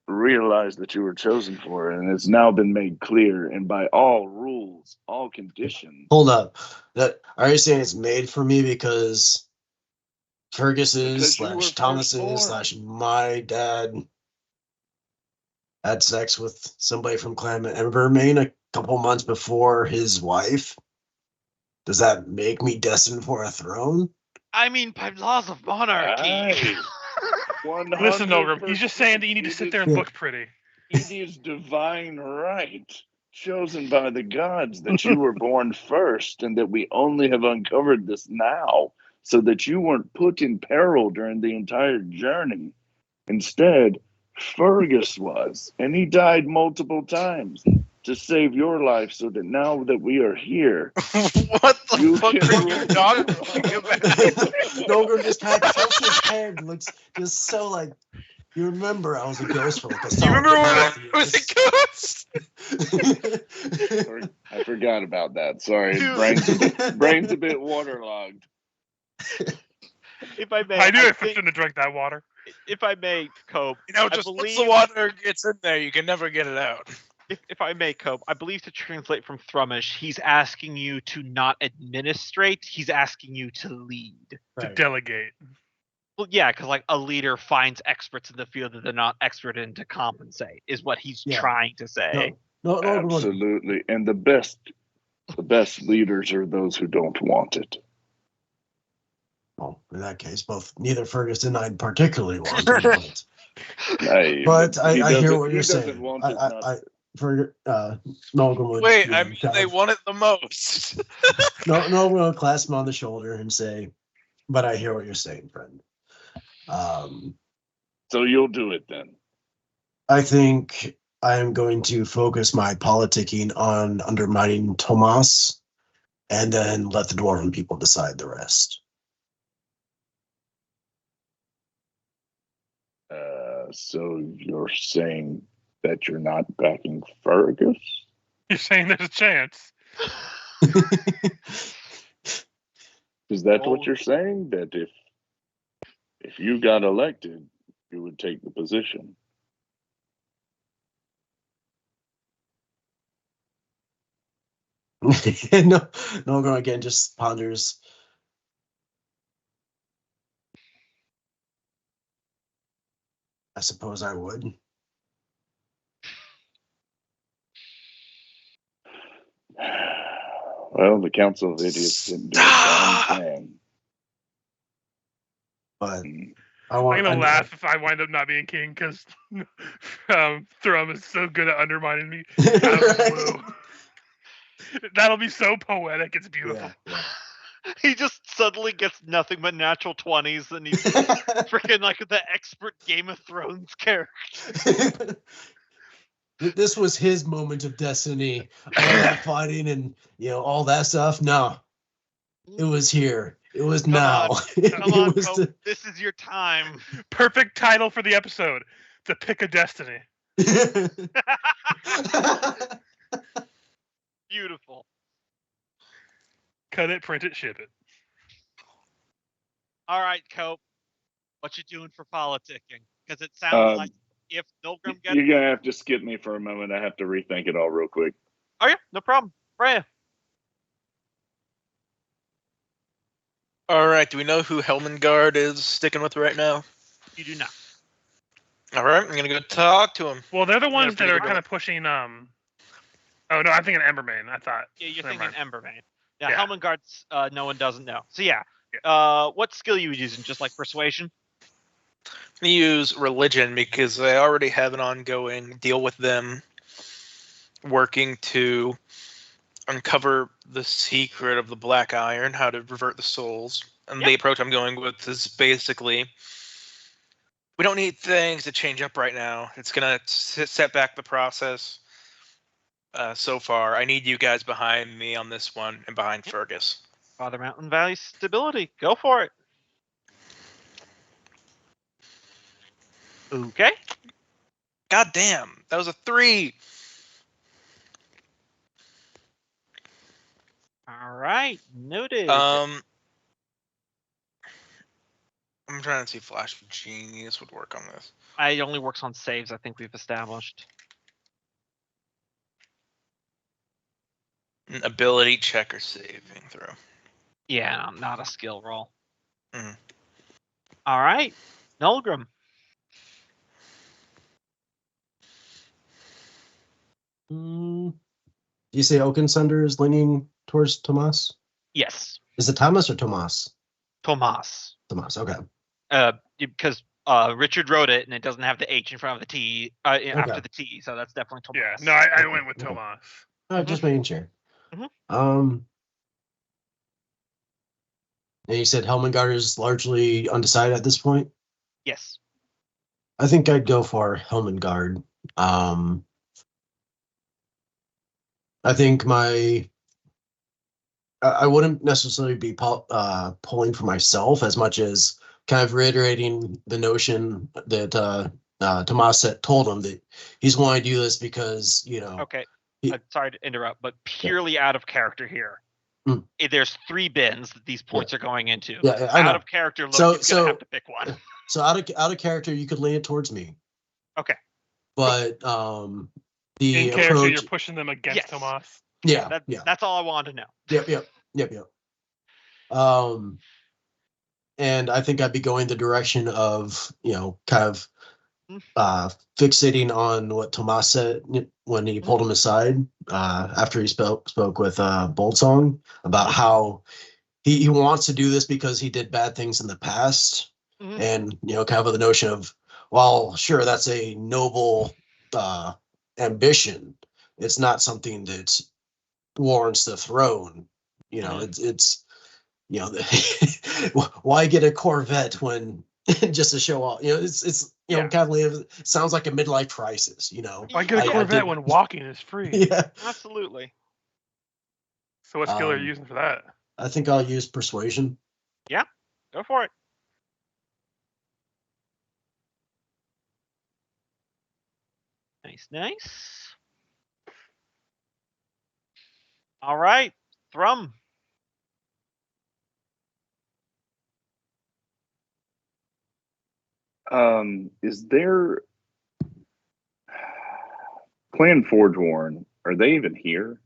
realize that you were chosen for, and it's now been made clear, and by all rules, all conditions. Hold up. Are you saying it's made for me because Fergus's / Thomas's / my dad had sex with somebody from Clan Embermain a couple months before his wife? Does that make me destined for a throne? I mean, by laws of monarchy. Listen, Nolgrim, he's just saying that you need to sit there and look pretty. It is divine right, chosen by the gods, that you were born first, and that we only have uncovered this now, so that you weren't put in peril during the entire journey. Instead, Fergus was, and he died multiple times to save your life, so that now that we are here, what the fuck are you talking about? Nolgrim just kind of tilts his head, looks just so like, you remember I was a ghost for like a solid. You remember when I was a ghost? I forgot about that. Sorry, brain's a bit waterlogged. If I may, I knew I shouldn't have drank that water. If I may, Cope, just once the water gets in there, you can never get it out. If I may, Cope, I believe to translate from Thrummish, he's asking you to not administrate, he's asking you to lead. To delegate. Well, yeah, because like a leader finds experts in the field that they're not expert in to compensate, is what he's trying to say. No, absolutely. And the best leaders are those who don't want it. Well, in that case, neither Fergus and I particularly want it. But I hear what you're saying. Wait, I mean, they want it the most. No, we'll clasp him on the shoulder and say, but I hear what you're saying, friend. So you'll do it then? I think I am going to focus my politicking on undermining Tomas and then let the dwarven people decide the rest. So you're saying that you're not backing Fergus? You're saying there's a chance. Is that what you're saying? That if you got elected, you would take the position? No, again, just ponders. I suppose I would. Well, the Council of Idiots didn't do a darn thing. But I'm gonna laugh if I wind up not being king because Thrum is so good at undermining me. That'll be so poetic. It's beautiful. Yeah. He just suddenly gets nothing but natural 20s, and he's freaking like the expert Game of Thrones character. this was his moment of destiny. All that fighting and all that stuff. No, it was here. It was now. Come on, Cope. This is your time. Perfect title for the episode: "The Pick of Destiny." Beautiful. Cut it, print it, ship it. All right, Cope. What you doing for politicking? Because it sounds like if Milgram gets... You're going to have to skip me for a moment. I have to rethink it all real quick. Oh, yeah. No problem. Freya. All right. Do we know who Helmengard is sticking with right now? You do not. All right. I'm going to go talk to him. Well, they're the ones that are kind of pushing... Oh, no. I'm thinking Embermane, I thought. Yeah, you're thinking Embermane. Yeah, Helmengard's no one doesn't know. So, yeah. What skill you using? Just like persuasion? I'm going to use religion because I already have an ongoing deal with them working to uncover the secret of the Black Iron, how to revert the souls. And the approach I'm going with is basically, we don't need things to change up right now. It's going to set back the process so far. I need you guys behind me on this one and behind Fergus. Father Mountain Valley stability. Go for it. Okay. God damn, that was a 3. All right, noted. I'm trying to see if Flash of Genius would work on this. It only works on saves, I think we've established. An ability check or saving throw. Yeah, not a skill roll. Mm. All right, Nulgrim. You say Oakensunder is leaning towards Tomas? Yes. Is it Thomas or Tomas? Tomas. Tomas, okay. Because Richard wrote it and it doesn't have the H in front of the T after the T, so that's definitely Tomas. Yeah, no, I went with Tomas. Just making sure. Mm-hmm. And you said Helmengard is largely undecided at this point? Yes. I think I'd go for Helmengard. I think I wouldn't necessarily be pulling for myself as much as kind of reiterating the notion that Tomas told him that he's wanting to do this because, Okay. Sorry to interrupt, but purely out of character here. There's 3 bins that these points are going into. Yeah, I know. Out of character, you're gonna have to pick one. So out of character, you could lean it towards me. Okay. But the in character, approach, you're pushing them against Tomas. Yeah, That's all I wanted to know. Yep. And I think I'd be going the direction of, kind of fixating on what Tomas said when he pulled him aside after he spoke with Boltsong about how he wants to do this because he did bad things in the past. And, kind of the notion of, well, sure, that's a noble ambition. It's not something that warrants the throne. It's why get a Corvette when just to show off? It's kind of sounds like a midlife crisis. Why get a Corvette when walking is free? Yeah, absolutely. So what skill are you using for that? I think I'll use persuasion. Yeah, go for it. Nice. All right, Thrum. Is there Clan Forgeworn? Are they even here?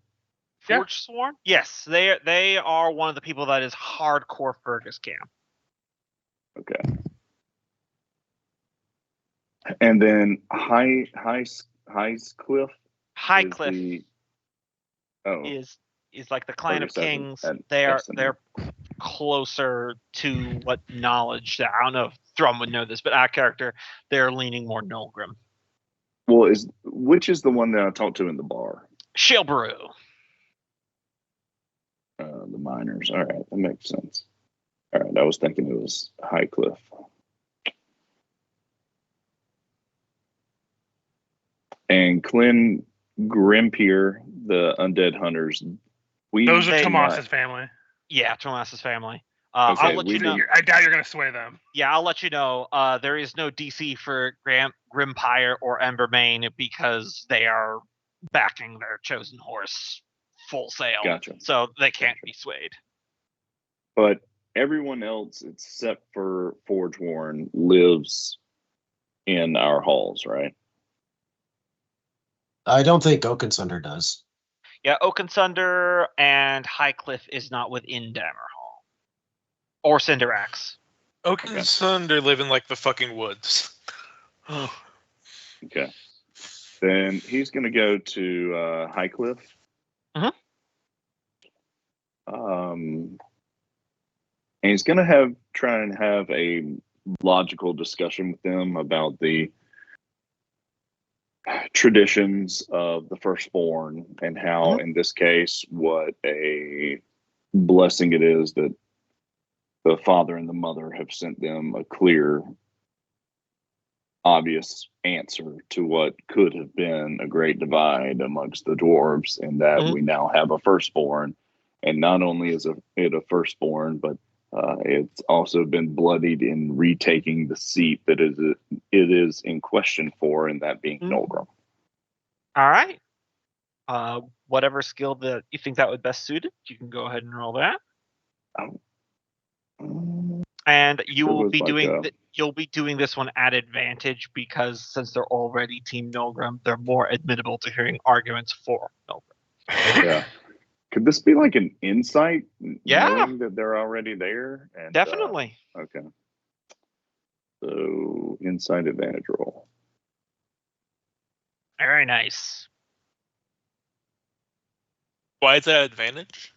Forge Sworn? Yes, they are one of the people that is hardcore Fergus camp. Okay. And then Highcliffe. Highcliffe is like the clan of kings. They're closer to what knowledge. I don't know if Thrum would know this, but our character, they're leaning more Nulgrim. Well, which is the one that I talked to in the bar? Shilbaru. The miners. All right, that makes sense. All right, I was thinking it was Highcliffe. And Clint Grimpier, the undead hunters. Those are They- Tomas's family. Yeah, Tomas's family. Okay, I'll let we you know. didn't- I doubt you're gonna sway them. Yeah, I'll let you know. There is no DC for Grimpire or Embermane because they are backing their chosen horse full sail. Gotcha. So they can't be swayed. But everyone else except for Forge Warren lives in our halls, right? I don't think Oakensunder does. Yeah, Oakensunder and Highcliff is not within Dammerhall. Or Cinderax. Oakensunder live in like the fucking woods. Okay. Then he's going to go to Highcliff. Mhm. And he's going to try and have a logical discussion with them about the traditions of the firstborn and how, in this case, what a blessing it is that the father and the mother have sent them a clear, obvious answer to what could have been a great divide amongst the dwarves, and that we now have a firstborn. And not only is it a firstborn, but it's also been bloodied in retaking the seat that it is in question for, and that being Nolgrim. All right. Whatever skill that you think that would best suit it, you can go ahead and roll that. And you will be you'll be doing this one at advantage because since they're already Team Nolgrim, they're more admittable to hearing arguments for Nolgrim. Yeah. Could this be like an insight? Yeah. Knowing that they're already there? And, Definitely. Okay. So, insight advantage roll. Very nice. Why is that advantage?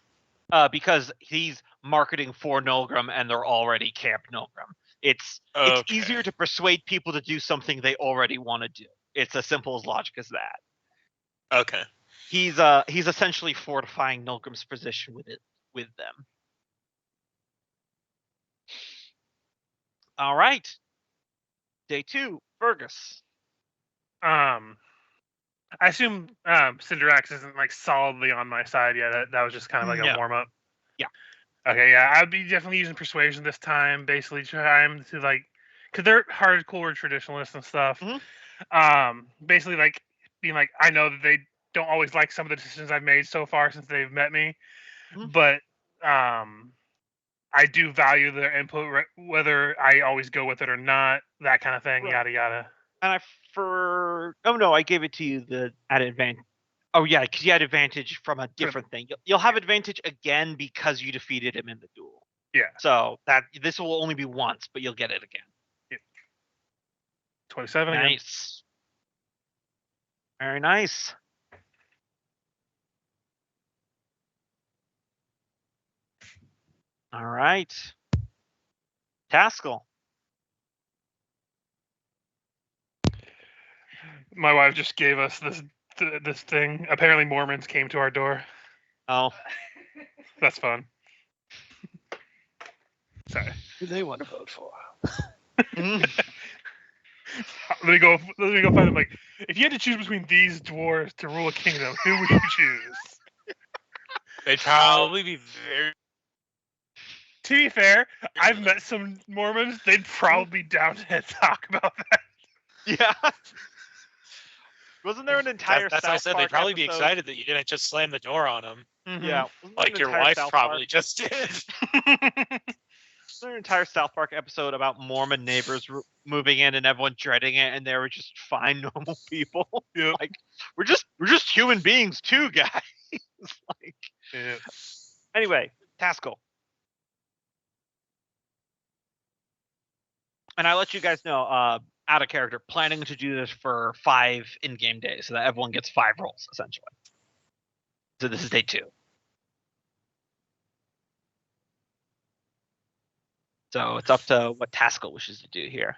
Because he's marketing for Nolgrim and they're already Camp Nolgrim. It's easier to persuade people to do something they already want to do. It's as simple as logic as that. Okay. He's essentially fortifying Nolgrim's position with them. All right. Day 2, Fergus. I assume Cinderax isn't like solidly on my side yet. That was just kind of like a warm up. Yeah. Okay, yeah, I'd be definitely using persuasion this time, basically trying to like, cause they're hardcore traditionalists and stuff. Basically like being like, I know that they don't always like some of the decisions I've made so far since they've met me, but I do value their input, whether I always go with it or not. That kind of thing, yada yada. And I gave it to you at advantage. Oh yeah, because you had advantage from a different thing. You'll have advantage again because you defeated him in the duel. Yeah. So this will only be once, but you'll get it again. Yeah. 27. Nice. Again. Very nice. All right. Taskell. My wife just gave us this thing. Apparently, Mormons came to our door. Oh, that's fun. Sorry. Who they want to vote for? Let me go find them. Like, if you had to choose between these dwarves to rule a kingdom, who would you choose? They'd probably be very. To be fair, I've met some Mormons. They'd probably be down to talk about that. Yeah. Wasn't there an entire That's what I said. They'd probably be excited that you didn't just slam the door on them. Yeah. Like your wife probably just did. Wasn't there an entire South Park episode about Mormon neighbors moving in and everyone dreading it, and they were just fine, normal people? Yep. Like, we're just human beings too, guys. Like, yeah. Anyway, Taskell. And I let you guys know, out of character, planning to do this for 5 in-game days, so that everyone gets 5 rolls, essentially. So this is day 2. So it's up to what Taskell wishes to do here.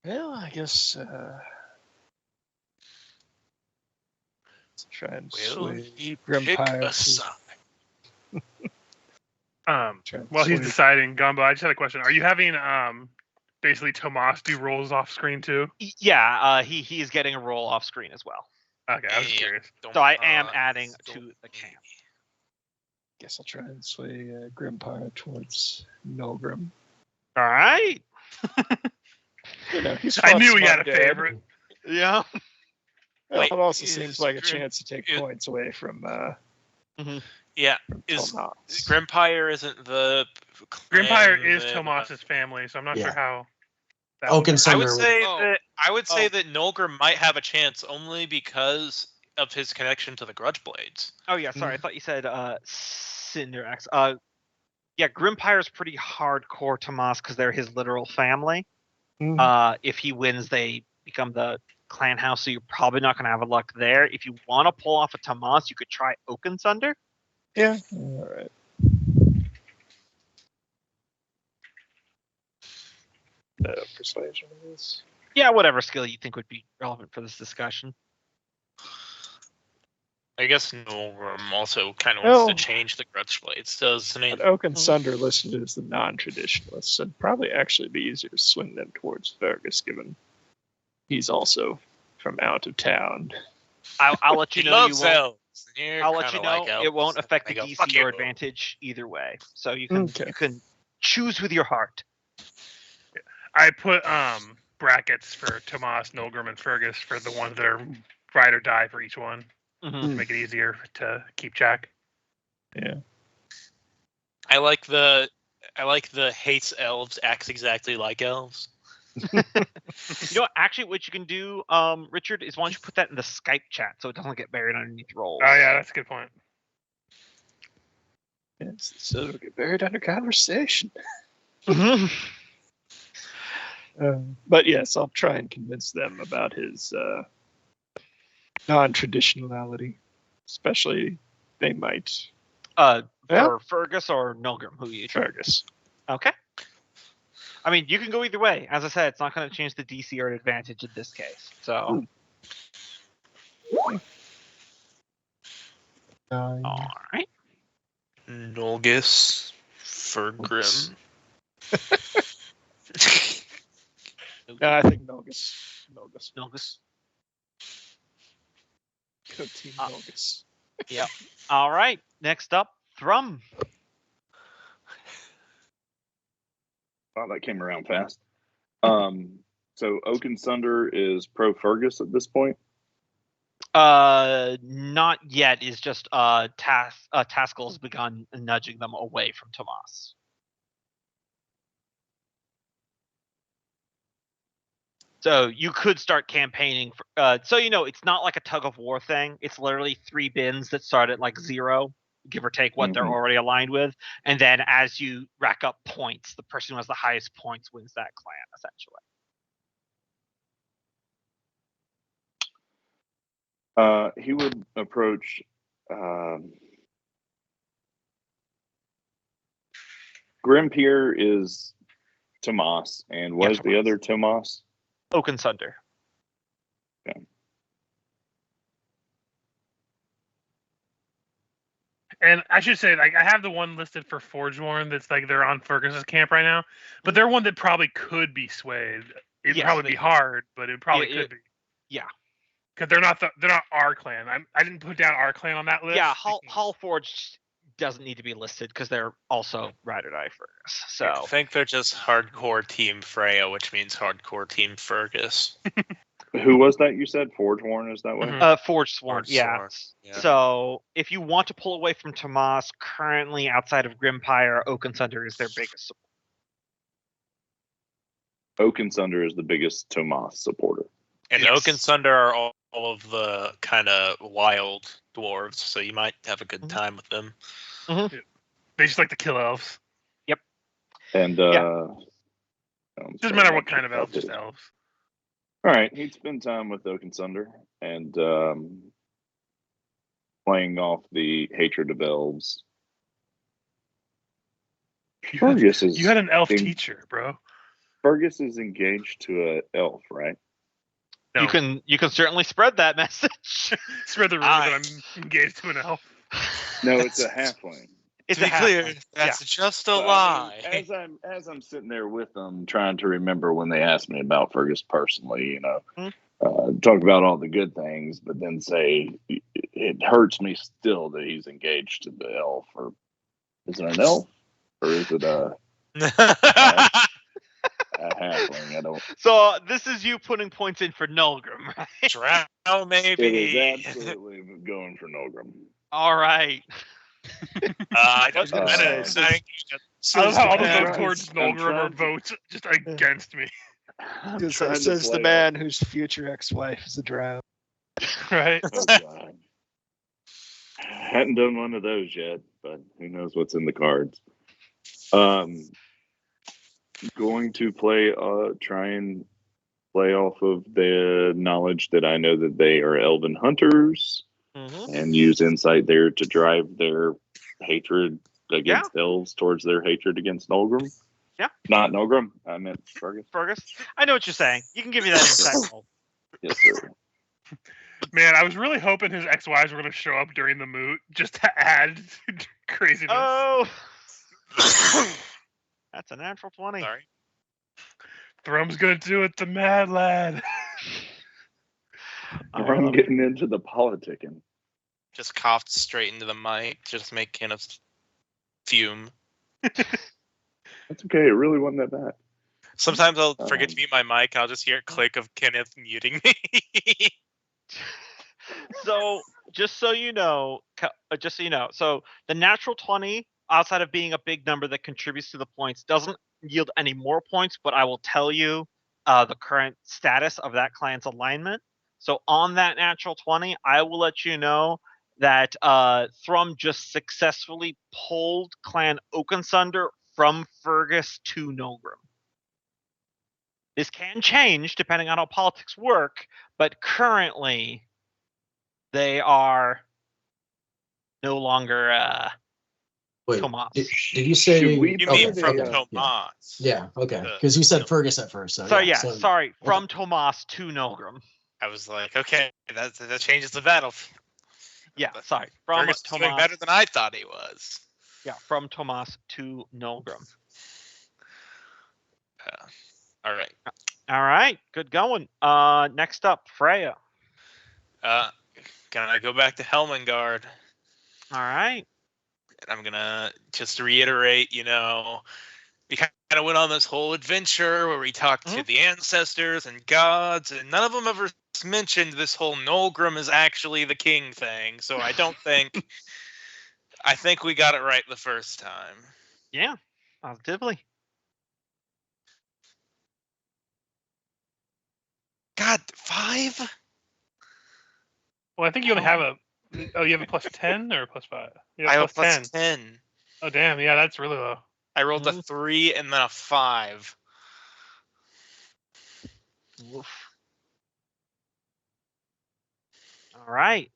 Well, I guess Let's try and Will sway he pick Grimpire. a side? While he's deciding, Gumbo, I just had a question. Are you having basically Tomas do rolls off screen too? Yeah, he is getting a roll off screen as well. Okay, I was just curious. So I am adding to the camp. Guess I'll try and sway Grimpire towards Nogrim. All right. You know, he's I fought knew he had a Smug Dad. favorite. Yeah. Well, Wait, it also is seems like a Grim- chance to take is- points away from Yeah, from is Tomas. Grimpire isn't the Grimpire clan is that, Tomas's family, so I'm not Yeah. sure how. That Oak and works. I would Sunder. say Oh. that Oh. that Nolgrim might have a chance only because of his connection to the Grudge Blades. Oh yeah, sorry. I thought you said Cinderx. Yeah, Grimpire's pretty hardcore Tomas because they're his literal family. If he wins, they become the clan house, so you're probably not going to have a luck there. If you want to pull off a Tomas, you could try Oakensunder. Yeah. All right. Persuasion is. Yeah, whatever skill you think would be relevant for this discussion. I guess Nolgrim also kind of Well- wants to change the Grudge Blades, doesn't he? But Oak and Sunder listed as the non-traditionalists, so it'd probably actually be easier to swing them towards Fergus, given he's also from out of town. I'll let He you know. loves You won't, elves. You're I'll let you kinda know like elves. it won't affect the They go, DC "Fuck or you." advantage either way. So you can Okay. you can choose with your heart. I put brackets for Tomas, Nolgrim, and Fergus for the ones that are ride or die for each one Mhm. to make it easier to keep track. Yeah. I like the hates elves, acts exactly like elves. You know what? Actually, what you can do, Richard, is why don't you put that in the Skype chat so it doesn't get buried underneath rolls. Oh yeah, that's a good point. Yes, so it'll get buried under conversation. Mhm. But yes, I'll try and convince them about his non-traditionality. Especially, they might. For Yeah. Fergus or Nolgrim, who you Fergus. Okay. I mean, you can go either way. As I said, it's not going to change the DC or advantage in this case. So, all right. Nolgus for Grim. No, I think Nogus. Nolgus. Go team Nogus. All right. Next up, Thrum. Wow, that came around fast. So Oakensunder is pro Fergus at this point. Not yet. Is just Taskel's begun nudging them away from Tomas. So you could start campaigning. So it's not like a tug of war thing. It's literally 3 bins that start at like 0, give or take what they're Mhm. already aligned with, and then as you rack up points, the person who has the highest points wins that clan, essentially. He would approach Grimpier is Tomas, and Yeah, was the Tomas. other Tomas? Oakensunder. And I should say, like, I have the one listed for Forgeworn that's like they're on Fergus's camp right now, but they're one that probably could be swayed. It'd Yes, probably they be could. hard, but it probably Yeah, could be. yeah. Because they're not our clan. I didn't put down our clan on that list. Yeah, because- Hull Forge doesn't need to be listed because they're also Ride or Die Fergus. So I think they're just hardcore Team Freya, which means hardcore Team Fergus. Who was that you said? Forgeworn, is that what? Mhm. Forge Sworn, Forge yeah. Sworn, yeah. So if you want to pull away from Tomas, currently outside of Grimpire, Oakensunder is their biggest support. Oakensunder is the biggest Tomas supporter. And Yes. Oakensunder are all of the kind of wild dwarves, so you might have a good time with them. They just like to kill elves. And Doesn't matter what kind of elf, just elves. All right, he'd spend time with Oakensunder and playing off the hatred of elves. Fergus is You had an elf in- teacher, bro. Fergus is engaged to an elf, right? No. You can certainly spread that message. Spread the rumor that I'm engaged to an elf. No, it's a halfling. It's to a be clear, halfling. that's just a So, lie. I mean, as I'm sitting there with them, trying to remember when they asked me about Fergus personally, talk about all the good things, but then say it hurts me still that he's engaged to the elf. Or is it an elf, or is it a halfling? I don't. So this is you putting points in for Nulgrim, right? Drow, maybe. It is absolutely going for Nulgrim. All right. I was don't gonna know. say, I think I love how all the I'm votes trying- towards I'm Nulgrim are trying to- votes just against me. I'm Says trying to the play man whose future ex-wife is a drow. Right? Oh, God. Hadn't done one of those yet, but who knows what's in the cards. Going to try and play off of the knowledge that I know that they are elven hunters and use insight there to drive their hatred against elves towards their hatred against Nulgrim. Yeah. Not Nulgrim. I meant Fergus. Fergus. I know what you're saying. You can give me that insight roll. Yes, sir. Man, I was really hoping his ex-wives were going to show up during the moot just to add craziness. Oh. That's a natural 20. Sorry. Thrum's going to do it, the mad lad. I'm getting into the politicking. Just coughed straight into the mic, just making us fume. That's okay. It really wasn't that bad. Sometimes I'll forget to mute my mic, and I'll just hear a click of Kenneth muting me. So, just so you know, so the natural 20, outside of being a big number that contributes to the points, doesn't yield any more points, but I will tell you the current status of that clan's alignment. So on that natural 20, I will let you know that Thrum just successfully pulled Clan Oakensunder from Fergus to Nulgrim. This can change depending on how politics work, but currently they are no longer Wait, Tomas. did you say? Should we You okay, mean from okay, Tomas? Yeah, okay. Because you said Fergus at first. So Sorry, yeah, sorry. From Tomas to Nulgrim. I was like, okay, that changes the battle. Yeah, sorry. From Fergus is doing Tomas. better than I thought he was. Yeah, from Tomas to Nulgrim. All right. All right, good going. Next up, Freya. Can I go back to Helmengard? All right. And I'm gonna just reiterate, we kind of went on this whole adventure where we talked to the ancestors and gods, and none of them ever mentioned this whole Nulgrim is actually the king thing. So I don't think, I think we got it right the first time. Yeah, positively. God, 5? Well, I think you only have a. Oh, you have a plus 10 or a plus 5? You I have a plus plus 10. Oh, damn. Yeah, that's really low. I rolled a 3 and then a 5. Oof. All right.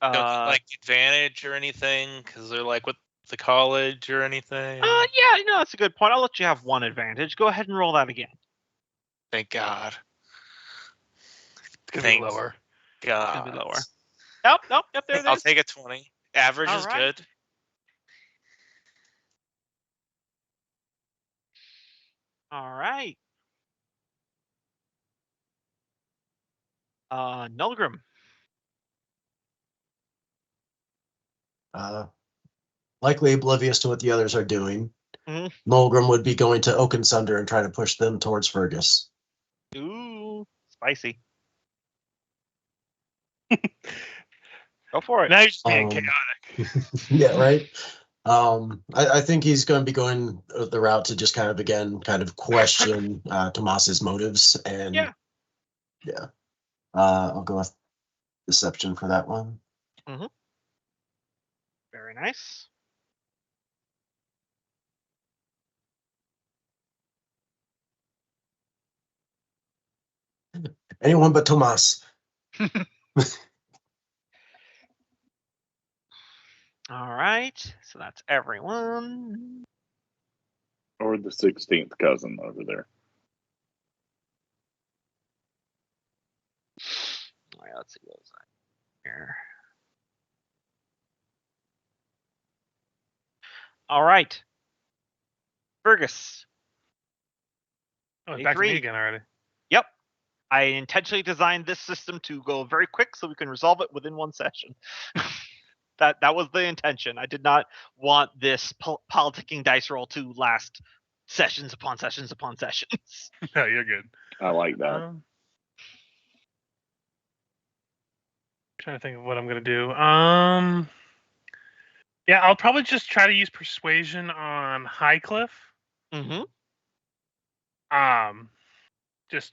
Don't need, like advantage or anything because they're like with the college or anything. Yeah, that's a good point. I'll let you have one advantage. Go ahead and roll that again. Thank God. It's gonna be lower. God. It's gonna be lower. Nope. There it is. I'll take a 20. Average All is right. good. All right. Nulgrim. Likely oblivious to what the others are doing. Mhm. Nulgrim would be going to Oakensunder and trying to push them towards Fergus. Ooh, spicy. Go for it. Now you're just being chaotic. Yeah, right. I think he's going to be going the route to just kind of question Tomas's motives, and Yeah. I'll go with deception for that one. Very nice. Anyone but Tomas. All right. So that's everyone. Or the 16th cousin over there. All right, let's see what was here. All right. Fergus. Oh, it's back to me A3. again already. Yep. I intentionally designed this system to go very quick so we can resolve it within one session. That was the intention. I did not want this politicking dice roll to last sessions upon sessions upon sessions. No, you're good. I like that. Trying to think of what I'm gonna do. Yeah, I'll probably just try to use persuasion on Highcliff. Mm-hmm. Just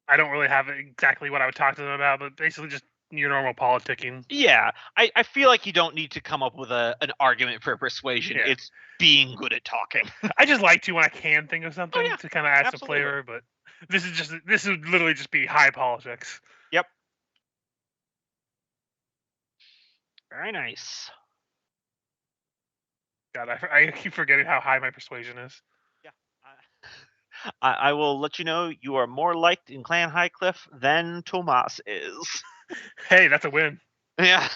I don't really have exactly what I would talk to them about, but basically just your normal politicking. Yeah, I feel like you don't need to come up with an argument for persuasion. Yeah. It's being good at talking. I just like to when I can think of something yeah. to kind of add Absolutely. some flavor, but this would literally just be high politics. Yep. Very nice. God, I keep forgetting how high my persuasion is. Yeah. I will let you know you are more liked in Clan Highcliff than Tomas is. Hey, that's a win. Yeah.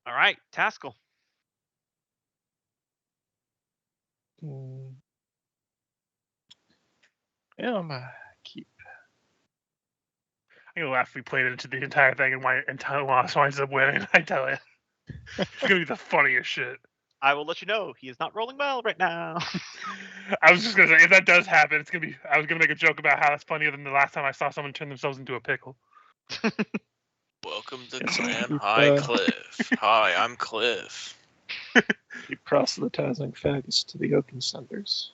All right, Taskell. Yeah, I'm gonna keep. I'm gonna laugh if we played it into the entire thing and Tomas winds up winning. I tell you, it's gonna be the funniest shit. I will let you know he is not rolling well right now. I was just gonna say if that does happen, it's gonna be. I was gonna make a joke about how that's funnier than the last time I saw someone turn themselves into a pickle. Welcome to Yes, Clan keep, High Cliff. Hi, I'm Cliff. Keep proselytizing faggots to the oaken cinders.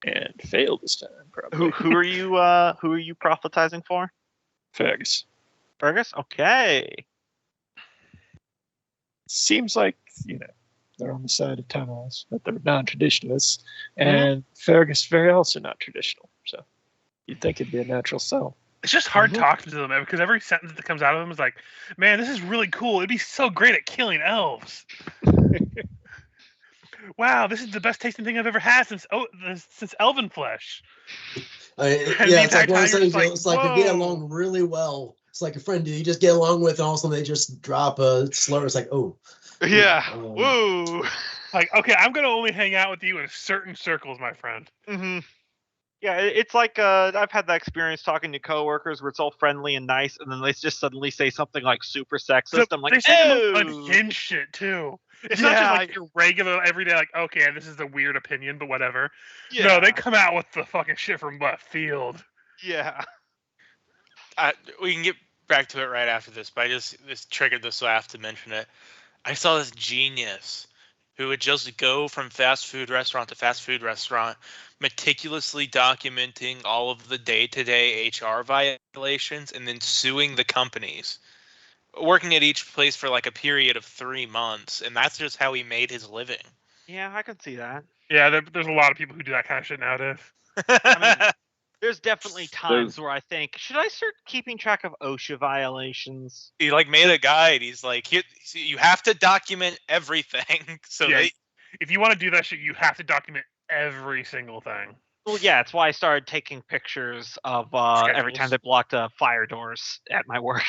And fail this time, probably. who are you prophetizing for? Faggots. Fergus? Okay. Seems like, they're on the side of Tomas, that they're non-traditionalists, and Fergus very also not traditional. So you'd think it'd be a natural sell. It's just hard talking to them because every sentence that comes out of them is like, "Man, this is really cool. It'd be so great at killing elves." Wow, this is the best tasting thing I've ever had since elven flesh. Yeah, it's like one of those things. It's like we get along really well. It's like a friend you just get along with, and all of a sudden they just drop a slur. It's like, oh, yeah, woo. Like, okay, I'm gonna only hang out with you in certain circles, my friend. Mm-hmm. Yeah, it's like I've had that experience talking to coworkers where it's all friendly and nice, and then they just suddenly say something like super sexist. I'm like, they say the most unhinged shit too. It's not just like your regular everyday, like, okay, this is a weird opinion, but whatever. Yeah. No, they come out with the fucking shit from left field. Yeah. We can get back to it right after this, but this triggered this, so I have to mention it. I saw this genius who would just go from fast food restaurant to fast food restaurant, meticulously documenting all of the day-to-day HR violations and then suing the companies. Working at each place for like a period of 3 months, and that's just how he made his living. Yeah, I can see that. Yeah, there's a lot of people who do that kind of shit nowadays. I mean, there's definitely times where I think, should I start keeping track of OSHA violations? He like made a guide. He's like, you have to document everything. So yeah, if you want to do that shit, you have to document every single thing. Well, yeah, that's why I started taking pictures of every time they blocked fire doors at my work.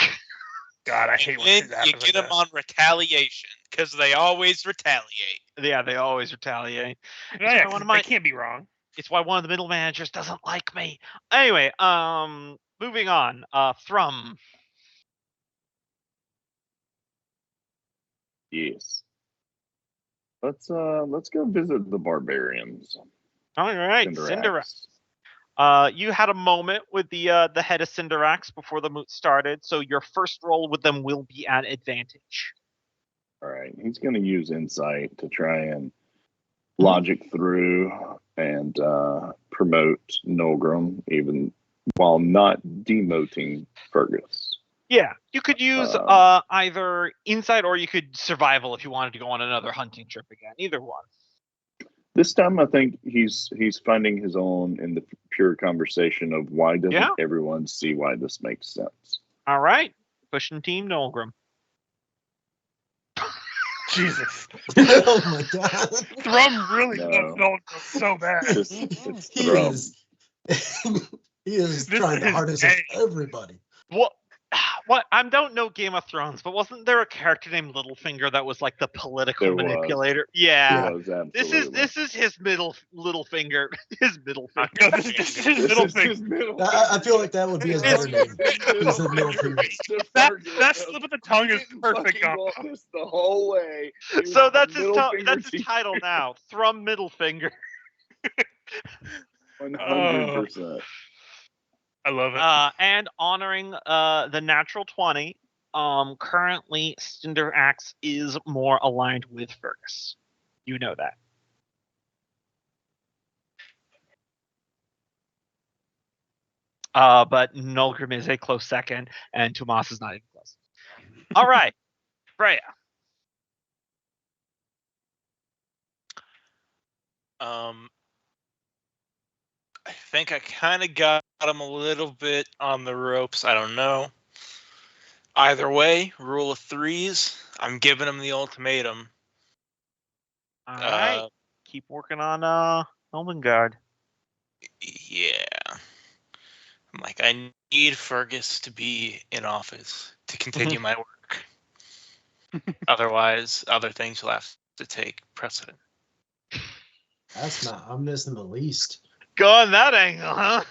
God, I hate when shit happens. You get them on retaliation because they always retaliate. Yeah, they always retaliate. Yeah, they can't be wrong. It's why one of the middle managers doesn't like me. Anyway, moving on. Thrum. Yes. Let's go visit the barbarians. All right, Cinderax. You had a moment with the head of Cinderax before the moot started, so your first roll with them will be at advantage. All right, he's going to use insight to try and logic through and promote Nolgrim, even while not demoting Fergus. Yeah, you could use either insight or you could survival if you wanted to go on another hunting trip again. Either one. This time, I think he's finding his own in the pure conversation of why doesn't everyone see why this makes sense. All right, pushing Team Nolgrim. Jesus. Oh my god. Thrum really No. loves Nulgrim so bad. It's He Thrum. is he is This trying the is hardest of A. everybody. What? I don't know Game of Thrones, but wasn't there a character named Littlefinger that was like the political There was. manipulator? Yeah. It was absolutely. This is his middle finger. His middle No, finger. this is his This middle is finger. his middle I feel like that would be his better name. He's the middle finger. That slip of the tongue is perfect. This the whole way. So that's his title now. Thrum middle finger. 100%. I love it. And honoring the natural 20. Currently Cinderax is more aligned with Fergus. You know that. But Nulgrim is a close second, and Tomas is not even close. All right, Freya. I think I kind of got him a little bit on the ropes. I don't know. Either way, rule of threes. I'm giving him the ultimatum. All right. Keep working on Elmengard. Yeah. I'm like, I need Fergus to be in office to continue my work. Otherwise, other things will have to take precedent. That's not ominous in the least. Go on that angle, huh?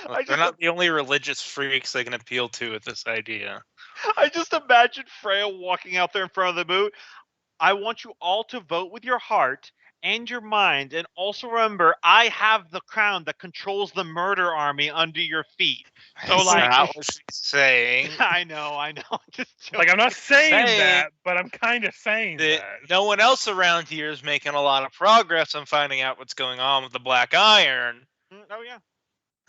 Look, they're not the only religious freaks they can appeal to with this idea. I just imagine Freya walking out there in front of the booth. I want you all to vote with your heart and your mind, and also remember, I have the crown that controls the murder army under your feet. So, That's like, not what she's saying. I know. Just Like, I'm not saying Saying that, but I'm kind of saying that. No one else around here is making a lot of progress on finding out what's going on with the Black Iron. Oh yeah.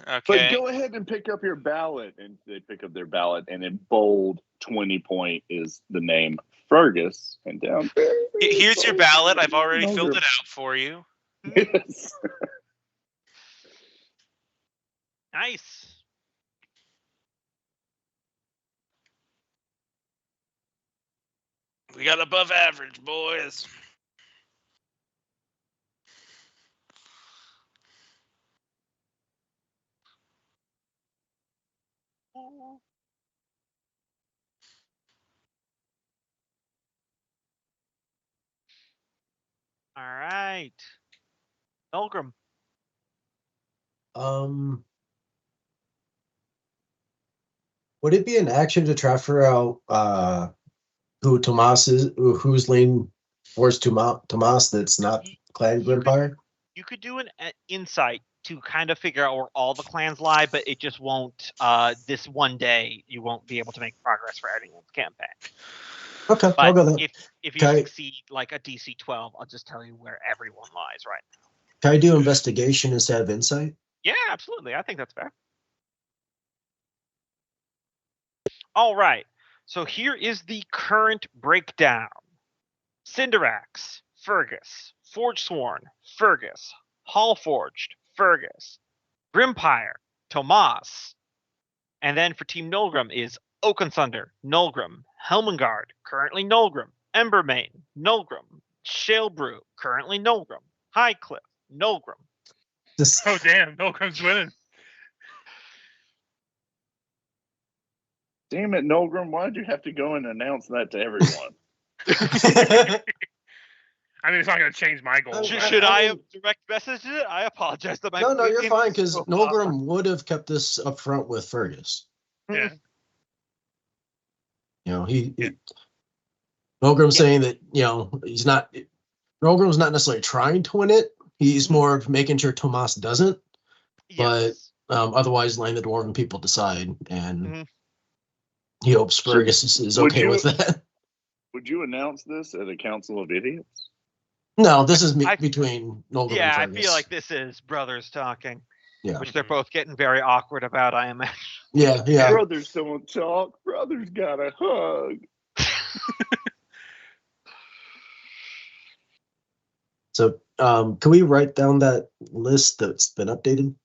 Okay. But go ahead and pick up your ballot, and they pick up their ballot, and in bold 20 point is the name Fergus, and down there. Here's your ballot. I've already filled it out for you. Yes. Nice. We got above average, boys. All right. Elgrim. Would it be an action to try to figure out who Tomas is, who's leaning towards Tomas that's not Clan Grimpire? You could do an insight to kind of figure out where all the clans lie, but it just won't. This one day, you won't be able to make progress for anyone's campaign. Okay, But I'll go there. if you succeed like a DC 12, I'll just tell you where everyone lies right now. Can I do investigation instead of insight? Yeah, absolutely. I think that's fair. All right. So here is the current breakdown. Cinderax, Fergus, Forgesworn, Fergus, Hallforged, Fergus, Grimpire, Tomas. And then for Team Nulgrim is Oakensunder, Nulgrim, Helmengard, currently Nulgrim, Embermane, Nulgrim, Shalebrew, currently Nulgrim, Highcliff, Nulgrim. Oh, damn. Nulgrim's winning. Damn it, Nulgrim, why'd you have to go and announce that to everyone? I mean, it's not going to change my goal. Should I have direct messaged it? I apologize. That No, you're fine, because Nulgrim would have kept this up front with Fergus. Yeah. You know, Nulgrim's saying that, you know, Nulgrim's not necessarily trying to win it. He's more of making sure Tomas doesn't. Yes. But otherwise, letting the Dwarven people decide, and he hopes Fergus is okay with that. Would you announce this at a council of idiots? No, this is between Nulgrim Yeah, and I Fergus. feel like this is brothers talking. Yeah. Which they're both getting very awkward about, I imagine. Yeah. Brothers don't talk. Brothers got a hug. So, can we write down that list that's been updated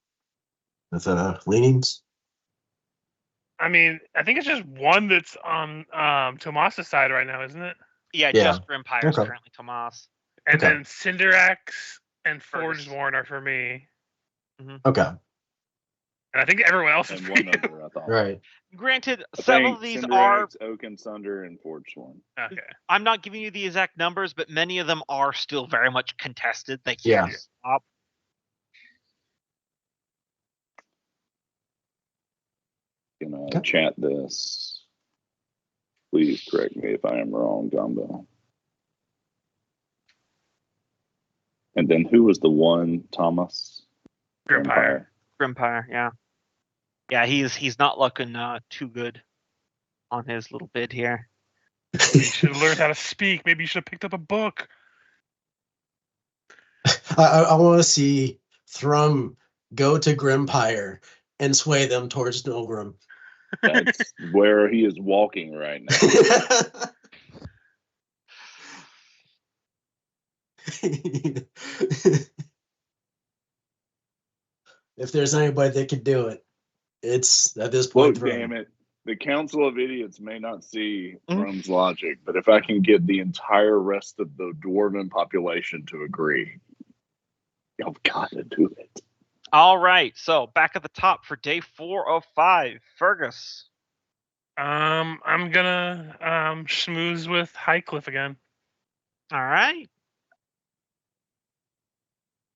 with leanings? I mean, I think it's just one that's on Tomas's side right now, isn't it? Yeah, Yeah. just Grimpire is Okay. currently Tomas. And Okay. then Cinderax and Fergus. Forgeborn are for me. Okay. And I think everyone else is And for one you. other, I thought. Right. Granted, I several think of these Cinderax, Oaken Sunder, and Forge Sworn. Okay. I'm not giving you the exact numbers, but many of them are still very much contested. They Yeah. can't stop. Gonna Okay. chat this. Please correct me if I am wrong, Gumbo. And then who was the one, Thomas? Grimpire. Grimpire, yeah. Yeah, he's not looking too good on his little bid here. You should have learned how to speak. Maybe you should have picked up a book. I want to see Thrum go to Grimpire and sway them towards Nilgrim. That's where he is walking right now. If there's anybody that could do it, it's at this point. Look, damn it. The Council of Idiots may not see Thrum's logic, but if I can get the entire rest of the dwarven population to agree, you've got to do it. All right, so back at the top for day 4 of 5, Fergus. I'm gonna schmooze with Highcliff again. All right.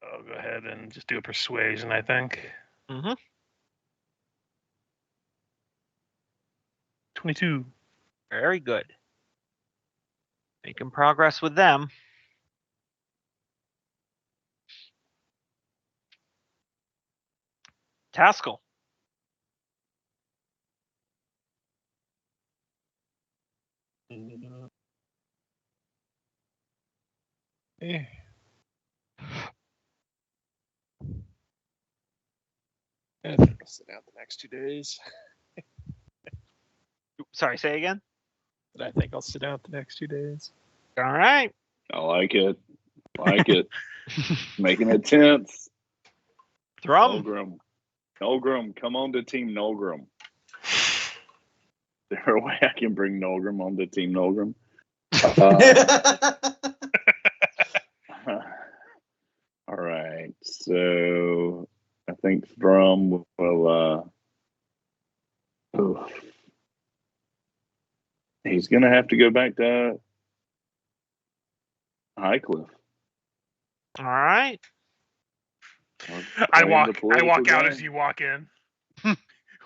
I'll go ahead and just do a persuasion, I think. Mm-hmm. 22. Very good. Making progress with them. Taskell. Eh. I think I'll sit out the next 2 days. Sorry, say again? But I think I'll sit out the next 2 days. All right. I like it. Like it. Making it tense. Thrum. Nolgrim, come on to Team Nolgrim. Is there a way I can bring Nolgrim onto Team Nolgrim? All right. So I think Thrum will he's gonna have to go back to Highcliff. All right. I walk out as you walk in.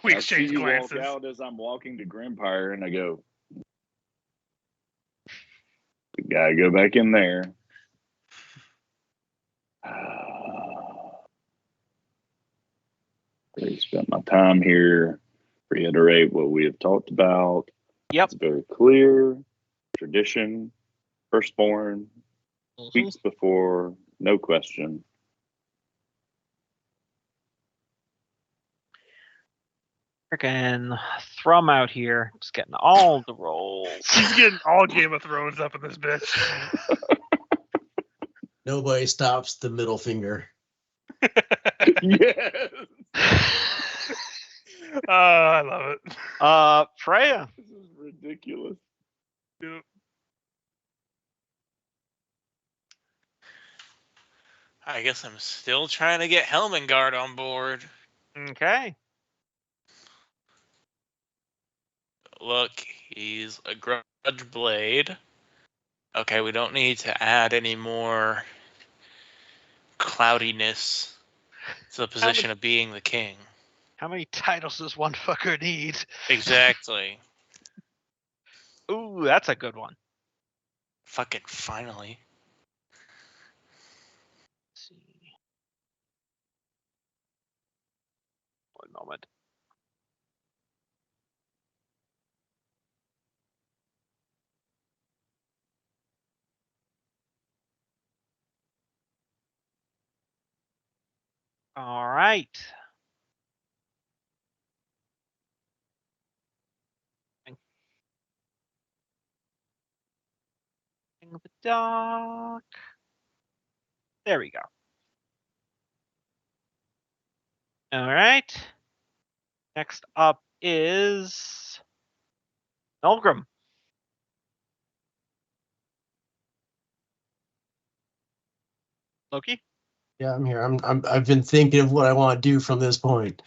We exchange glances. Walk out as I'm walking to Grimpire, and I go, "We gotta go back in there." Already spent my time here. Reiterate what we have talked about. Yep. It's very clear. Tradition. Firstborn. Weeks before. No question. Freaking Thrum out here, just getting all the rolls. He's getting all Game of Thrones up in this bitch. Nobody stops the middle finger. Yes. I love it. Freya. This is ridiculous. Yep. I guess I'm still trying to get Helmengard on board. Okay. Look, he's a grudge blade. Okay, we don't need to add any more cloudiness to the position of being the king. How many titles does one fucker need? Exactly. Ooh, that's a good one. Fucking finally. Let's see. One moment. All right. The dock. There we go. All right. Next up is Nolgrim. Loki? Yeah, I'm here. I've been thinking of what I want to do from this point.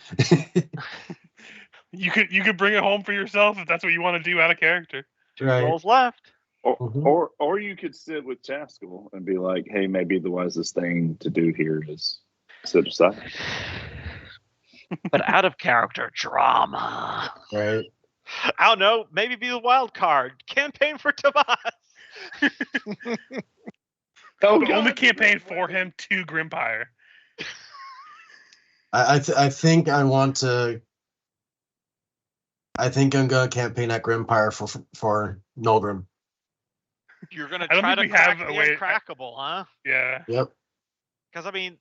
You could bring it home for yourself if that's what you want to do out of character. Two Right. rolls left. Or you could sit with Taskell and be like, hey, maybe the wisest thing to do here is sit aside. But out of character drama. Right. I don't know. Maybe be the wild card. Campaign for Tomas. But only campaign for him to Grimpire. I think I want to. I think I'm gonna campaign at Grimpire for Nolgrim. You're gonna I don't try think to we crack have the a way- uncrackable, huh? Yeah. Yep. Because I mean,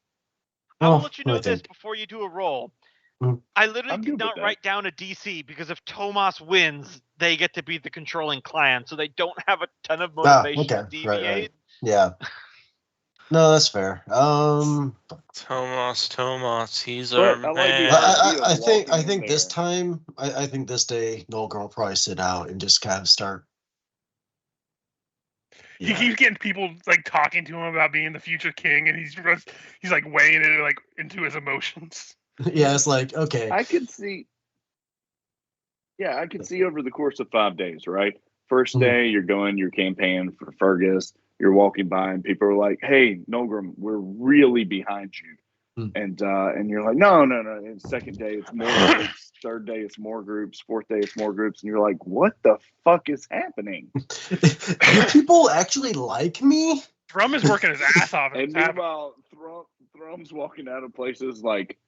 I will Oh, let you know I this think. before you do a roll. Mm. I literally I'm did good not with that. write down a DC because if Tomas wins, they get to be the controlling clan, so they don't have a ton of motivation to Okay. deviate. Right. Yeah. No, that's fair. Tomas, he's our But I like the man. idea. I think walking in this there. time I think this day Nolgrim will probably sit out and just kind of start. He keeps getting people like talking to him about being the future king, and he's like weighing it like into his emotions. Yeah, it's like okay. I could see. Yeah, I could see over the course of 5 days, right? First day, you're campaigning for Fergus. You're walking by, and people are like, "Hey, Nolgrim, we're really behind you." And you're like, no. And second day, it's more groups. Third day, it's more groups. Fourth day, it's more groups. And you're like, what the fuck is happening? Do people actually like me? Thrum is working his ass off. And meanwhile, Thrum's walking out of places like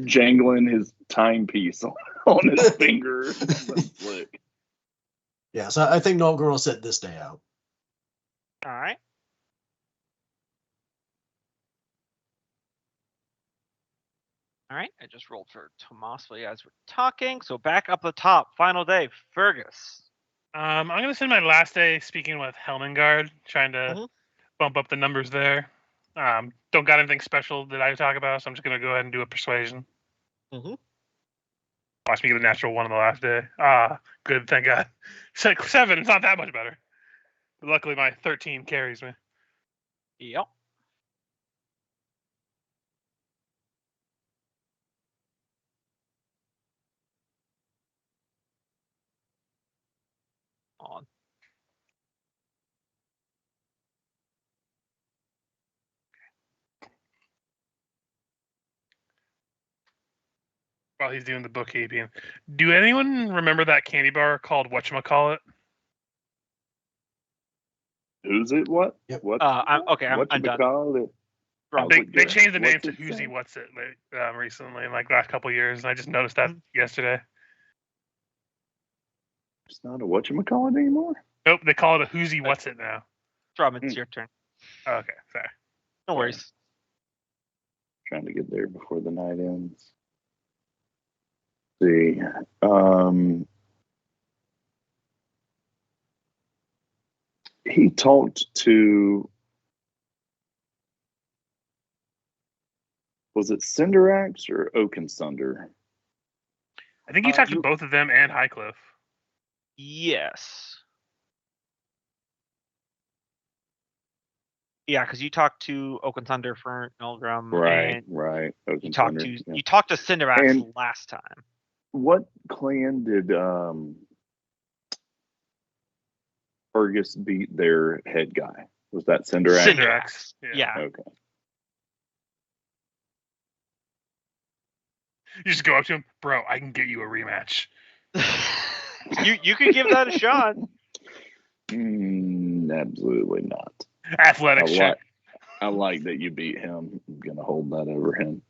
jangling his timepiece on his finger. Slick. Yeah, so I think Nolgrim will sit this day out. All right. All right, I just rolled for Tomas while you guys were talking. So back up the top, final day, Fergus. I'm gonna spend my last day speaking with Helmengard, trying to bump up the numbers there. Don't got anything special that I talk about, so I'm just gonna go ahead and do a persuasion. Watch me get a natural 1 on the last day. Good, thank God. 7, it's not that much better. But luckily, my 13 carries me. Yep. On. While he's doing the bookkeeping, do anyone remember that candy bar called whatchamacallit? Who's it? What? Yep. What? I'm done. Call it? They changed the name What's to it Who's say? He What's It recently, in like last couple years, and I just noticed that yesterday. It's not a whatchamacallit anymore? Nope, they call it a Who's He What's It now. Drum, it's your turn. Okay, sorry. No worries. Trying to get there before the night ends. See. He talked to, was it Cinderax or Oakensunder? I think you talked to both of them and Highcliff. Yes. Yeah, because you talked to Oaken Thunder for Nolgrim. Right. You talked to Cinderax last time. What clan did Fergus beat their head guy? Was that Cinderax? Cinderax. Yeah. Okay. You just go up to him, bro. I can get you a rematch. you could give that a shot. Absolutely not. Athletics check. I like that you beat him. I'm gonna hold that over him.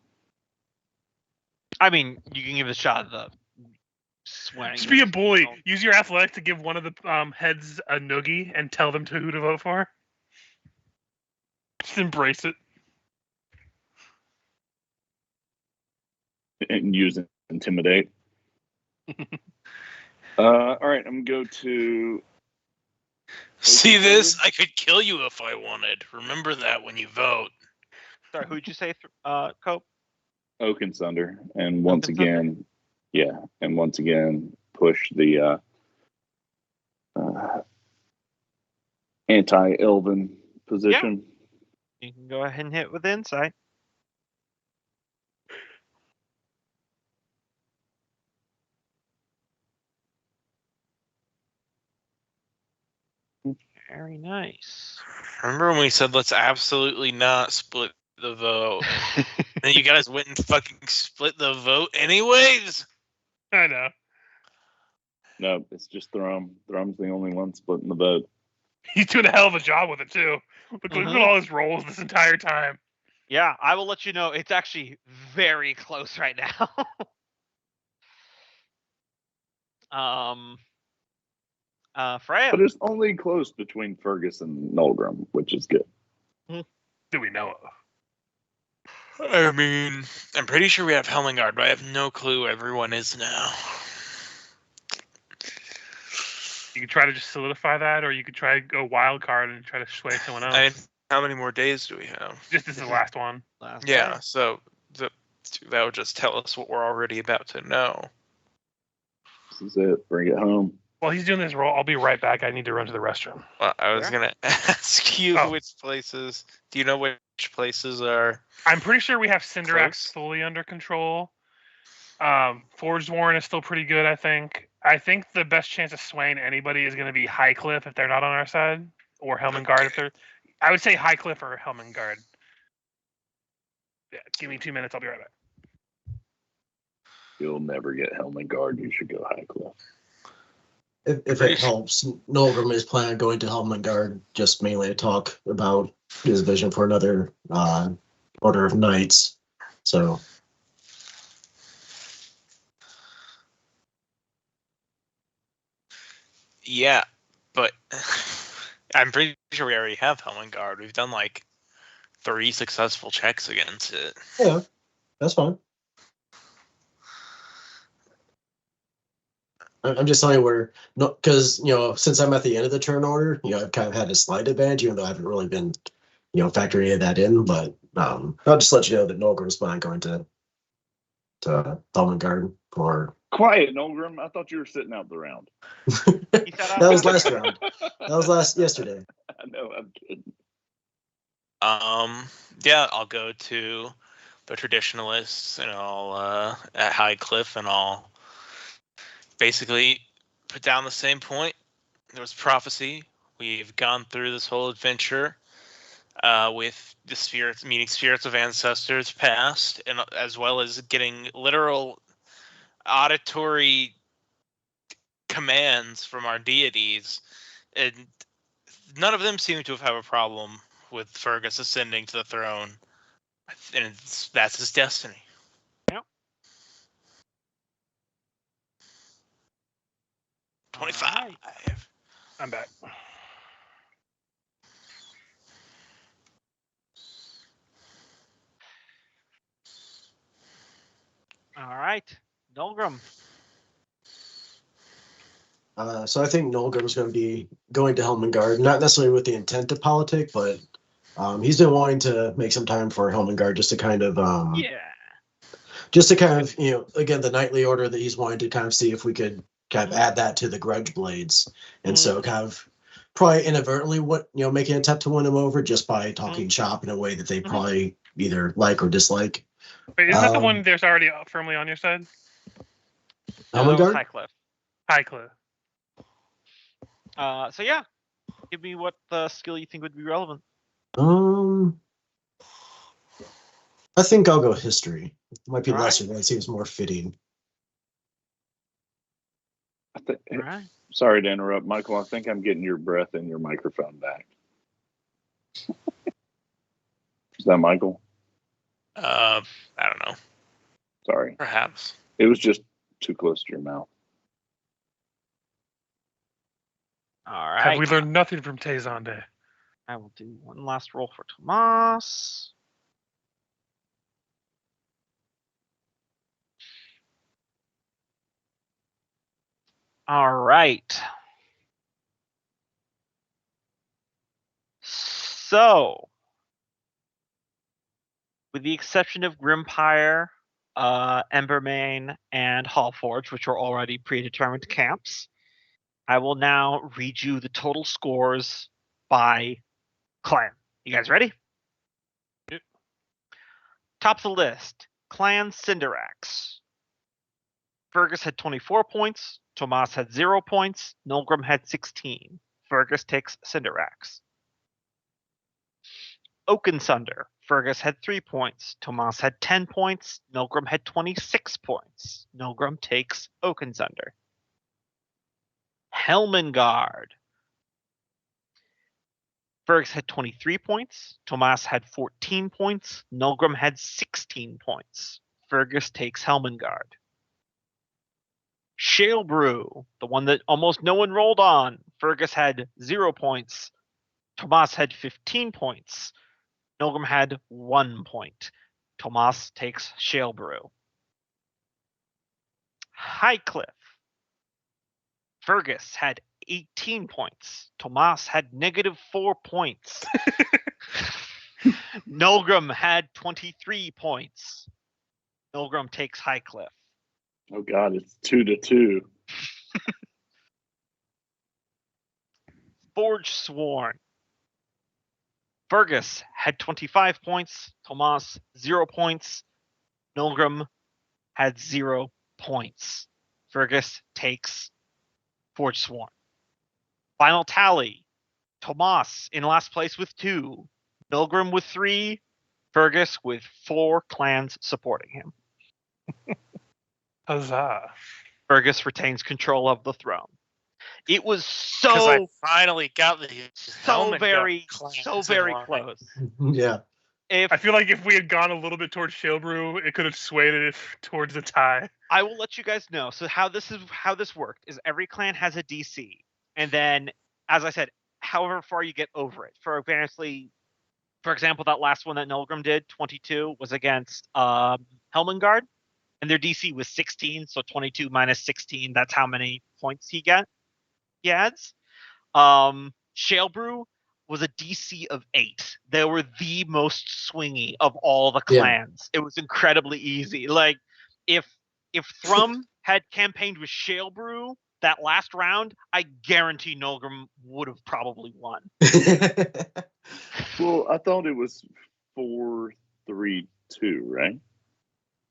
I mean, you can give it a shot at the swing. Just be a bully. Use your athletic to give one of the heads a noogie and tell them who to vote for. Just embrace it. And use intimidate. All right, I'm gonna go to. See this? I could kill you if I wanted. Remember that when you vote. Sorry, who'd you say, Cope? Oakensunder, and once again, Yeah, and once again, push the anti-Elven position. You can go ahead and hit with insight. Very nice. Remember when we said let's absolutely not split the vote? And you guys went and fucking split the vote anyways? I know. No, it's just Thrum. Thrum's the only one splitting the vote. He's doing a hell of a job with it too. Look at all his rolls this entire time. Yeah, I will let you know it's actually very close right now. Freya. But it's only close between Fergus and Nolgrim, which is good. Do we know of? I mean, I'm pretty sure we have Helmingard, but I have no clue everyone is now. You could try to just solidify that, or you could try to go wild card and try to sway someone else. And how many more days do we have? Just this is the last one. Yeah, so that would just tell us what we're already about to know. This is it. Bring it home. While he's doing this roll, I'll be right back. I need to run to the restroom. Well, I was going to ask you which places. Do you know which places are? I'm pretty sure we have Cinderax close? fully under control. Forged Warren is still pretty good, I think. I think the best chance of swaying anybody is going to be Highcliff if they're not on our side, or Helmingard if they're. I would say Highcliff or Helmingard. Yeah, give me 2 minutes. I'll be right back. You'll never get Helmingard. You should go Highcliff. If it helps, Nolgrim is planning on going to Helmingard just mainly to talk about his vision for another Order of Knights. So. Yeah, but I'm pretty sure we already have Helmingard. We've done like 3 successful checks against it. Yeah, that's fine. I'm just telling you where, because since I'm at the end of the turn order, I've kind of had a slight advantage, even though I haven't really been, factoring any of that in. But I'll just let you know that Nolgrim's not going to Helmingard for. Quiet, Nolgrim. I thought you were sitting out the round. That was last round. That was yesterday. I know. I'm kidding. Yeah, I'll go to the traditionalists and I'll at Highcliff and I'll basically put down the same point. There was prophecy. We've gone through this whole adventure with the spirits, meeting spirits of ancestors past, and as well as getting literal auditory commands from our deities, and none of them seem to have a problem with Fergus ascending to the throne, and that's his destiny. Yep. 25. Right. I'm back. All right, Nolgrim. So I think Nolgrim's going to be going to Helmingard, not necessarily with the intent to politic, but he's been wanting to make some time for Helmingard just to kind of again, the knightly order that he's wanting to kind of see if we could kind of add that to the grudge blades, and so kind of probably inadvertently making an attempt to win him over just by talking shop in a way that they probably either like or dislike. Wait, isn't that the one that's already firmly on your side? Helmingard? Highcliff. Highcliff. So yeah, give me what skill you think would be relevant. I think I'll go history. It might be All lesser, right. but it seems more fitting. All right. Sorry to interrupt, Michael. I think I'm getting your breath in your microphone back. Is that Michael? I don't know. Sorry. Perhaps. It was just too close to your mouth. All right. Have we learned nothing from Tezonde? I will do one last roll for Tomas. All right. So, with the exception of Grimpire Embermane, and Hallforge, which are already predetermined camps. I will now read you the total scores by clan. You guys ready? Yep. Top of the list, Clan Cinderax. Fergus had 24 points. Tomas had 0 points. Nilgrim had 16. Fergus takes Cinderax. Oakensunder. Fergus had 3 points. Tomas had 10 points. Nilgrim had 26 points. Nilgrim takes Oakensunder. Helmengard. Fergus had 23 points. Tomas had 14 points. Nilgrim had 16 points. Fergus takes Helmengard. Shalebrew, the one that almost no one rolled on. Fergus had 0 points. Tomas had 15 points. Nilgrim had 1 point. Tomas takes Shalebrew. Highcliff. Fergus had 18 points. Tomas had -4 points. Nilgrim had 23 points. Nilgrim takes Highcliff. Oh God, it's 2-2. Forge Sworn. Fergus had 25 points. Tomas 0 points. Nilgrim had 0 points. Fergus takes Forge Sworn. Final tally. Tomas in last place with 2. Nilgrim with 3. Fergus with 4 clans supporting him. Huzzah. Fergus retains control of the throne. It was Because I so finally got the very clans very in line. close. Yeah. If I feel like if we had gone a little bit towards Shalebrew, it could have swayed it towards a tie. I will let you guys know. So how this worked is every clan has a DC, and then, as I said, however far you get over it. For example, that last one that Nilgrim did, 22, was against Helmengard, and their DC was 16. So 22 minus 16, that's how many points he adds. Shalebrew was a DC of 8. They were the most swingy of all the clans. Yeah. It was incredibly easy. Like if Thrum had campaigned with Shalebrew that last round, I guarantee Nilgrim would have probably won. Well, I thought it was 4-3-2, right?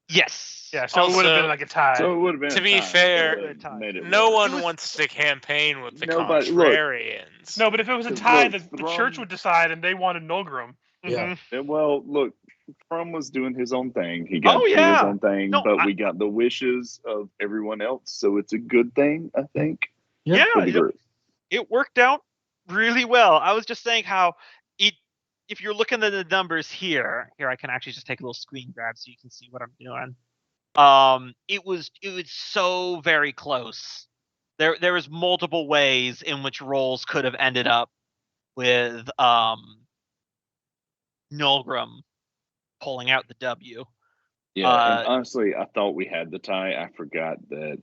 Yes. Yeah, so it would have been like a tie. So it would have been. To be fair, no one wants to campaign with the contrarians. No, but if it was a tie, the church would decide, and they wanted Nilgrim. Yeah. Mm-hmm. Well, look, Frum was doing his own thing. He got his own thing, but we got the wishes of everyone else, so it's a good thing, I think. Yeah, it worked out really well. I was just saying how if you're looking at the numbers here, I can actually just take a little screen grab so you can see what I'm doing. It was so very close. There was multiple ways in which rolls could have ended up with Nilgrim pulling out the W. Yeah, and honestly, I thought we had the tie. I forgot that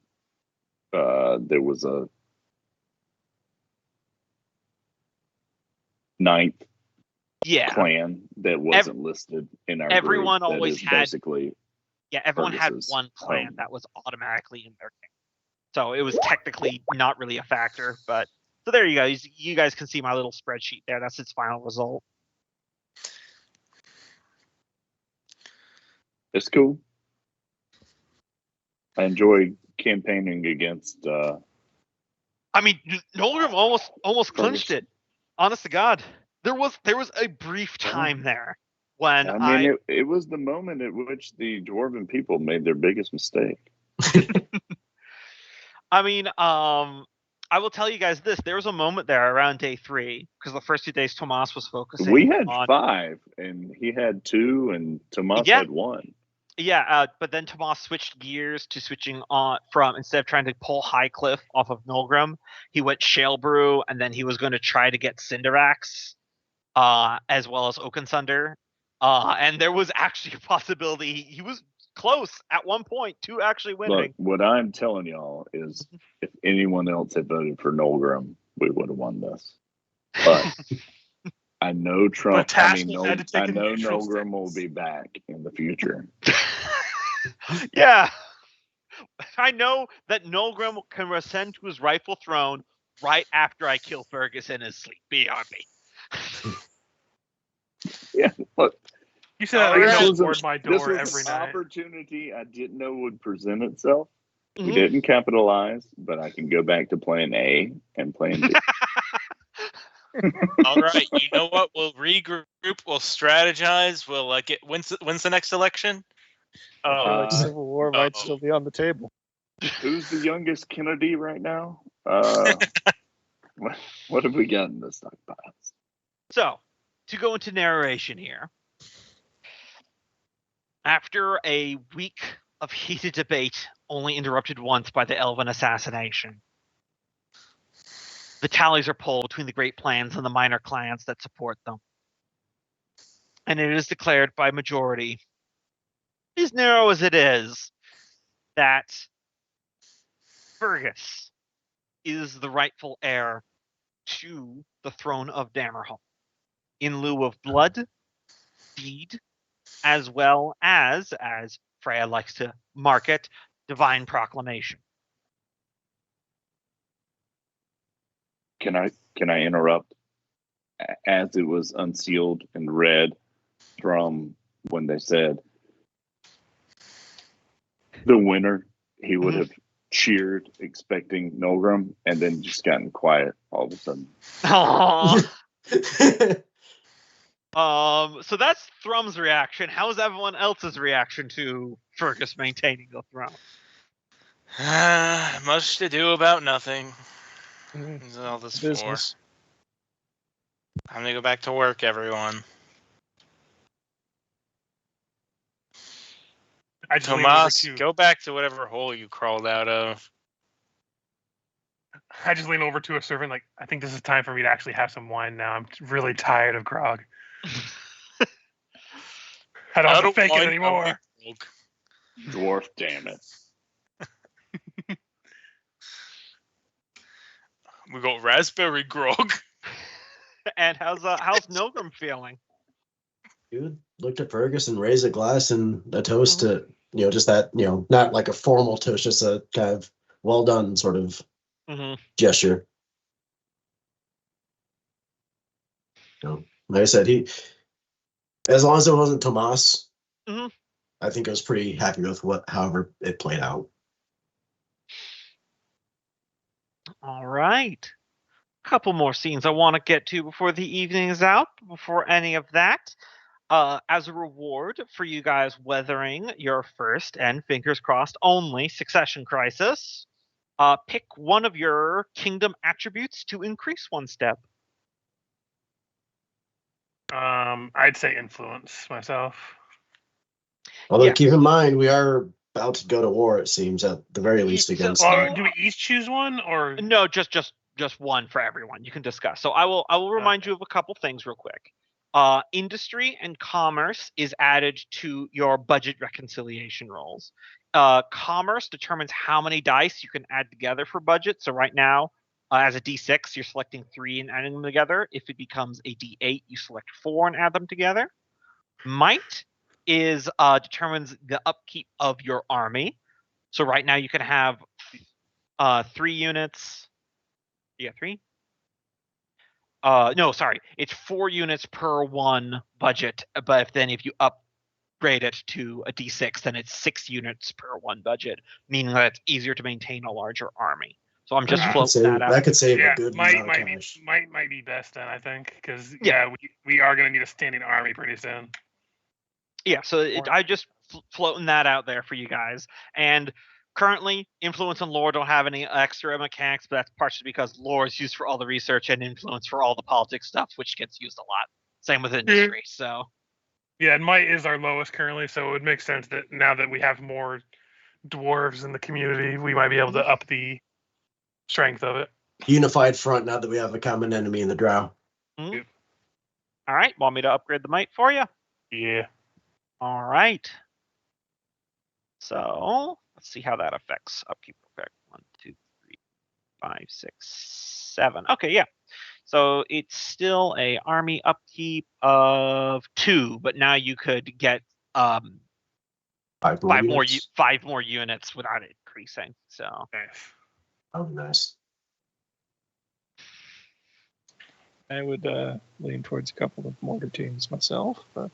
there was a 9th clan that wasn't listed in our everyone group. Always had basically everyone Fergus's, had one clan that was automatically in their game, so it was technically not really a factor. But so there you go. You guys can see my little spreadsheet there. That's its final result. It's cool. I enjoy campaigning against. I mean, Nilgrim almost clinched it. Honest to God, there was a brief time there when it was the moment at which the Dwarven people made their biggest mistake. I mean, I will tell you guys this. There was a moment there around day 3, because the first 2 days Tomas was focusing. We had 5, and he had 2, and Tomas had 1. Yeah, but then Tomas switched gears to switching on from, instead of trying to pull Highcliff off of Nilgrim, he went Shalebrew, and then he was going to try to get Cinderax, as well as Oakensunder. And there was actually a possibility he was close at one point to actually winning. Look, what I'm telling y'all is, if anyone else had voted for Nilgrim, we would have won this. But I know Trump. I know Nilgrim will be back in the future. Yeah. I know that Nolgrim can ascend to his rightful throne right after I kill Fergus in his sleep. Be on me. Yeah, look, You said that like Alright. no board my this door was every an night. opportunity I didn't know would present itself. We Mhm. didn't capitalize, but I can go back to plan A and plan B. All right, you know what? We'll regroup. We'll strategize. We'll get when's the next election? I feel like Uh, Civil War might still be on the table. Who's the youngest Kennedy right now? What have we got in the stockpiles? So, to go into narration here, after a week of heated debate, only interrupted once by the Elven assassination, the tallies are pulled between the great plans and the minor clans that support them. And it is declared by majority, as narrow as it is, that Fergus is the rightful heir to the throne of Dammerhall, in lieu of blood, deed, as well as Freya likes to mark it, divine proclamation. Can I interrupt? As it was unsealed and read from when they said the winner, he would have cheered expecting Nolgrim and then just gotten quiet all of a sudden. So that's Thrum's reaction. How's everyone else's reaction to Fergus maintaining the throne? Much to do about nothing. Mhm. Is all this Business. for? I'm gonna go back to work, everyone. I just lean over Tomas, to go back to whatever hole you crawled out of. I just lean over to a servant like, I think this is time for me to actually have some wine now. I'm really tired of grog. I don't have to fake it wine, anymore. Dwarf, damn it. We got raspberry grog. And how's Nolgrim feeling? Dude, looked at Fergus and raised a glass and a toast to, just that, not like a formal toast, just a kind of well done sort of gesture. Like I said, as long as it wasn't Tomas, I think I was pretty happy with however it played out. All right. Couple more scenes I want to get to before the evening is out. Before any of that, as a reward for you guys weathering your first and fingers crossed only succession crisis, pick one of your kingdom attributes to increase one step. I'd say influence myself. Although keep in mind, we are about to go to war, it seems, at the very least against them. Do we each choose one, or no? Just one for everyone. You can discuss. So I will remind you of a couple things real quick. Industry and commerce is added to your budget reconciliation rolls. Commerce determines how many dice you can add together for budget. So right now, as a D6, you're selecting 3 and adding them together. If it becomes a D8, you select 4 and add them together. Might is determines the upkeep of your army. So right now you can have 3 units. Yeah, 3. No, sorry, it's 4 units per one budget. But if you upgrade it to a D6, then it's 6 units per one budget, meaning that it's easier to maintain a larger army. So I'm just floating that out. That could save a yeah, good might amount of cash. might be best then, I think, because we are going to need a standing army pretty soon. Yeah, so I just floating that out there for you guys. And currently, influence and lore don't have any extra mechanics, but that's partially because lore is used for all the research and influence for all the politics stuff, which gets used a lot. Same with industry. So yeah, and might is our lowest currently, so it would make sense that now that we have more dwarves in the community, we might be able to up the strength of it. Unified front now that we have a common enemy in the drow. All right, want me to upgrade the might for you? Yeah. All right. So let's see how that affects upkeep effect. 1, 2, 3, 5, 6, 7. Okay, yeah. So it's still a army upkeep of 2, but now you could get 5 more units. 5 more units without it increasing. So Nice. Oh, nice. I would lean towards a couple of mortar teams myself, but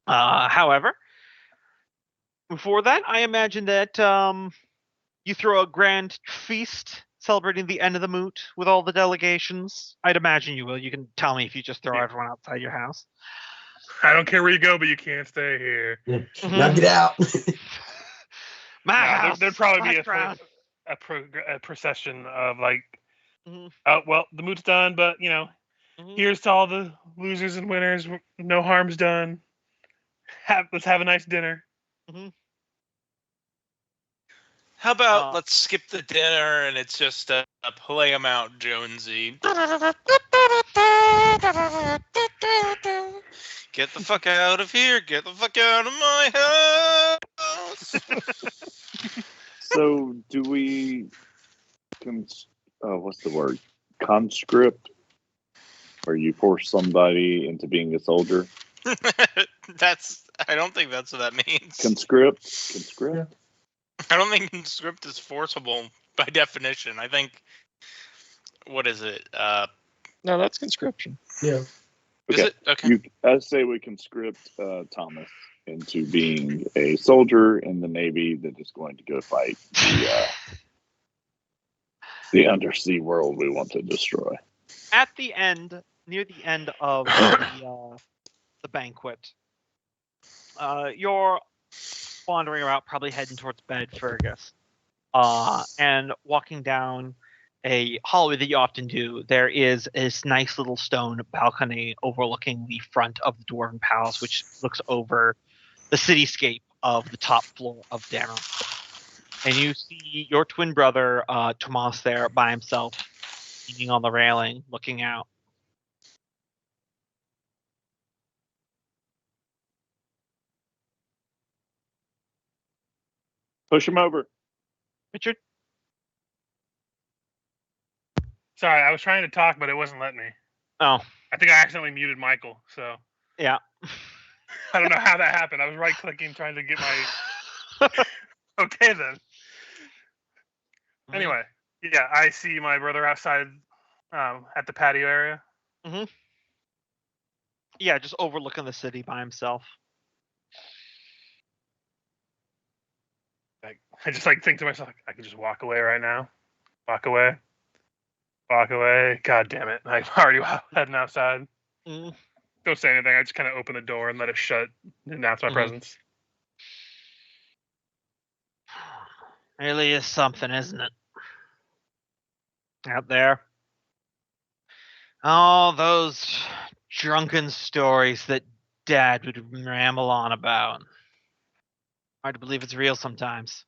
however, before that, I imagine that you throw a grand feast celebrating the end of the moot with all the delegations. I'd imagine you will. You can tell me if you just throw everyone outside your house. I don't care where you go, but you can't stay here. Yeah. Now get out. My house. There'd probably be ground. a procession of like, Mhm. oh well, the moot's done, but here's to all the losers and winners. No harm's done. Let's have a nice dinner. How about let's skip the dinner and it's just a play 'em out Jonesy. Get the fuck out of here! Get the fuck out of my house! So, do we? What's the word? Conscript? Or you force somebody into being a soldier? I don't think that's what that means. Conscript. Yeah. I don't think conscript is forcible by definition. I think, what is it? no, that's conscription. Yeah. Is it? Okay. I say we conscript Thomas into being a soldier in the Navy that is going to go fight the undersea world we want to destroy. At the end, near the end of the banquet, you're wandering around, probably heading towards bed, Fergus, and walking down a hallway that you often do. There is this nice little stone balcony overlooking the front of the Dwarven Palace, which looks over the cityscape of the top floor of Dammerhall. And you see your twin brother, Tomas, there by himself, leaning on the railing, looking out. Push him over. Richard? Sorry, I was trying to talk, but it wasn't letting me. Oh. I think I accidentally muted Michael, so. Yeah. I don't know how that happened. I was right-clicking, trying to get my... Okay, then. Anyway, yeah, I see my brother outside at the patio area. Mm-hmm. Yeah, just overlooking the city by himself. I just think to myself, I could just walk away right now. Walk away. Walk away. God damn it. I'm already heading outside. Mm. Don't say anything. I just kind of open the door and let it shut and announce my presence. Really is something, isn't it? Out there. All those drunken stories that Dad would ramble on about. Hard to believe it's real sometimes.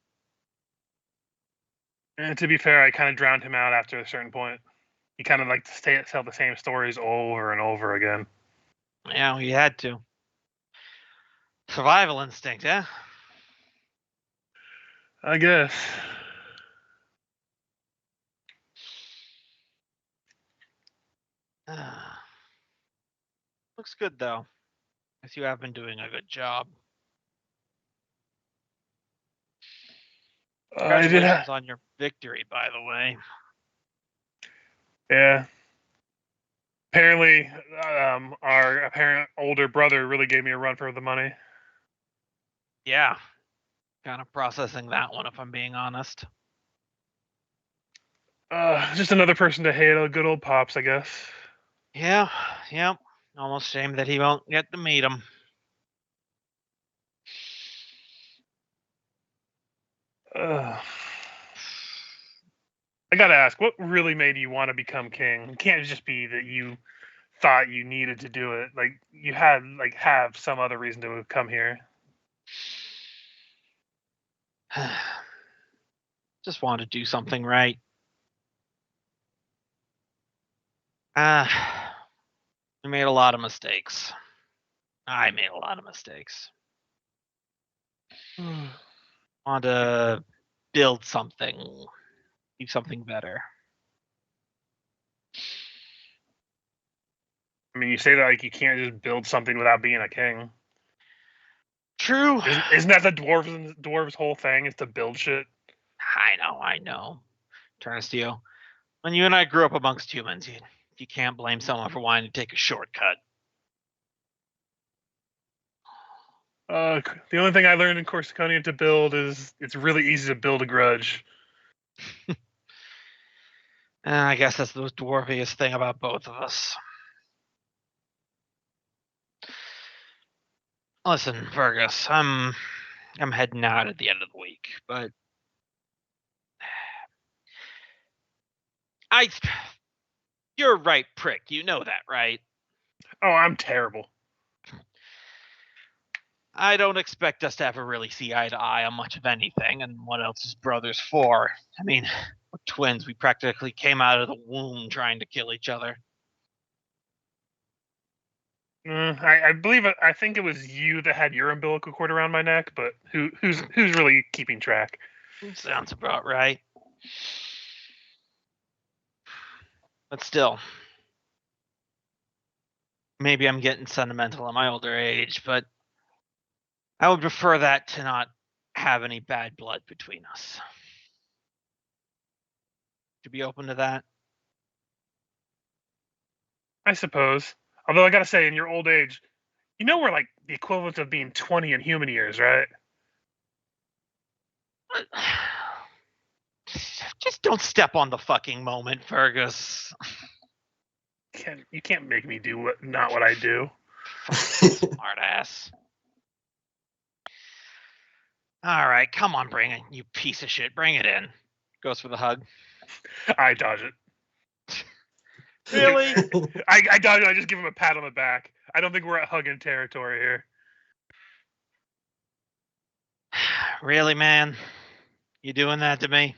And to be fair, I kind of drowned him out after a certain point. He kind of liked to tell the same stories over and over again. Yeah, he had to. Survival instinct, yeah? I guess. Looks good, though. Guess you have been doing a good job. Congratulations on your victory, by the way. Yeah. Apparently, our apparent older brother really gave me a run for the money. Yeah. Kind of processing that one, if I'm being honest. Just another person to hate a good old Pops, I guess. Yeah, yep. Almost shame that he won't get to meet him. I gotta ask, what really made you want to become king? It can't just be that you thought you needed to do it. Like you had have some other reason to come here. Just want to do something right. We made a lot of mistakes. I made a lot of mistakes. Want to build something, do something better. I mean, you say that like you can't just build something without being a king. True. Isn't that the dwarves' whole thing is to build shit? I know. Turnstile, when you and I grew up amongst humans, you can't blame someone for wanting to take a shortcut. The only thing I learned in Corsicania to build is it's really easy to build a grudge. I guess that's the dwarfiest thing about both of us. Listen, Fergus, I'm heading out at the end of the week, but you're right, prick. You know that, right? Oh, I'm terrible. I don't expect us to ever really see eye to eye on much of anything, and what else is brothers for? I mean, we're twins. We practically came out of the womb trying to kill each other. I believe I think it was you that had your umbilical cord around my neck, but who's really keeping track? Sounds about right. But still, maybe I'm getting sentimental at my older age, but I would prefer that to not have any bad blood between us. To be open to that? I suppose. Although I gotta say, in your old age, you know we're like the equivalent of being 20 in human years, right? Just don't step on the fucking moment, Fergus. You can't make me do not what I do. Smart ass. All right, come on, bring it, you piece of shit. Bring it in. Goes for the hug. I dodge it. Really? I dodge it. I just give him a pat on the back. I don't think we're at hugging territory here. Really, man? You doing that to me?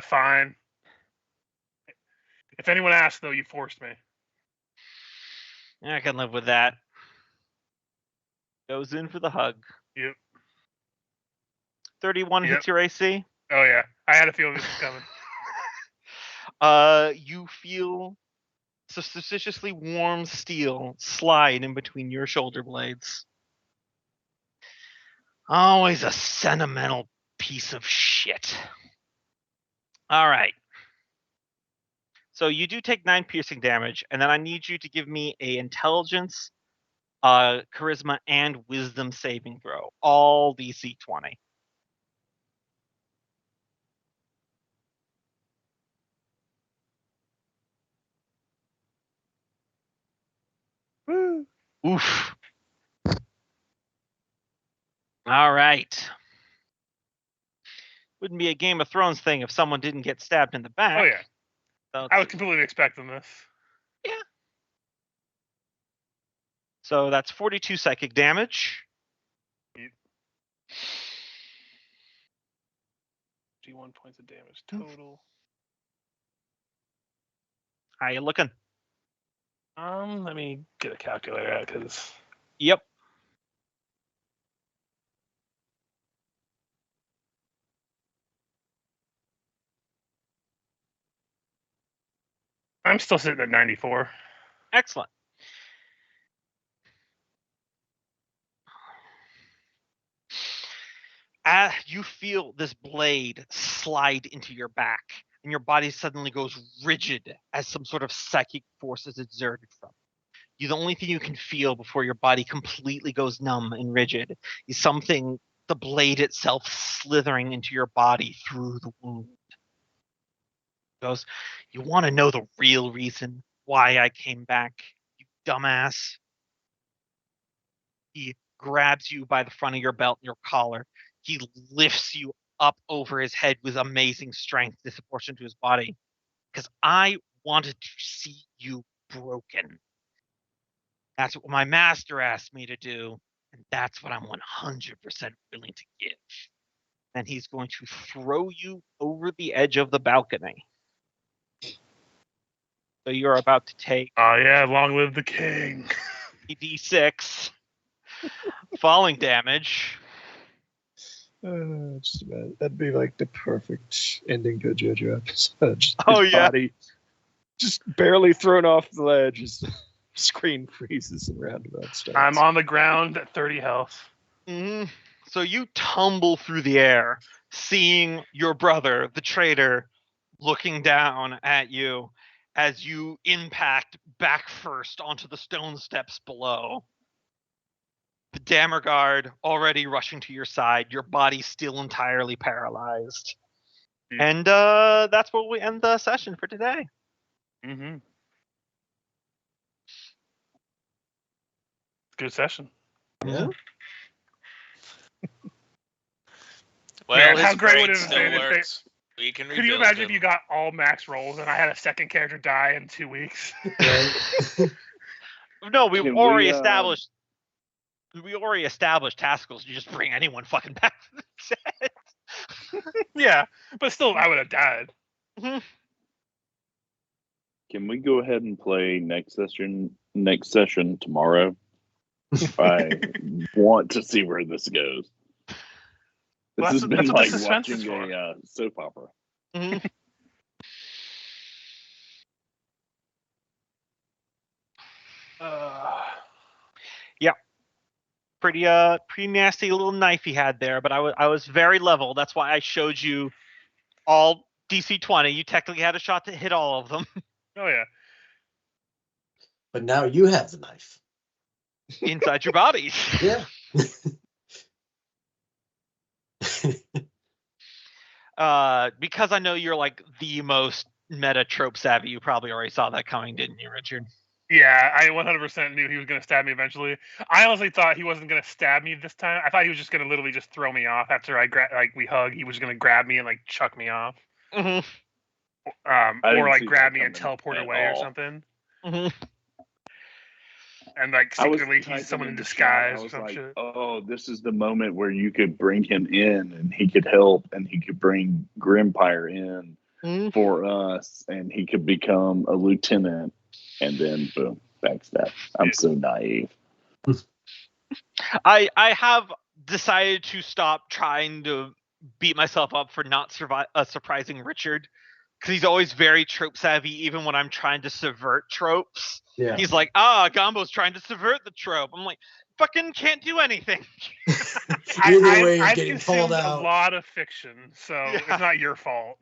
Fine. If anyone asks, though, you forced me. I can live with that. Goes in for the hug. Yep. 31 hits your AC. Oh yeah, I had a feeling this was coming. You feel suspiciously warm steel slide in between your shoulder blades. Always a sentimental piece of shit. All right. So you do take 9 piercing damage, and then I need you to give me a intelligence, charisma, and wisdom saving throw. All DC 20. Woo. Oof. All right. Wouldn't be a Game of Thrones thing if someone didn't get stabbed in the back. Oh yeah. So I was completely expecting this. Yeah. So that's 42 psychic damage. Yep. 51 points of damage total. How you looking? Let me get a calculator out because. Yep. I'm still sitting at 94. Excellent. You feel this blade slide into your back, and your body suddenly goes rigid as some sort of psychic force is exerted from you. The only thing you can feel before your body completely goes numb and rigid is something, the blade itself, slithering into your body through the wound. Goes, you want to know the real reason why I came back, you dumbass? He grabs you by the front of your belt and your collar. He lifts you up over his head with amazing strength, disproportionate to his body. Because I wanted to see you broken. That's what my master asked me to do, and that's what I'm 100% willing to give. And he's going to throw you over the edge of the balcony. So you're about to take... Oh yeah, long live the king. D6 falling damage. Just about. That'd be like the perfect ending to a JoJo episode. Just Oh, his yeah. body just barely thrown off the ledge. Screen freezes and roundabout starts. I'm on the ground at 30 health. Mm-hmm. So you tumble through the air, seeing your brother, the traitor, looking down at you as you impact back first onto the stone steps below. The Dammer guard already rushing to your side, your body still entirely paralyzed. And that's where we end the session for today. Mm-hmm. Good session. Yeah. Well, Man, his how great would brain it have still been if they- works. We can Could you rebuild imagine him. if you got all max rolls and I had a second character die in 2 weeks? Right. No, we've Can already we, established. We already established taskles. You just bring anyone fucking back to the set. Yeah, but still, I would have died. Can we go ahead and play next session tomorrow? I want to see where this goes. This Well, has that's been what the like suspense is watching for. a soap opera. Mhm. Pretty nasty little knife he had there, but I was very level. That's why I showed you all DC 20. You technically had a shot to hit all of them. Oh yeah. But now you have the knife. Inside your bodies. Yeah. Because I know you're like the most meta trope savvy, you probably already saw that coming, didn't you, Richard? Yeah, I 100% knew he was going to stab me eventually. I honestly thought he wasn't going to stab me this time. I thought he was just going to literally just throw me off after we hug. He was going to grab me and like chuck me off, Mm-hmm. or like see grab that me and coming teleport at away or all. something. Mm-hmm. And like I was secretly he's typing someone in the chat, disguise I or was some like, shit. oh, this is the moment where you could bring him in and he could help and he could bring Grimpire in Mm-hmm. for us and he could become a lieutenant and then boom, backstab. I'm so naive. I have decided to stop trying to beat myself up for not surprising Richard, because he's always very trope savvy, even when I'm trying to subvert tropes. Yeah. He's like, Gombo's trying to subvert the trope. I'm like, fucking can't do anything. Either way, you're I've getting consumed called a out. lot of fiction, so Yeah. it's not your fault.